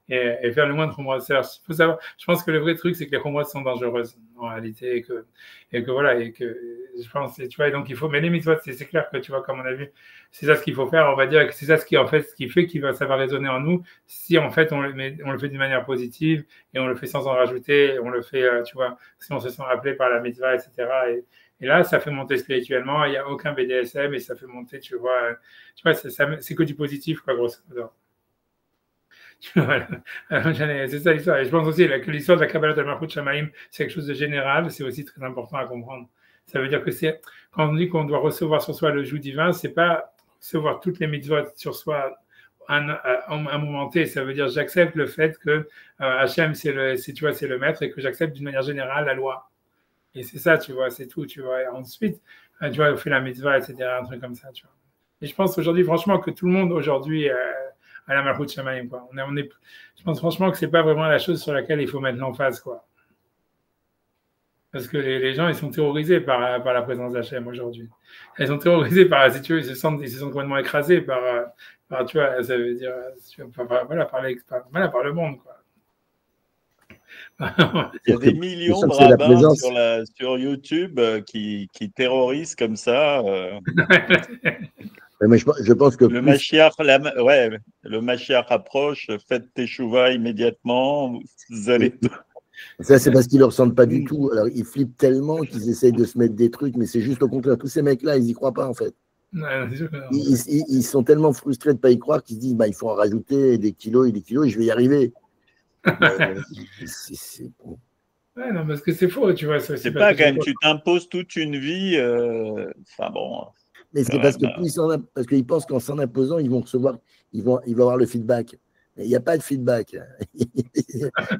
et faire le moins de Khumrat. Faut savoir, je pense que le vrai truc, c'est que les Khumrat sont dangereuses en réalité et que voilà, et que je pense, tu vois, et donc il faut, mais les mitzvot, c'est clair que tu vois, comme on a vu, c'est ça ce qu'il faut faire, on va dire que c'est ça ce qui, en fait, ce qui fait ça va résonner en nous si en fait on le fait d'une manière positive et on le fait sans en rajouter, on le fait, tu vois, si on se sent appelé par la mitzvah, etc. Et là, ça fait monter spirituellement, il n'y a aucun BDSM et ça fait monter, tu vois c'est que du positif, quoi, grosso modo. Voilà. C'est ça l'histoire. Et je pense aussi que l'histoire de la Kabbalat al-Malchut Shamaim, c'est quelque chose de général, c'est aussi très important à comprendre. Ça veut dire que quand on dit qu'on doit recevoir sur soi le joug divin, c'est pas recevoir toutes les mitzvot sur soi à un moment T. Ça veut dire j'accepte le fait que Hachem, c'est le maître et que j'accepte d'une manière générale la loi. Et c'est ça, tu vois, c'est tout, tu vois. Et ensuite, tu vois, on fait la mitzvah, etc., un truc comme ça, tu vois. Et je pense aujourd'hui, franchement, que tout le monde aujourd'hui à la Malchut Shamaim, quoi. Je pense franchement que c'est pas vraiment la chose sur laquelle il faut mettre l'emphase, quoi. Parce que les gens, ils sont terrorisés par la présence d'Hachem aujourd'hui. Ils sont terrorisés par, si tu veux, ils se sentent complètement écrasés par tu vois, ça veut dire, voilà, par le monde, quoi. Il y a des millions de rabbins sur YouTube qui terrorisent comme ça. Mais je pense que le Mashiach approche, faites teshuva immédiatement, vous allez... Ça, c'est parce qu'ils ne le ressentent pas du tout. Alors, ils flippent tellement qu'ils essayent de se mettre des trucs, mais c'est juste au contraire. Tous ces mecs-là, ils n'y croient pas, en fait. Ils sont tellement frustrés de ne pas y croire qu'ils se disent il faut en rajouter des kilos et je vais y arriver. C'est bon. Ouais, non, parce que c'est faux, tu vois. C'est pas quand même, tu t'imposes toute une vie. Enfin bon. Mais c'est parce que parce qu'ils pensent qu'en s'en imposant, ils vont avoir le feedback. Mais il n'y a pas de feedback.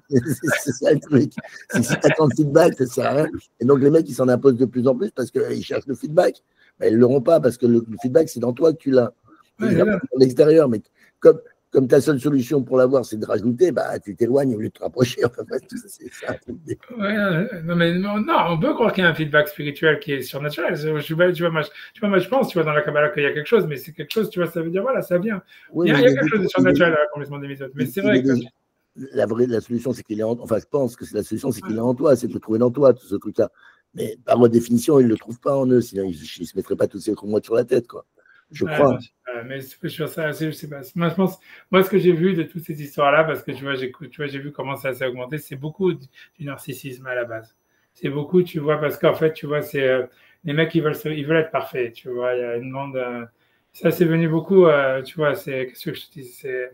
C'est ça le truc. Si tu attends le feedback, ça ne sert à rien. Et donc les mecs, ils s'en imposent de plus en plus parce qu'ils cherchent le feedback. Mais ils ne l'auront pas parce que le feedback, c'est dans toi que tu l'as. Ouais, dans l'extérieur. Mais comme ta seule solution pour l'avoir, c'est de rajouter, tu t'éloignes au lieu de te rapprocher. Enfin, c'est ça. Non, on peut croire qu'il y a un feedback spirituel qui est surnaturel. Je pense, tu vois, dans la Kabbalah qu'il y a quelque chose, mais c'est quelque chose, tu vois, ça veut dire, voilà, ça vient. Il y a quelque chose de surnaturel à l'accomplissement des méthodes. Mais c'est vrai que... La solution, c'est qu'il est en... Enfin, je pense que la solution, c'est qu'il est en toi, c'est de le trouver dans toi, tout ce truc-là. Mais par définition, ils ne le trouvent pas en eux, sinon ils ne se mettraient pas tous ces mots sur la tête, quoi. Je crois. Mais sur ça, je sais pas. Moi, je pense, ce que j'ai vu de toutes ces histoires-là, parce que tu vois, j'ai vu comment ça s'est augmenté, c'est beaucoup du narcissisme à la base. C'est beaucoup, tu vois, parce qu'en fait, tu vois, c'est les mecs, ils veulent être parfaits, tu vois. Il y a une grande. Ça, c'est venu beaucoup, tu vois, qu'est-ce que je te dis, c'est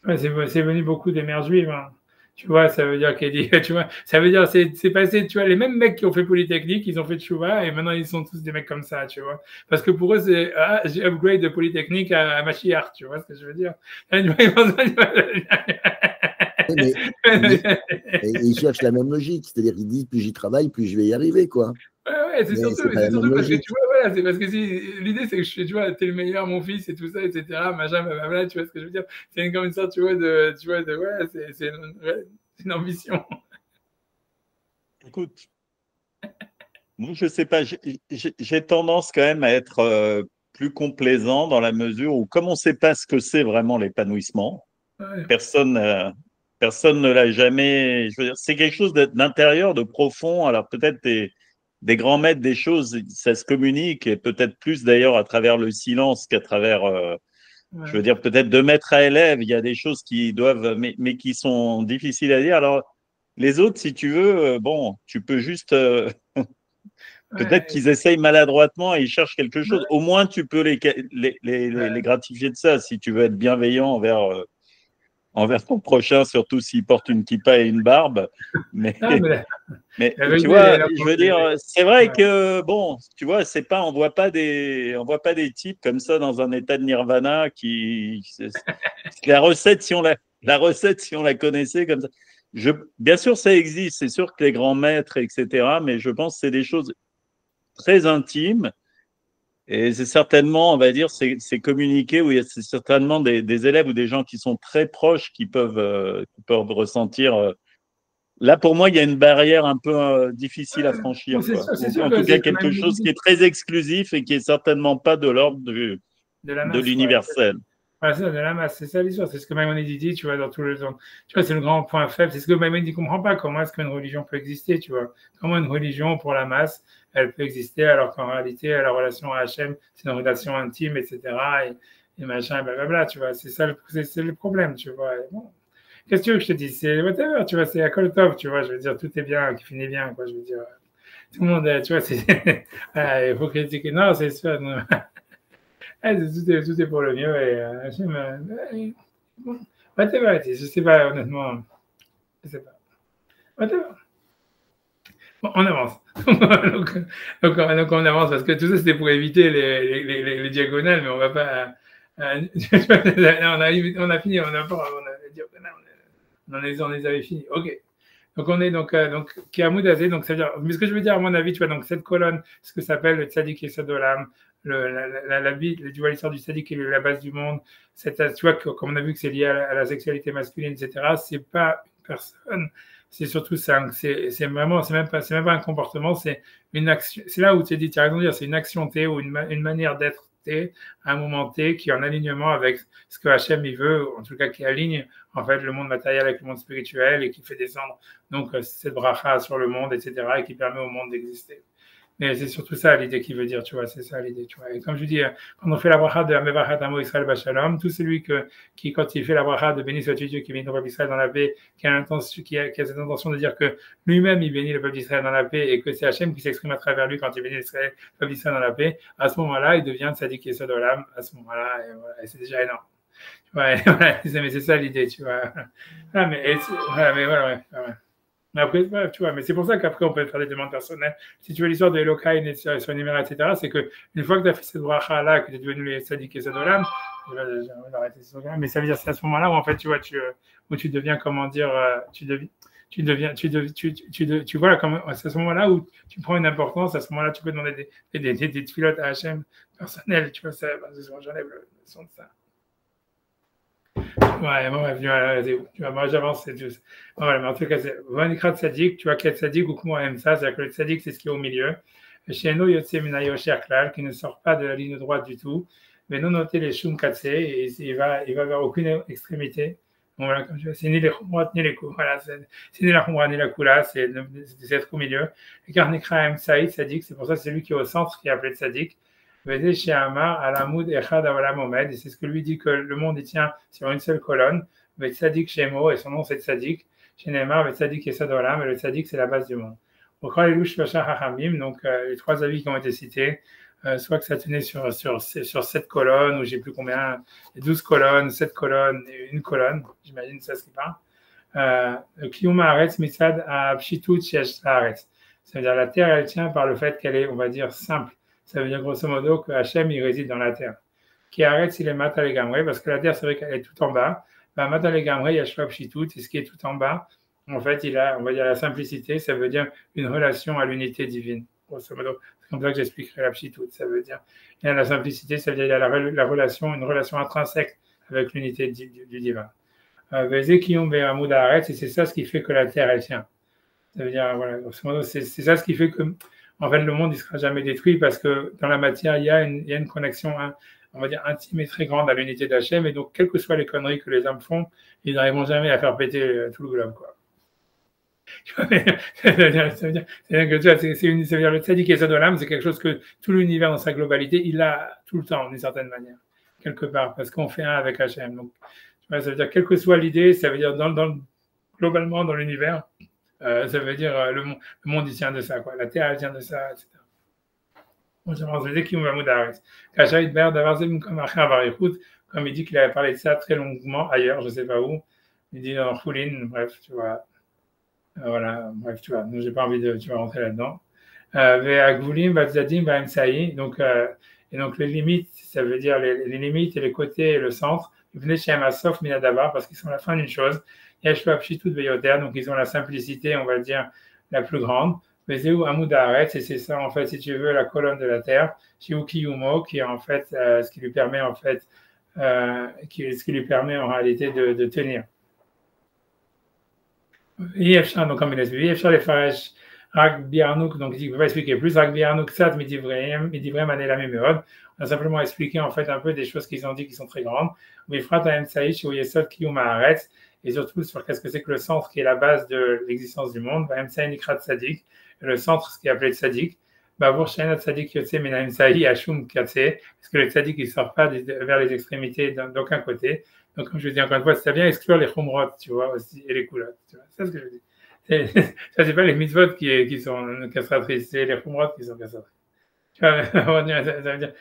venu beaucoup des mères juives, hein. Tu vois, ça veut dire tu vois, ça veut dire c'est passé, tu vois, les mêmes mecs qui ont fait Polytechnique, ils ont fait Tchouva et maintenant ils sont tous des mecs comme ça, tu vois. Parce que pour eux, c'est j'ai upgrade de Polytechnique à Mashiach, tu vois ce que je veux dire. Mais ils cherchent la même logique, c'est-à-dire qu'ils disent plus j'y travaille, plus je vais y arriver, quoi. Ouais, c'est surtout parce que tu vois, voilà, c'est parce que l'idée c'est que tu vois, t'es le meilleur, mon fils, et tout ça, etc. Machin, blablabla, tu vois ce que je veux dire. C'est comme une sorte, tu vois, c'est une ambition. Écoute, moi je sais pas, j'ai tendance quand même à être plus complaisant dans la mesure où, comme on ne sait pas ce que c'est vraiment l'épanouissement, personne ne l'a jamais. Je veux dire, c'est quelque chose d'intérieur, de profond. Alors peut-être des grands maîtres des choses, ça se communique, et peut-être plus d'ailleurs à travers le silence qu'à travers, je veux dire, peut-être de maître à élève, il y a des choses qui doivent, mais qui sont difficiles à dire. Alors, les autres, si tu veux, bon, tu peux juste, peut-être qu'ils essayent maladroitement et ils cherchent quelque chose. Au moins, tu peux les gratifier de ça, si tu veux être bienveillant envers ton prochain, surtout s'il porte une kippa et une barbe. Mais tu vois, je veux dire, c'est vrai que, bon, tu vois, c'est pas, on voit pas des types comme ça dans un état de nirvana la recette, si on la connaissait comme ça. Bien sûr, ça existe, c'est sûr que les grands maîtres, etc., mais je pense que c'est des choses très intimes. Et c'est certainement, on va dire, c'est communiqué où c'est certainement des élèves ou des gens qui sont très proches qui peuvent ressentir. Là, pour moi, il y a une barrière un peu difficile à franchir. En tout cas, quelque chose qui est très exclusif et qui est certainement pas de l'ordre de l'universel. Voilà, c'est de la masse, c'est ça l'histoire. C'est ce que Maïmonide dit, tu vois, dans tout le temps. Tu vois, c'est le grand point faible. C'est ce que Maïmonide ne comprend pas. Comment est-ce qu'une religion peut exister, tu vois? Comment une religion pour la masse, elle peut exister alors qu'en réalité, la relation à Hachem, c'est une relation intime, etc. Et machin, et blablabla, tu vois. C'est ça, c'est le problème, tu vois. Et bon. Qu'est-ce que tu veux que je te dise? C'est whatever, tu vois, c'est à top, tu vois. Je veux dire, tout est bien, qui finit bien, quoi. Je veux dire, tout le monde, tu vois, c'est. Il faut critiquer. Non, c'est sûr. Non. Tout est pour le mieux et bon, whatever, je sais pas, honnêtement, je sais pas. Whatever. Bon, on avance. donc, on avance parce que tout ça c'était pour éviter les diagonales, mais on va pas. On a fini, on les diagonales, on les avait finis. Ok. Donc on est donc Kiamoud Azé, donc ça veut dire, mais ce que je veux dire à mon avis, tu vois, donc cette colonne, ce que s'appelle le Tzadik Yesod Olam, la vie, tu vois l'histoire du Tzadik qui est la base du monde, tu vois, comme on a vu que c'est lié à la sexualité masculine, etc. C'est pas une personne, c'est surtout ça, c'est vraiment, c'est même pas un comportement, c'est une action. C'est là où tu as raison de dire, c'est une action T ou une manière d'être T à un moment T qui est en alignement avec ce que Hachem il veut, en tout cas qui aligne en fait le monde matériel avec le monde spirituel et qui fait descendre donc cette bracha sur le monde, etc. et qui permet au monde d'exister. Mais c'est surtout ça l'idée qu'il veut dire, tu vois, c'est ça l'idée, tu vois. Et comme je dis, quand on fait la bracha de Amevachat Amo Israël Bachalom, tout celui qui, quand il fait la bracha de béni soit-tu Dieu qui bénit le peuple d'Israël dans la paix, qui a cette intention de dire que lui-même il bénit le peuple d'Israël dans la paix et que c'est Hachem qui s'exprime à travers lui quand il bénit le peuple d'Israël dans la paix, à ce moment-là, il devient Tzadik Yesod Olam, à ce moment-là, et voilà, et c'est déjà énorme. Ouais, mais c'est ça l'idée, tu vois. Ah, mais voilà, ouais. Mais après, tu vois, mais c'est pour ça qu'après, on peut faire des demandes personnelles. Si tu veux l'histoire de Elokai, sur numéro, etc., c'est qu'une fois que tu as fait cette bracha-là, que tu es devenu les Tzadik et Sadolam, mais ça veut dire c'est à ce moment-là où, en fait, tu vois, où tu deviens, comment dire, tu vois, c'est à ce moment-là où tu prends une importance, à ce moment-là, tu peux demander des pilotes à Hachem personnels, tu vois, j'enlève le son de ça. Ouais, bref, tu vois, moi j'avance, c'est juste. Voilà, mais en tout cas, c'est Vanikrat Tzadik, tu vois, quel Tzadik ou comment on aime ça, c'est-à-dire que le Tzadik, c'est ce qui est au milieu. Chez nous, Yotse Minayo Klal, qui ne sort pas de la ligne droite du tout, mais non noter les Shum Katse, et il va vers aucune extrémité. Bon, voilà, comme je dis, c'est ni les Khumrat ni les Kou, voilà, c'est ni la Khumra ni la Kula, c'est être au milieu. Et Karnikra M Saïd, Tzadik, c'est pour ça que c'est lui qui est au centre, qui est appelé Tzadik. Et c'est ce que lui dit que le monde il tient sur une seule colonne. Tzadik Shemo, et son nom c'est Tzadik. Chez Neymar, Tzadik et Sadolam, et le Tzadik c'est la base du monde. Donc les trois avis qui ont été cités, soit que ça tenait sur 7 colonnes, ou j'ai plus combien, 12 colonnes, 7 colonnes et une colonne, j'imagine ça ce qui parle. Kiyum Haaretz Mitzad Pshitut Shesh Haaretz. Ça veut dire la terre elle tient par le fait qu'elle est, on va dire, simple. Ça veut dire grosso modo que Hachem, il réside dans la terre. Qui arrête s'il est Mata les Gamré, parce que la terre, c'est vrai qu'elle est tout en bas. Mata les Gamré, il y a Shvab Shitout, et ce qui est tout en bas, en fait, il a, on va dire, la simplicité, ça veut dire une relation à l'unité divine. Grosso modo, c'est comme ça que j'expliquerai la Pshitout. Ça veut dire, il y a la simplicité, ça veut dire, il y a la relation, une relation intrinsèque avec l'unité du divin. Et c'est ça ce qui fait que la terre, elle tient. Ça veut dire, voilà, grosso modo, c'est ça ce qui fait que en fait, le monde ne sera jamais détruit parce que dans la matière, il y a une connexion, on va dire, intime et très grande à l'unité d'Hachem. Et donc, quelles que soient les conneries que les hommes font, ils n'arriveront jamais à faire péter tout le globe, quoi. Ça veut dire que le Tzadik et Sadolam, c'est quelque chose que tout l'univers dans sa globalité, il a tout le temps, d'une certaine manière, quelque part, parce qu'on fait un avec Hachem. Donc, ça veut dire, quelle que soit l'idée, ça veut dire, globalement, dans l'univers, ça veut dire le monde il tient de ça, quoi. La terre elle tient de ça, etc. Bon, je pense que Kiyum Vamoud Haaretz. Kachayit Ber Davar Zem comme Achar Varichut, comme il dit qu'il avait parlé de ça très longuement ailleurs, je ne sais pas où. Il dit dans Choulin, bref, tu vois. Voilà, bref, tu vois. Donc j'ai pas envie de, tu vas rentrer là-dedans. Ve'agvulim Batzadim Ba'emsaï. Donc et donc les limites, ça veut dire les limites et les côtés et le centre. Ils venaient chez Amasof Minadavar parce qu'ils sont la fin d'une chose. Donc ils ont la simplicité, on va dire, la plus grande. Mais c'est où Hamoud Haaretz, et c'est ça, en fait, si tu veux, la colonne de la terre, Shiuki Yumo, qui est en fait ce qui lui permet, en fait, ce qui lui permet en réalité de tenir. Donc, comme il est les Faresh, Rak Biarnouk, donc il ne peut pas expliquer plus. Rak Biarnouk, Sat, Midivrem, Manela Memerod. On a simplement expliqué en fait un peu des choses qu'ils ont dit qui sont très grandes. Mais Frat Aem Saïch, ou Yesod Kiyum Haaretz, et surtout sur qu'est-ce que c'est que le centre qui est la base de l'existence du monde. Aem Saï Nikrat Sadik, le centre, ce qui est appelé Sadik. Bavour Shenat Sadik Yotse Menaim Saï Hashum Katse, parce que le Sadik il ne sort pas vers les extrémités d'aucun côté. Donc, comme je dis encore une fois, ça vient exclure les khumrot, tu vois, aussi, et les coulottes. C'est ce que je dis. Ça, c'est pas les mitzvot qui sont castratrices, c'est les khumrot qui sont castratrices. Tu vois, ça veut dire,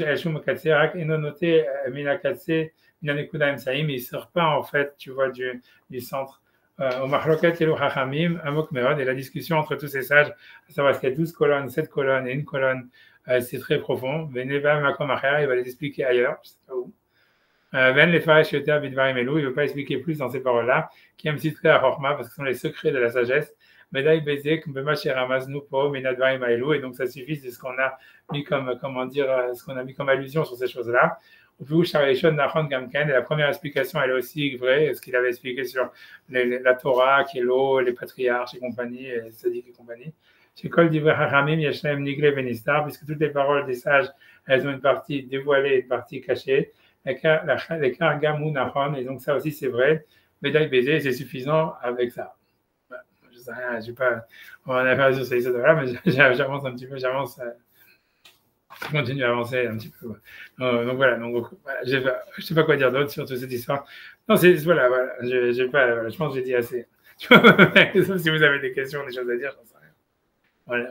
Hashum Katse, Rak Enonote Mina Katse, Mina Nekuda Saï, mais il ne sort pas, en fait, tu vois, du centre. Au Mahloket Elu Hachamim, Amok Merod, et la discussion entre tous ces sages, à savoir est-ce qu'il y a 12 colonnes, 7 colonnes et une colonne, c'est très profond. Veneva Makom Acher, il va les expliquer ailleurs, je ne sais pas où. Ben les Faresh Yoter Bidvarim Elou, il ne veut pas expliquer plus dans ces paroles-là, qui aiment citer à Chorma, parce que ce sont les secrets de la sagesse. Medai Bezek, Bemacher Ramaznu Po, Menadvarim Elou, et donc ça suffit de ce qu'on a mis comme, comment dire, ce qu'on a mis comme allusion sur ces choses-là. Et la première explication, elle est aussi vraie, ce qu'il avait expliqué sur la Torah, qui est l'eau, les patriarches et compagnie, et Sadiq et compagnie. Chez Kol Divrei Hachamim, Yeshem Nigle Benistar, puisque toutes les paroles des sages, elles ont une partie dévoilée et une partie cachée. Les Kargamou Nahon, et donc ça aussi c'est vrai. Médaille baisée, c'est suffisant avec ça. Je sais rien, je sais pas, on a fait sur ces choses-là, mais j'avance un petit peu, je continue à avancer un petit peu. Donc voilà, je ne sais pas quoi dire d'autre sur toute cette histoire. Non, voilà, je pense que j'ai dit assez. Sauf si vous avez des questions, des choses à dire, j'en sais rien. Voilà.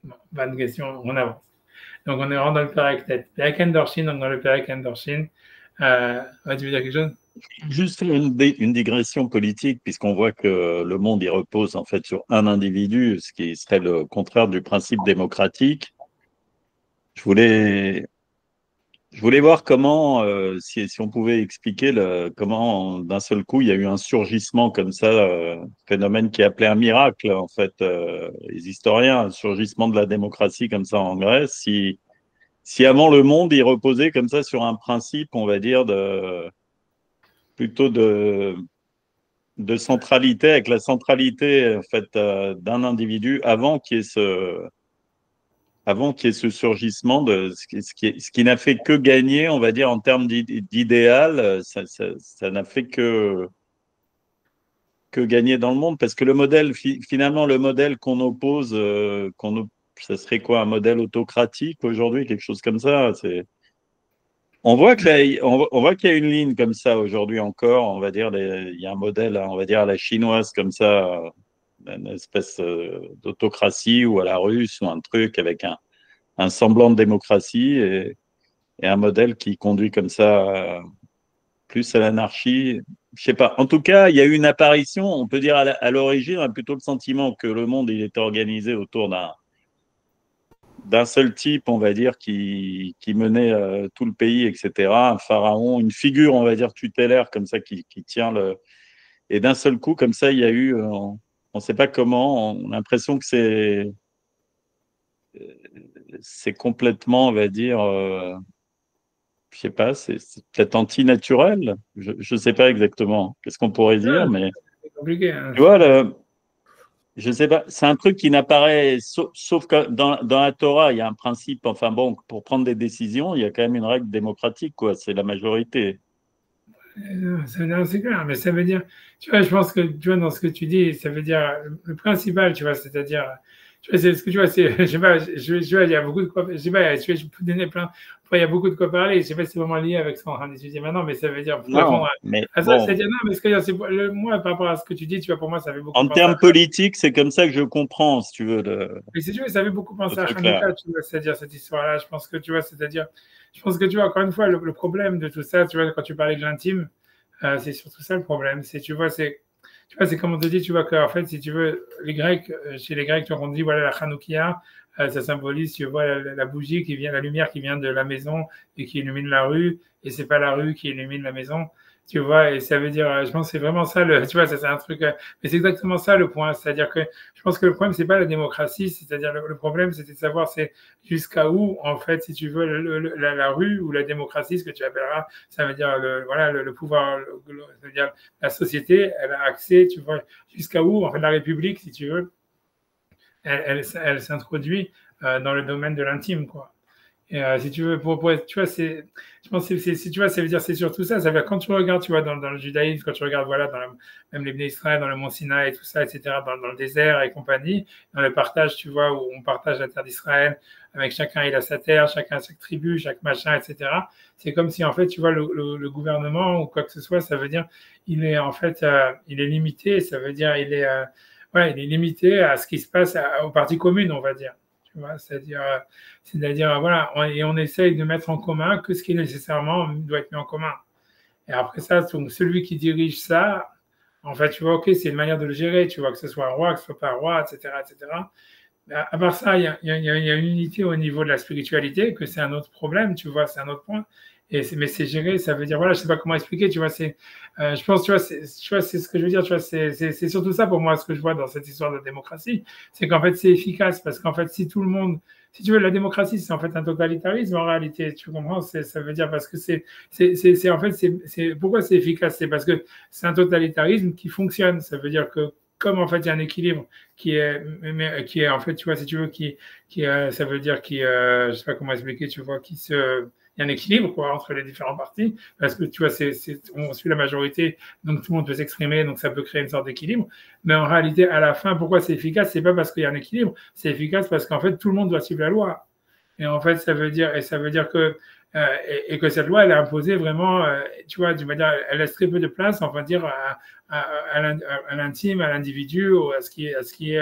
Bon, pas de questions, on avance. Donc on est rentré dans le Perek Perek Endorshin, donc dans le Perek Endorshin. Tu veux dire quelque chose? Juste faire une digression politique, puisqu'on voit que le monde y repose en fait sur un individu, ce qui serait le contraire du principe démocratique. Je voulais voir comment, si on pouvait expliquer comment d'un seul coup il y a eu un surgissement comme ça, phénomène qui est appelé un miracle en fait, les historiens, un surgissement de la démocratie comme ça en Grèce. Si avant le monde il reposait comme ça sur un principe, on va dire plutôt de centralité, avec la centralité en fait d'un individu avant qu'il y ait ce surgissement de ce qui n'a fait que gagner, on va dire, en termes d'idéal, ça n'a fait que gagner dans le monde, parce que le modèle, finalement, le modèle qu'on oppose, ça serait quoi, un modèle autocratique aujourd'hui, quelque chose comme ça. On voit qu'il y a une ligne comme ça aujourd'hui encore, on va dire, il y a un modèle, on va dire, à la chinoise comme ça, une espèce d'autocratie, ou à la russe, ou un truc avec un semblant de démocratie, et un modèle qui conduit comme ça plus à l'anarchie. Je sais pas. En tout cas, il y a eu une apparition, on peut dire à l'origine, on a plutôt le sentiment que le monde il était organisé autour d'un seul type, on va dire, qui menait tout le pays, etc. Un pharaon, une figure, on va dire, tutélaire comme ça qui tient le... Et d'un seul coup, comme ça, il y a eu, on ne sait pas comment, on a l'impression que c'est complètement, on va dire, je sais pas, c'est peut-être antinaturel. Je sais pas exactement. Qu'est-ce qu'on pourrait dire, mais c'est compliqué. Hein. Tu vois, je sais pas. C'est un truc qui n'apparaît, sauf que dans la Torah, il y a un principe. Enfin bon, pour prendre des décisions, il y a quand même une règle démocratique, quoi. C'est la majorité. C'est clair, mais ça veut dire, tu vois, je pense que, tu vois, dans ce que tu dis, ça veut dire, le principal, tu vois, c'est-à-dire, tu vois, c'est ce que tu vois, c'est, je sais pas, il y a beaucoup de quoi, je sais pas, je peux donner plein, il y a beaucoup de quoi parler, je sais pas si c'est vraiment lié avec ce qu'on est en train d'étudier maintenant, mais ça veut dire, pour répondre à ça, c'est-à-dire, non, mais ce que c'est, moi, par rapport à ce que tu dis, tu vois, pour moi, ça fait beaucoup en termes politiques, c'est comme ça que je comprends, si tu veux. Mais si tu veux, ça fait beaucoup penser à Hanouka, tu vois, c'est-à-dire cette histoire-là, je pense que, tu vois, c'est-à-dire, je pense que, tu vois, encore une fois, le problème de tout ça, tu vois, quand tu parlais de l'intime, c'est surtout ça le problème. C'est, tu vois, c'est comme on te dit, tu vois, qu'en fait, si tu veux, les Grecs, chez les Grecs, tu vois, on dit, voilà, la Hanoukia, ça symbolise, tu vois, la bougie qui vient, la lumière qui vient de la maison et qui illumine la rue, et c'est pas la rue qui illumine la maison. Tu vois, et ça veut dire, je pense que c'est vraiment ça, tu vois, ça c'est un truc, mais c'est exactement ça le point, c'est-à-dire que je pense que le problème, c'est pas la démocratie, c'est-à-dire le problème, c'était de savoir c'est jusqu'à où, en fait, si tu veux, la rue ou la démocratie, ce que tu appelleras, ça veut dire, le pouvoir, ça veut dire la société, elle a accès, tu vois, jusqu'à où, en fait, la République, si tu veux, elle s'introduit dans le domaine de l'intime, quoi. Et si tu veux, tu vois, je pense que si tu vois, ça veut dire c'est surtout ça. Ça veut dire quand tu regardes, tu vois, dans le judaïsme, quand tu regardes, voilà, même les Bnei Israël, dans le mont Sinaï et tout ça, etc., dans le désert et compagnie, dans le partage, tu vois, où on partage la terre d'Israël, avec chacun il a sa terre, chacun a sa tribu, chaque machin, etc. C'est comme si en fait, tu vois, le gouvernement ou quoi que ce soit, ça veut dire il est en fait, il est limité. Ça veut dire il est, ouais, il est limité à ce qui se passe aux parties communes, on va dire. Tu vois, c'est-à-dire, voilà, et on essaye de mettre en commun que ce qui nécessairement doit être mis en commun. Et après ça, donc, celui qui dirige ça, en fait, tu vois, ok, c'est une manière de le gérer, tu vois, que ce soit un roi, que ce soit pas un roi, etc., etc. Mais à part ça, il y a une unité au niveau de la spiritualité, que c'est un autre problème, tu vois, c'est un autre point. Mais c'est géré, ça veut dire, voilà, je sais pas comment expliquer, tu vois, je pense, tu vois, c'est ce que je veux dire, tu vois, c'est surtout ça pour moi, ce que je vois dans cette histoire de démocratie, c'est qu'en fait, c'est efficace, parce qu'en fait, si tout le monde, si tu veux, la démocratie, c'est en fait un totalitarisme en réalité, tu comprends, ça veut dire parce que en fait, pourquoi c'est efficace, c'est parce que c'est un totalitarisme qui fonctionne, ça veut dire que comme en fait il y a un équilibre qui est en fait, tu vois, si tu veux, ça veut dire je sais pas comment expliquer, tu vois, il y a un équilibre quoi, entre les différents partis, parce que tu vois, on suit la majorité, donc tout le monde peut s'exprimer, donc ça peut créer une sorte d'équilibre. Mais en réalité, à la fin, pourquoi c'est efficace? C'est pas parce qu'il y a un équilibre, c'est efficace parce qu'en fait, tout le monde doit suivre la loi. Et en fait, ça veut dire que et que cette loi, elle est imposée vraiment, tu vois, elle laisse très peu de place, on va dire, à l'intime, à l'individu, à ce qui est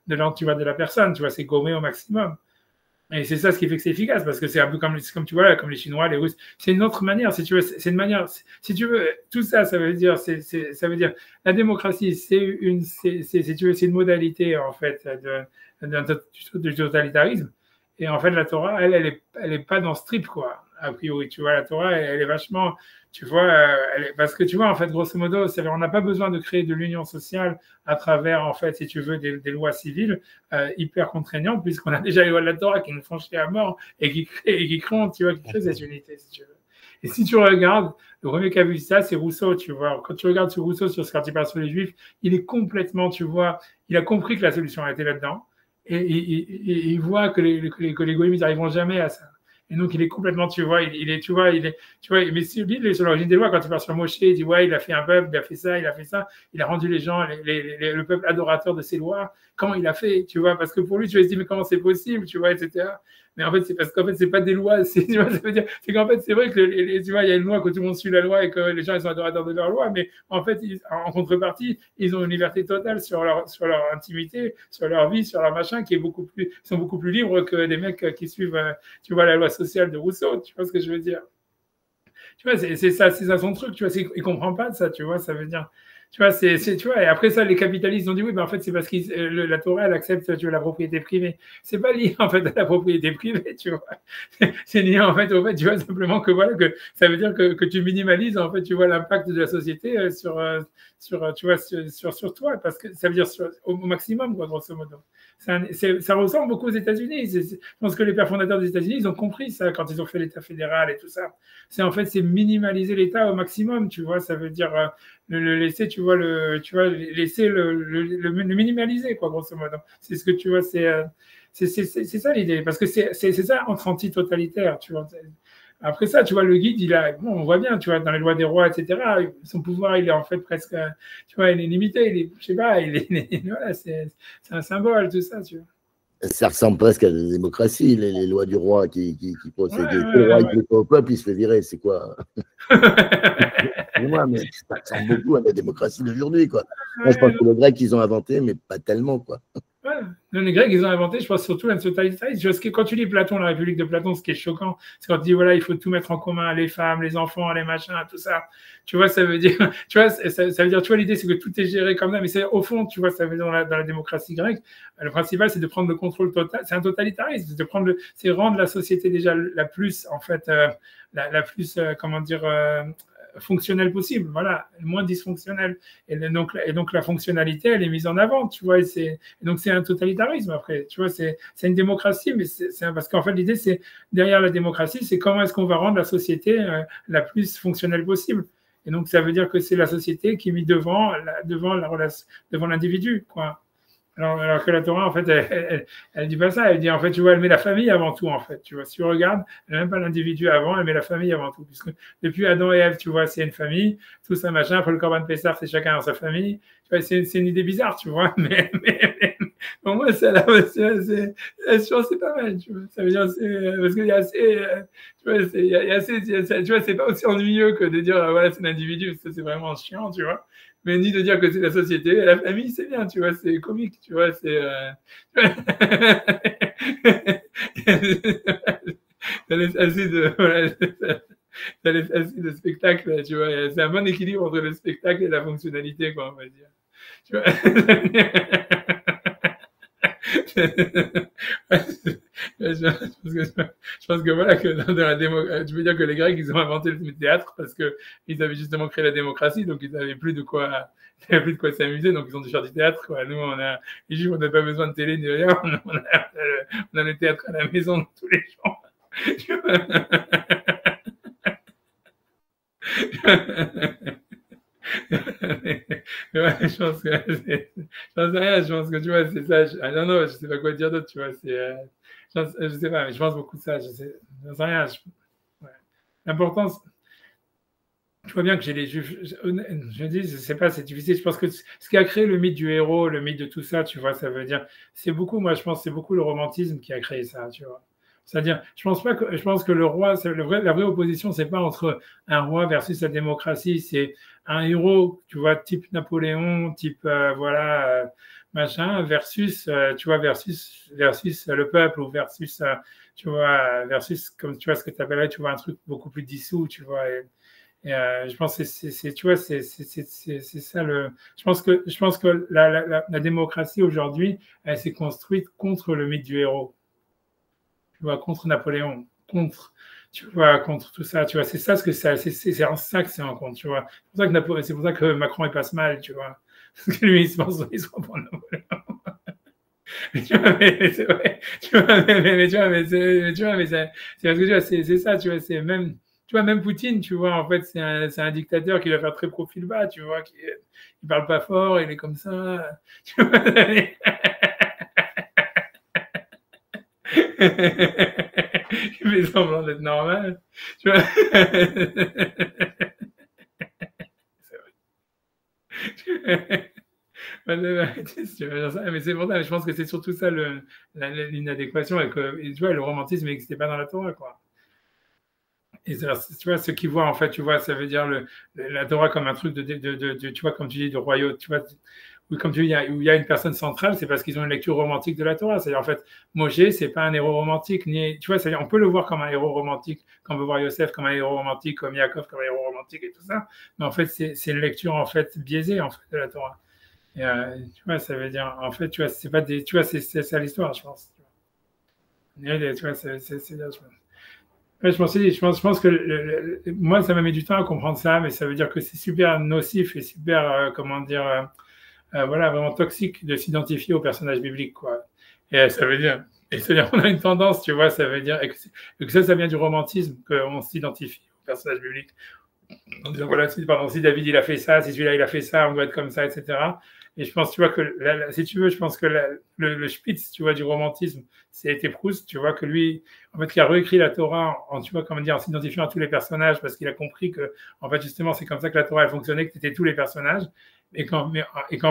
de l'ordre, tu vois, de la personne, tu vois, c'est gommé au maximum. Et c'est ça ce qui fait que c'est efficace, parce que c'est un peu comme tu vois, là, comme les Chinois, les Russes. C'est une autre manière, si tu veux. C'est une manière, si tu veux, tout ça, ça veut dire, la démocratie, si tu veux, c'est une modalité, en fait, du totalitarisme. Et en fait, la Torah, elle est pas dans ce trip, quoi, a priori. Tu vois, la Torah, elle est vachement, tu vois, parce que tu vois, en fait, grosso modo, on n'a pas besoin de créer de l'union sociale à travers, en fait, si tu veux, des lois civiles hyper contraignantes, puisqu'on a déjà les lois de la Torah qui nous font chier à mort et qui créent cette unité, si tu veux. Et si tu regardes, le premier qui a vu ça, c'est Rousseau, tu vois. Quand tu regardes sur Rousseau, quand il parle sur les Juifs, il est complètement, tu vois, il a compris que la solution était là-dedans. Et il voit que les goïms, ils n'arriveront jamais à ça. Et donc, il est complètement, tu vois, mais si lui, il est sur l'origine des lois, quand il parle sur Moshe, il dit, ouais, il a fait un peuple, il a fait ça, il a rendu les gens, le peuple adorateur de ses lois. Comment il a fait, tu vois, parce que pour lui, tu vas se dire, mais comment c'est possible, tu vois, etc. Mais en fait, c'est parce qu'en fait, c'est pas des lois, tu vois, ça veut dire, c'est qu'en fait, c'est vrai que, tu vois, il y a une loi que tout le monde suit la loi et que les gens, ils sont adorateurs de leur loi, mais en fait, en contrepartie, ils ont une liberté totale sur leur intimité, sur leur vie, sur leur machin, ils sont beaucoup plus libres que des mecs qui suivent, tu vois, la loi sociale de Rousseau, tu vois ce que je veux dire? Tu vois, c'est ça son truc, tu vois, il comprend pas de ça, tu vois, ça veut dire, tu vois, tu vois, et après ça, les capitalistes ont dit oui, ben en fait, c'est parce que la Torah, elle accepte, tu vois, la propriété privée. C'est pas lié, en fait, à la propriété privée, tu vois. C'est lié, en fait, au fait, tu vois, simplement que voilà, que ça veut dire que tu minimalises, en fait, tu vois, l'impact de la société sur toi, parce que ça veut dire au maximum, quoi, grosso modo. Ça ressemble beaucoup aux États-Unis. Je pense que les pères fondateurs des États-Unis, ils ont compris ça quand ils ont fait l'État fédéral et tout ça. C'est minimaliser l'État au maximum, tu vois. Ça veut dire le laisser, tu vois, laisser le minimaliser, quoi, grosso modo. C'est ce que tu vois, c'est ça l'idée, parce que c'est ça entre anti-totalitaire, tu vois. Après ça, tu vois, le guide, on voit bien, tu vois, dans les lois des rois, etc., son pouvoir, il est en fait presque, tu vois, il est limité, je sais pas, voilà, c'est un symbole, tout ça, tu vois. Ça ressemble presque à la démocratie, les lois du roi qui procèdent. Le roi, il plaît pas au peuple, il se fait virer, c'est quoi? Moi, mais ça ressemble beaucoup à la démocratie d'aujourd'hui, quoi. Moi, je pense que les Grecs, ils ont inventé, mais pas tellement, quoi. Ouais. Les Grecs, ils ont inventé, je pense, surtout un totalitarisme. Quand tu lis Platon, la République de Platon, ce qui est choquant, c'est quand tu dis, voilà, il faut tout mettre en commun, les femmes, les enfants, les machins, tout ça. Tu vois, ça veut dire, tu vois, l'idée, c'est que tout est géré comme ça, mais c'est au fond, tu vois, ça veut dire dans la démocratie grecque, le principal, c'est de prendre le contrôle total. C'est un totalitarisme, c'est rendre la société déjà la plus, en fait, la plus, comment dire, fonctionnelle possible, voilà, moins dysfonctionnelle. Et donc la fonctionnalité, elle est mise en avant, tu vois. Et donc c'est un totalitarisme après, tu vois. C'est une démocratie, mais parce qu'en fait l'idée c'est derrière la démocratie, c'est comment est-ce qu'on va rendre la société la plus fonctionnelle possible. Et donc ça veut dire que c'est la société qui est mise devant l'individu, quoi. Alors que la Torah, en fait, elle dit pas ça. Elle dit, en fait, tu vois, elle met la famille avant tout, en fait. Tu vois, si tu regardes, elle met même pas l'individu avant, elle met la famille avant tout. Puisque depuis Adam et Ève, tu vois, c'est une famille, tout ça, machin. Après le Corban Pessah, c'est chacun dans sa famille. Tu vois, c'est une idée bizarre, tu vois. Mais pour moi, je pense c'est pas mal, tu vois. Ça veut dire, parce qu'il y a assez, tu vois, il y a assez, tu vois, c'est pas aussi ennuyeux que de dire, voilà, c'est l'individu, parce que c'est vraiment chiant, tu vois. Mais ni de dire que c'est la société, la famille, c'est bien, tu vois, c'est comique, tu vois, c'est. Ça laisse assez de, voilà, ça laisse assez de spectacle, tu vois. C'est un bon équilibre entre le spectacle et la fonctionnalité, quoi, on va dire. Tu vois. Je pense que voilà, que dans la tu veux dire que les Grecs, ils ont inventé le théâtre parce qu'ils avaient justement créé la démocratie, donc ils n'avaient plus de quoi s'amuser, donc ils ont dû faire du théâtre, quoi. Nous, les Juifs, on n'a pas besoin de télé ni rien, on a le théâtre à la maison de tous les jours. Ouais, je pense que j'en sais rien, je pense que tu vois, c'est ça. Non, non, je sais pas quoi dire d'autre, tu vois. Je sais pas, mais je pense beaucoup de ça. J'en sais rien. Ouais. L'important, je vois bien que j'ai les juifs. Je dis, je sais pas, c'est difficile. Je pense que ce qui a créé le mythe du héros, le mythe de tout ça, tu vois, ça veut dire, c'est beaucoup, moi, je pense, c'est beaucoup le romantisme qui a créé ça, tu vois. C'est-à-dire, je pense que le roi, la vraie opposition, c'est pas entre un roi versus la démocratie, c'est un héros, tu vois, type Napoléon, type, voilà, machin, versus, tu vois, versus le peuple ou versus, tu vois, versus, comme tu vois, ce que tu appellerais, tu vois, un truc beaucoup plus dissous, tu vois. Et je pense que tu vois, c'est ça le. Je pense que la démocratie aujourd'hui, elle s'est construite contre le mythe du héros. Tu vois, contre Napoléon, tu vois, contre tout ça, tu vois, c'est ça ce que c'est en ça que c'est en compte, tu vois. C'est pour ça que Macron il passe mal, tu vois. Parce que lui, il se pense qu'il se pour Napoléon. Mais tu vois, mais c'est vrai, tu vois, mais tu vois, c'est parce que tu vois, c'est ça, tu vois, c'est même, tu vois, même Poutine, tu vois, en fait, c'est un dictateur qui va faire très profil bas, tu vois, il parle pas fort, il est comme ça, tu vois. Il fait semblant d'être normal. Tu vois. Mais c'est pour ça, je pense que c'est surtout ça l'inadéquation et tu vois, le romantisme n'existait pas dans la Torah, quoi. Et tu vois, ceux qui voient, en fait, tu vois, ça veut dire la Torah comme un truc tu vois, comme tu dis, de royauté, tu vois, ou comme tu dis, où il y a une personne centrale, c'est parce qu'ils ont une lecture romantique de la Torah. C'est-à-dire, en fait, Moshe, c'est pas un héros romantique, tu vois, c'est-à-dire, on peut le voir comme un héros romantique, quand on veut voir Yosef comme un héros romantique, comme Yaakov comme un héros romantique et tout ça. Mais en fait, c'est une lecture, en fait, biaisée, en fait, de la Torah. Et, tu vois, ça veut dire, en fait, tu vois, c'est pas tu vois, c'est ça l'histoire, je pense. Tu vois, c'est là, je pense. Ouais, je pense que moi, ça m'a mis du temps à comprendre ça, mais ça veut dire que c'est super nocif et super, comment dire, voilà, vraiment toxique de s'identifier au personnage biblique, quoi. Et ça veut dire, qu'on a une tendance, tu vois, ça veut dire, et que ça vient du romantisme, qu'on s'identifie au personnage biblique. En disant, voilà, si David il a fait ça, si celui-là il a fait ça, on doit être comme ça, etc. Et je pense, tu vois, que si tu veux, je pense que le Spitz, tu vois, du romantisme, c'était Proust, tu vois, que lui, en fait, qui a réécrit la Torah tu vois, comment dire, en s'identifiant à tous les personnages, parce qu'il a compris que, en fait, justement, c'est comme ça que la Torah, elle fonctionnait, que c'était tous les personnages, et qu'en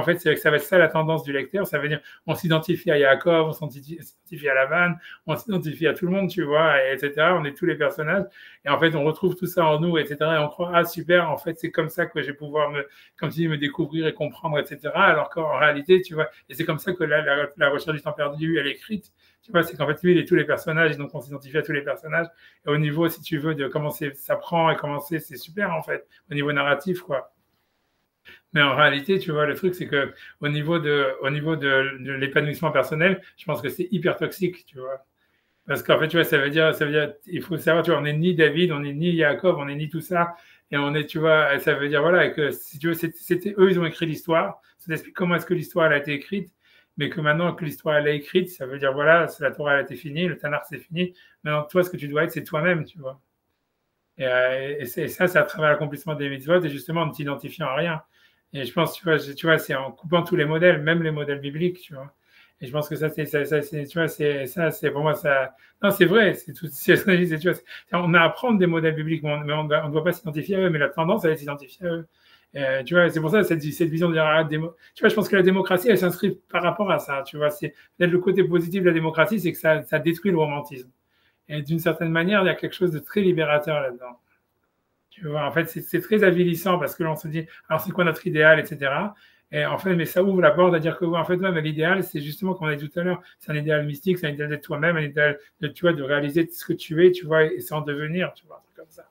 fait, ça va être ça la tendance du lecteur, ça veut dire, on s'identifie à Yaakov, on s'identifie à Lavan, on s'identifie à tout le monde, tu vois, etc. On est tous les personnages, et en fait, on retrouve tout ça en nous, etc. Et on croit, ah, super, en fait, c'est comme ça que je vais pouvoir comme tu dis, me découvrir et comprendre, etc. Alors qu'en réalité, tu vois, et c'est comme ça que la recherche du temps perdu, elle est écrite, tu vois, c'est qu'en fait, lui, il est tous les personnages, donc on s'identifie à tous les personnages. Et au niveau, si tu veux, de comment ça prend et comment c'est super, en fait, au niveau narratif, quoi. Mais en réalité, tu vois, le truc, c'est que au niveau de l'épanouissement personnel, je pense que c'est hyper toxique, tu vois. Parce qu'en fait, tu vois, ça veut dire, il faut savoir, tu vois, on n'est ni David, on n'est ni Yaakov, on n'est ni tout ça. Et on est, tu vois, ça veut dire, voilà, que si tu veux, c'était eux, ils ont écrit l'histoire. Ça t'explique comment est-ce que l'histoire, elle a été écrite. Mais que maintenant que l'histoire, elle est écrite, ça veut dire, voilà, la Torah, elle a été finie, le Tanakh, c'est fini. Maintenant, toi, ce que tu dois être, c'est toi-même, tu vois. Et ça, c'est à travers l'accomplissement des mitzvot et justement en ne t'identifiant à rien. Et je pense, tu vois, c'est en coupant tous les modèles, même les modèles bibliques, tu vois. Et je pense que ça, tu vois, c'est pour moi, ça. Non, c'est vrai, c'est tout, c'est ce que je dis, tu vois, on a à apprendre des modèles bibliques, mais on ne doit pas s'identifier à eux, mais la tendance, elle est s'identifier à eux. Tu vois, c'est pour ça, cette vision de dire, tu vois, je pense que la démocratie, elle s'inscrit par rapport à ça, tu vois, c'est peut-être le côté positif de la démocratie, c'est que ça détruit le romantisme. Et d'une certaine manière, il y a quelque chose de très libérateur là-dedans. Tu vois, en fait, c'est très avilissant parce que l'on se dit, alors c'est quoi notre idéal, etc. Et en fait, mais ça ouvre la porte à dire que, en fait, ouais, mais l'idéal, c'est justement, comme on a dit tout à l'heure, c'est un idéal mystique, c'est un idéal d'être toi-même, un idéal de, tu vois, de réaliser ce que tu es, tu vois, et sans devenir, tu vois, un truc comme ça.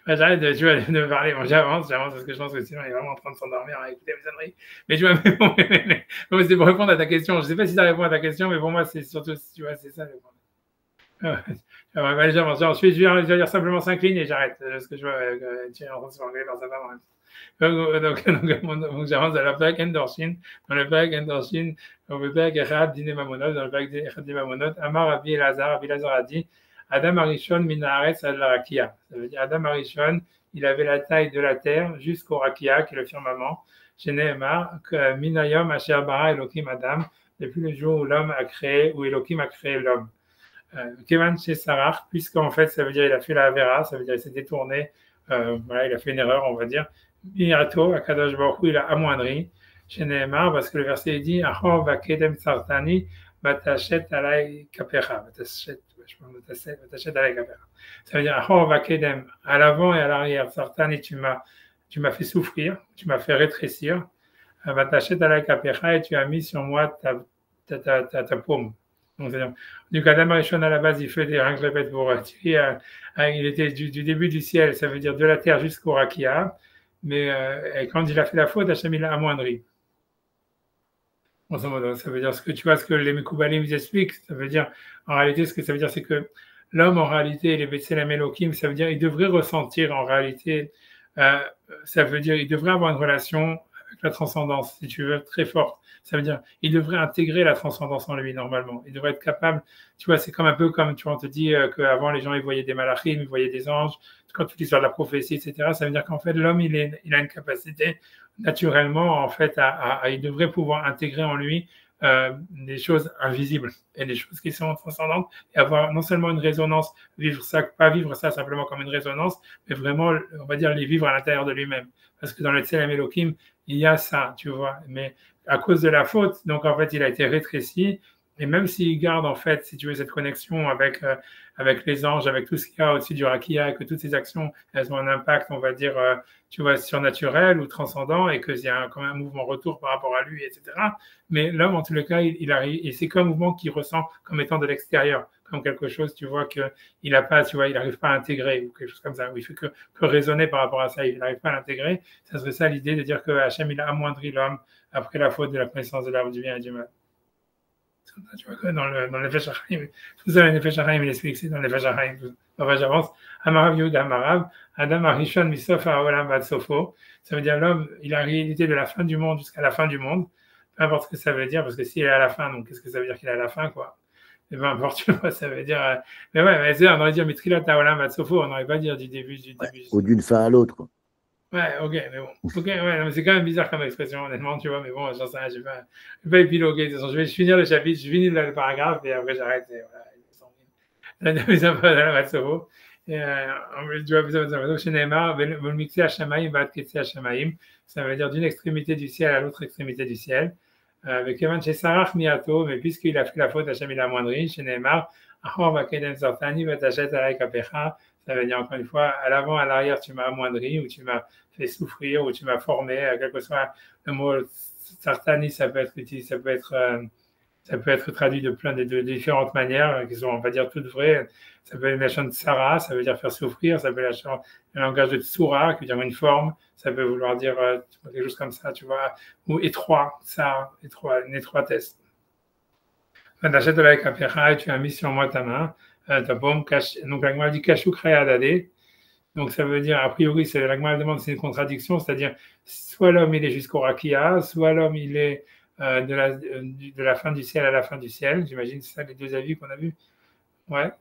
J'arrête de parler, bon, j'avance parce que je pense que sinon il est vraiment en train de s'endormir à écouter mes sonneries. Mais tu vois, mais c'est pour répondre à ta question. Je ne sais pas si ça répond à ta question, mais pour moi, c'est surtout, tu vois, c'est ça le point. J'avance. Ensuite, je vais dire simplement 5 lignes et j'arrête. Parce que je vois, tu es en train de se faire engueuler par sa femme. Donc j'avance dans le Perek Endorshin. Dans le Perek Endorshin, dans le Perek Echad Dine Mamonot, dans le Perek Echad Dine Mamonot, Amar Rabbi Elazar a dit Adam Arishon Minaretz ad la Rakia. Ça veut dire Adam Arishon, il avait la taille de la terre jusqu'au Rakia, qui est le firmament. Chez Nehemar, Minayom Asher Bara Elohim Adam, depuis le jour où l'homme a créé, où Elohim a créé l'homme. Kevan chez Sarah, puisqu'en fait, ça veut dire il a fait la Avera, ça veut dire il s'est détourné, voilà, il a fait une erreur, on va dire. Mirato, Akadosh Baruch Hu, il a amoindri. Chez Nehemar, parce que le verset dit Achor vakedem sartani batachet alay kapera. Batachet alay kapera. Ça veut dire Achor vakedem, à l'avant et à l'arrière, sartani, tu m'as fait souffrir, tu m'as fait rétrécir. Batachet alay kapera, et tu as mis sur moi ta paume. Donc, du Adam Arishon à la base, il fait des rien que je répète pour tirer, il était du début du ciel, ça veut dire de la terre jusqu'au Rakia, mais quand il a fait la faute, Hachem il l'a amoindri. Bon, ça veut dire ce que tu vois, ce que les Mekoubalim expliquent, ça veut dire, en réalité, ce que ça veut dire, c'est que l'homme, en réalité, les Betselem Elohim, ça veut dire, il devrait ressentir, en réalité, ça veut dire, il devrait avoir une relation avec la transcendance, si tu veux, très forte. Ça veut dire, il devrait intégrer la transcendance en lui, normalement. Il devrait être capable, tu vois, c'est comme un peu comme, tu vois, on te dit qu'avant, les gens, ils voyaient des malachim, ils voyaient des anges, quand toute l'histoire de la prophétie, etc., ça veut dire qu'en fait, l'homme, il a une capacité, naturellement, en fait, il devrait pouvoir intégrer en lui des choses invisibles et des choses qui sont transcendantes et avoir non seulement une résonance, pas vivre ça simplement comme une résonance, mais vraiment, on va dire, les vivre à l'intérieur de lui-même. Parce que dans le Tselem Elohim, il y a ça, tu vois. Mais à cause de la faute, donc en fait, il a été rétréci. Et même s'il garde, en fait, si tu veux, cette connexion avec les anges, avec tout ce qu'il y a au-dessus du Rakia, et que toutes ces actions, elles ont un impact, on va dire, tu vois, surnaturel ou transcendant, et qu'il y a quand même un mouvement retour par rapport à lui, etc. Mais l'homme, en tous les cas, il arrive, et c'est qu'un mouvement qu'il ressent comme étant de l'extérieur, comme quelque chose, tu vois, qu'il n'a pas, tu vois, il n'arrive pas à intégrer, ou quelque chose comme ça, où il fait que raisonner par rapport à ça, il n'arrive pas à l'intégrer. Ça serait ça l'idée de dire que Hachem, il a amoindri l'homme après la faute de la connaissance de l'arbre du bien et du mal. Tu vois que dans le Nefesh HaChaim, tout ça, le Nefesh HaChaim, il explique, c'est dans le Nefesh HaChaim. Enfin, j'avance. Amarav Yehuda Amarav, Adam Arishon Misof HaOlam Vad Sofo. Ça veut dire l'homme, il a la réalité de la fin du monde jusqu'à la fin du monde. Peu importe ce que ça veut dire, parce que s'il est à la fin, donc qu'est-ce que ça veut dire qu'il est à la fin, quoi? Et peu importe, tu vois, ça veut dire. Mais ouais, mais on aurait dit Mitrilat HaOlam Vad Sofo, on n'aurait pas dire du début. Ou d'une fin à l'autre, quoi. Ouais, ok, mais bon. Ok, ouais, mais c'est quand même bizarre comme expression, honnêtement, tu vois, mais bon, j'en sais rien, je vais pas épiloguer. De toute façon, je vais finir le chapitre, je finis le paragraphe et après j'arrête. Et voilà, la mise en place de la Matsovo. Tu vois, chez Neymar, le mixer à Shamaïm, va être à Shamaïm. Ça veut dire d'une extrémité du ciel à l'autre extrémité du ciel. Avec Evan chez Sarach Miato, mais puisqu'il a fait la faute, Hachem il a amoindri. Chez Neymar, Ahor va Kedem Sortani, va t'achète à la Kapecha. Ça veut dire encore une fois, à l'avant, à l'arrière, tu m'as amoindri, ou tu m'as fait souffrir, ou tu m'as formé, quel que soit le mot Sartani, ça peut être traduit de différentes manières, qui sont, on va dire, toutes vraies. Ça peut être la chanson de Sarah, ça veut dire faire souffrir, ça peut être le langage de Tsura, qui veut dire une forme, ça peut vouloir dire quelque chose comme ça, tu vois, ou étroit, une étroitesse. T'achètes avec un et tu as mis sur moi ta main, ta paume, donc la dit Kashuk Rayadade. Donc ça veut dire, a priori, la Gemara demande, c'est une contradiction, c'est-à-dire soit l'homme il est jusqu'au Rakia, soit l'homme il est de la fin du ciel à la fin du ciel. J'imagine c'est ça les deux avis qu'on a vus. Ouais.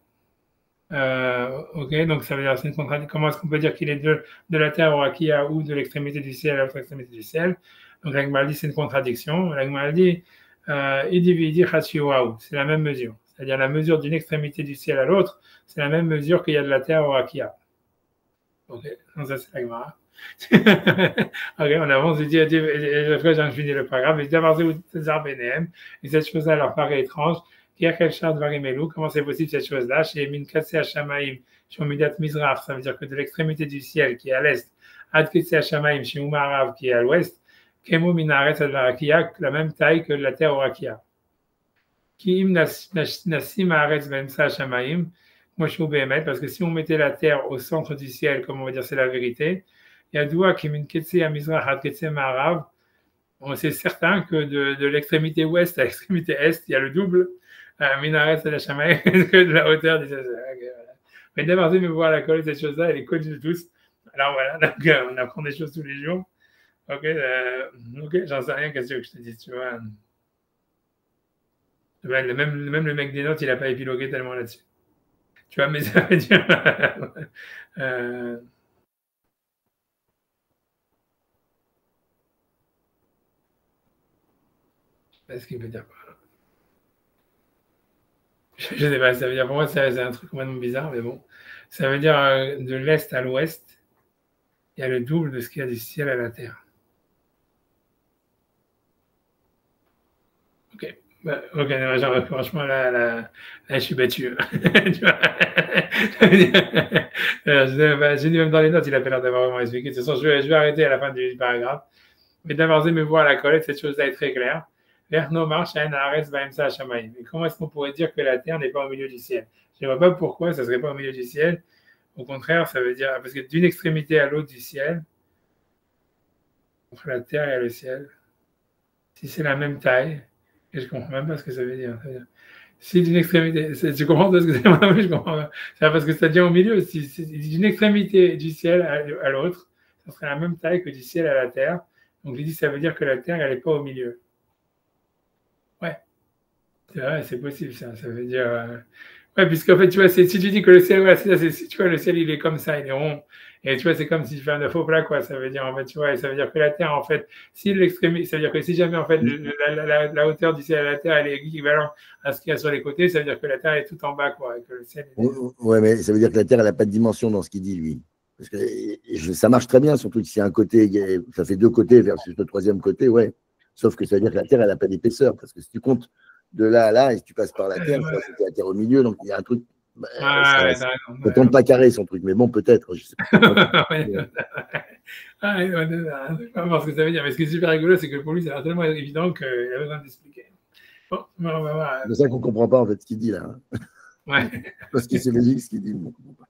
Ok, donc ça veut dire c'est une contradiction. Comment est-ce qu'on peut dire qu'il est de la terre au Rakia ou de l'extrémité du ciel à l'autre extrémité du ciel? Donc la Gemara dit c'est une contradiction. La Gemara dit c'est la même mesure. C'est-à-dire la mesure d'une extrémité du ciel à l'autre, c'est la même mesure qu'il y a de la terre au Rakia. Ok, donc ça c'est la Gemara. Ok, on avance, je dis, après j'en finis le paragraphe, et cette chose-là leur paraît étrange. Comment c'est possible cette chose-là? Chez Minkatse Hashamaim, chez Midat Mizrach, ça veut dire que de l'extrémité du ciel qui est à l'est, Ad Ketse Hashamaim, chez Umarav qui est à l'ouest, Kemo Minaret Advarakia, la même taille que la terre au Rakia. Kim Nasim Haaretz Bemsa Hashamaim, Moshu Behemet, parce que si on mettait la terre au centre du ciel, comme on va dire, c'est la vérité, Yadoua Kimin Ketse Amizrach Ad Ketse Marav, c'est certain que de l'extrémité ouest à l'extrémité est, il y a le double. Minaret de la Shamaï, que de la hauteur des choses. Mais d'abord, me voir la colle, cette chose-là, elle est connue de tous. Alors voilà, donc, on apprend des choses tous les jours. Ok, j'en sais rien, qu'est-ce que je te dis, tu vois. Même le mec des notes, il n'a pas épilogué tellement là-dessus. Tu vois, mais ça veut dire. Qu'est-ce qu'il veut dire? Je sais pas, ça veut dire, pour moi, c'est un truc complètement bizarre, mais bon. Ça veut dire de l'est à l'ouest, il y a le double de ce qu'il y a du ciel à la terre. Ok. Bah, ok, genre, franchement, là, je suis battu. J'ai dit même dans les notes, il a pas l'air d'avoir vraiment expliqué. De toute façon, je vais arrêter à la fin du paragraphe. Mais d'abord, me voir la collecte, cette chose-là est très claire. Et comment est-ce qu'on pourrait dire que la terre n'est pas au milieu du ciel? Je ne vois pas pourquoi ça ne serait pas au milieu du ciel. Au contraire, ça veut dire, parce que d'une extrémité à l'autre du ciel, entre la terre et le ciel, si c'est la même taille, et je ne comprends même pas ce que ça veut dire. Si d'une extrémité, tu comprends ce que c'est? Moi, je comprends pas. C'est parce que ça vient au milieu. Si d'une extrémité du ciel à l'autre, ça serait la même taille que du ciel à la terre. Donc, je dis, ça veut dire que la terre, elle n'est pas au milieu. Ouais. C'est vrai, c'est possible, ça. Ça veut dire. Ouais, puisqu'en fait, tu vois, si tu dis que le ciel, voilà, tu vois, le ciel, il est comme ça, il est rond. Et tu vois, c'est comme si tu fais un faux plat, quoi. Ça veut dire, en fait, tu vois, ça veut dire que la Terre, en fait, si l'extrémité, ça veut dire que si jamais, en fait, la hauteur du ciel à la Terre, elle est équivalente à ce qu'il y a sur les côtés, ça veut dire que la Terre est tout en bas, quoi. Et que le ciel est... Ouais, mais ça veut dire que la Terre, elle n'a pas de dimension dans ce qu'il dit, lui. Parce que ça marche très bien, surtout que si un côté, ça fait deux côtés versus le troisième côté, ouais. Sauf que ça veut dire que la Terre, elle n'a pas d'épaisseur. Parce que si tu comptes de là à là, et si tu passes par la Terre, c'est la Terre au milieu, donc il y a un truc. Ça ne tombe pas carré, son truc, mais bon, peut-être, je sais pas. Parce que ça veut dire, mais ce qui est super rigolo, c'est que pour lui, c'est tellement évident qu'il a besoin d'expliquer. Bon, on va voir. C'est ça qu'on ne comprend pas, en fait, ce qu'il dit, là. Ouais. Parce que c'est logique, ce qu'il dit, on ne comprend pas.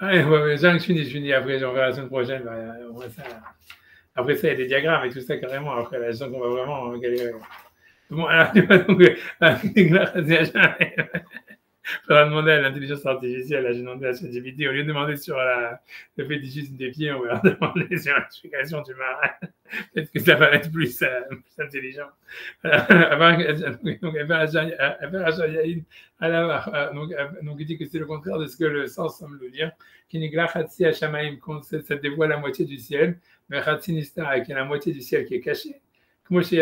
Ouais, Jean, je finis. Après, j'en verrai la semaine prochaine. Après ça, il y a des diagrammes et tout ça, carrément. Après, la sens qu'on va vraiment galérer. Bon, alors, donc, il faudra demander à l'intelligence artificielle, là, j'ai demandé à ChatGPT, au lieu de demander sur le fétichisme des pieds, on va leur demander sur l'explication du marin. Peut-être que ça va être plus intelligent. Donc, il dit que c'est le contraire de ce que le sens semble nous dire. Ça dévoile la moitié du ciel, mais Khatsinista, qui est la moitié du ciel qui est cachée. Comme tout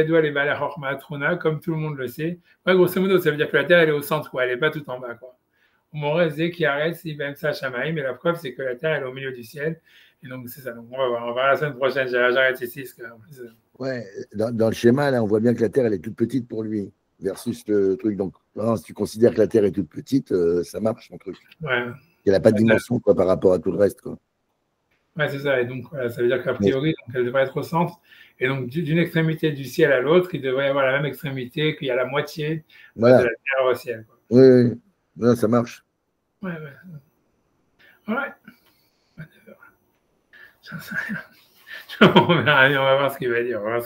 le monde le sait. Ouais, grosso modo, ça veut dire que la Terre, elle est au centre, quoi. Elle n'est pas tout en bas, quoi. Qui arrête, si même ça, Shamaï, mais la preuve, c'est que la Terre, elle est au milieu du ciel. Et donc, c'est ça. Donc, on va voir la semaine prochaine. J'arrête ici. Ouais, dans le schéma, là, on voit bien que la Terre, elle est toute petite pour lui, versus le truc. Donc, si tu considères que la Terre est toute petite, ça marche, son truc. Ouais. Elle n'a pas de dimension, quoi, par rapport à tout le reste, quoi. Ouais, c'est ça. Et donc, voilà, ça veut dire qu'a priori, donc, elle devrait être au centre. Et donc, d'une extrémité du ciel à l'autre, il devrait y avoir la même extrémité qu'il y a la moitié de la Terre au ciel. Quoi. Oui. Non, ça marche. Ouais. J'en sais rien. On va voir ce qu'il va dire. Ouais,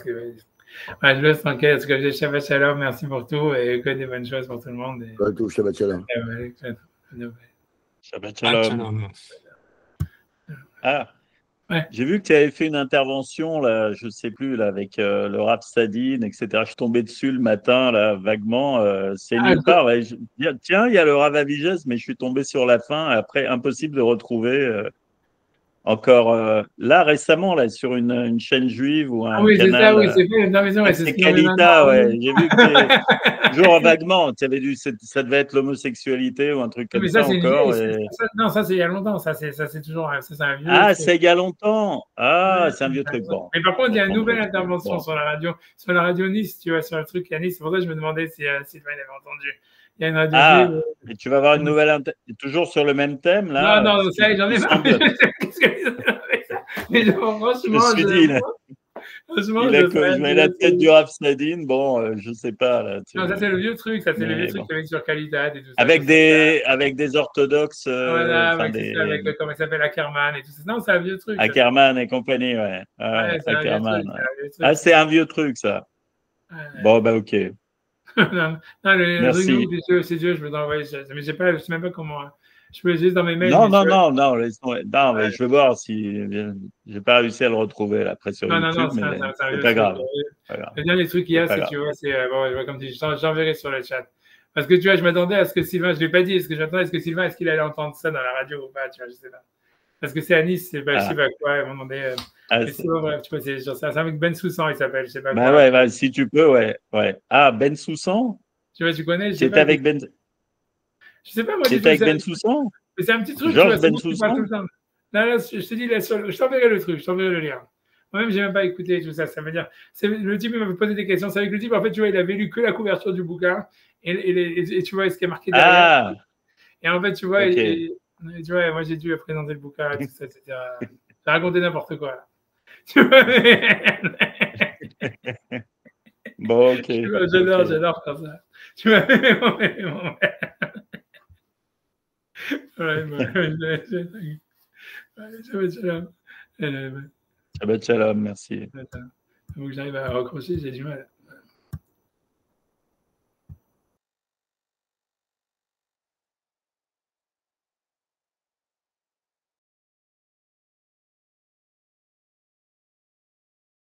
je laisse tranquille. Est-ce que j'ai Shabbat Shalom? Merci pour tout et que des bonnes choses pour tout le monde. Et... Shabbat Shalom. Shabbat Shalom. Ah. Ouais. J'ai vu que tu avais fait une intervention, là, je ne sais plus, là, avec le Rav Sadine, etc. Je suis tombé dessus le matin, là, vaguement. C'est nulle part. Ouais. Tiens, il y a le Rav Avigés, mais je suis tombé sur la fin. Après, impossible de retrouver encore là, récemment, là, sur une chaîne juive ou un oui, c'est ça, canal. oui, c'est fait. Non, mais ouais, c'est C'est ce qu'on met Kalita, maintenant. ouais. J'ai vu que toujours vaguement, tu avais dû, ça devait être l'homosexualité ou un truc comme Mais ça, ça c'est une encore. vieille. Non, ça, c'est il y a longtemps. Ça, c'est toujours. Ça, c'est un vieux Ah, truc. c'est il y a longtemps. Ah, c'est un vieux Ouais, truc. Bon. mais par contre, il y a une Un vieux nouvelle truc. intervention Bon. sur la radio Nice, tu vois, sur le truc à Nice. C'est pour ça que je me demandais si Sylvain avait entendu. Il y a une radio Ah, juive. et tu vas avoir une nouvelle, toujours sur le même thème, Non, là. non, ça, j'en ai marre. Qu'est-ce que ça? Mais non, Je me franchement, suis dit, franchement, je mets la tête du Rav Sadine. Bon, je sais pas, là. Non, ça, c'est le vieux truc. Ça, c'est le vieux truc Bon. qu'il y avait sur Qualitat et tout ça. Avec des orthodoxes. Voilà, Enfin, c'est ça, avec, comment il s'appelle, Ackerman et tout ça. Non, c'est un vieux truc. Ackerman et compagnie, ouais. Ouais, c'est un vieux Ackerman. truc, Ouais. Ah, c'est un vieux truc, ça. Ouais. Bon, bah, ok. Non, le Merci. truc, c'est Dieu, je peux t'envoyer. Mais je sais même pas comment. Je peux juste dans mes mails. Non, mais non, mais je vais voir si j'ai pas réussi à le retrouver là, après sur YouTube, mais c'est pas grave. Le dernier truc qu'il y a, c'est, tu vois, c'est, bon, comme tu dis, j'enverrai sur le chat. Parce que, tu vois, je m'attendais à ce que Sylvain, je ne l'ai pas dit, est-ce que j'attendais, est-ce que Sylvain, est-ce qu'il allait entendre ça dans la radio ou pas, tu vois, je sais pas. Parce que c'est à Nice, je sais pas quoi, ils m'ont demandé. Mais c'est pas vrai, tu vois, c'est un mec Ben Soussan, il s'appelle, je sais pas quoi. Ouais, bah, si tu peux, ouais. Ah, Ben Soussan? Tu vois, tu connais, je sais C'était pas. avec Ben. Je sais pas, moi, C'était avec Ben Soussan? mais c'est un petit truc, Georges tu vois, Ben Soussan? Là, je te dis, je t'enverrai le truc, je t'enverrai le lien. Moi-même, j'ai même pas écouté tout ça. Ça veut dire, le type, il m'avait posé des questions. C'est avec le type, en fait, tu vois, il avait lu que la couverture du bouquin et tu vois ce qui est marqué derrière. Ah! Et en fait, tu vois, Okay. Tu vois, moi, j'ai dû présenter le bouquin et tout ça, etc. J'ai raconté n'importe quoi, là. Tu vois, Bon, ok. J'adore faire ça. Tu vois, Shabbat shalom, merci. Faut que j'arrive à raccrocher, j'ai du mal.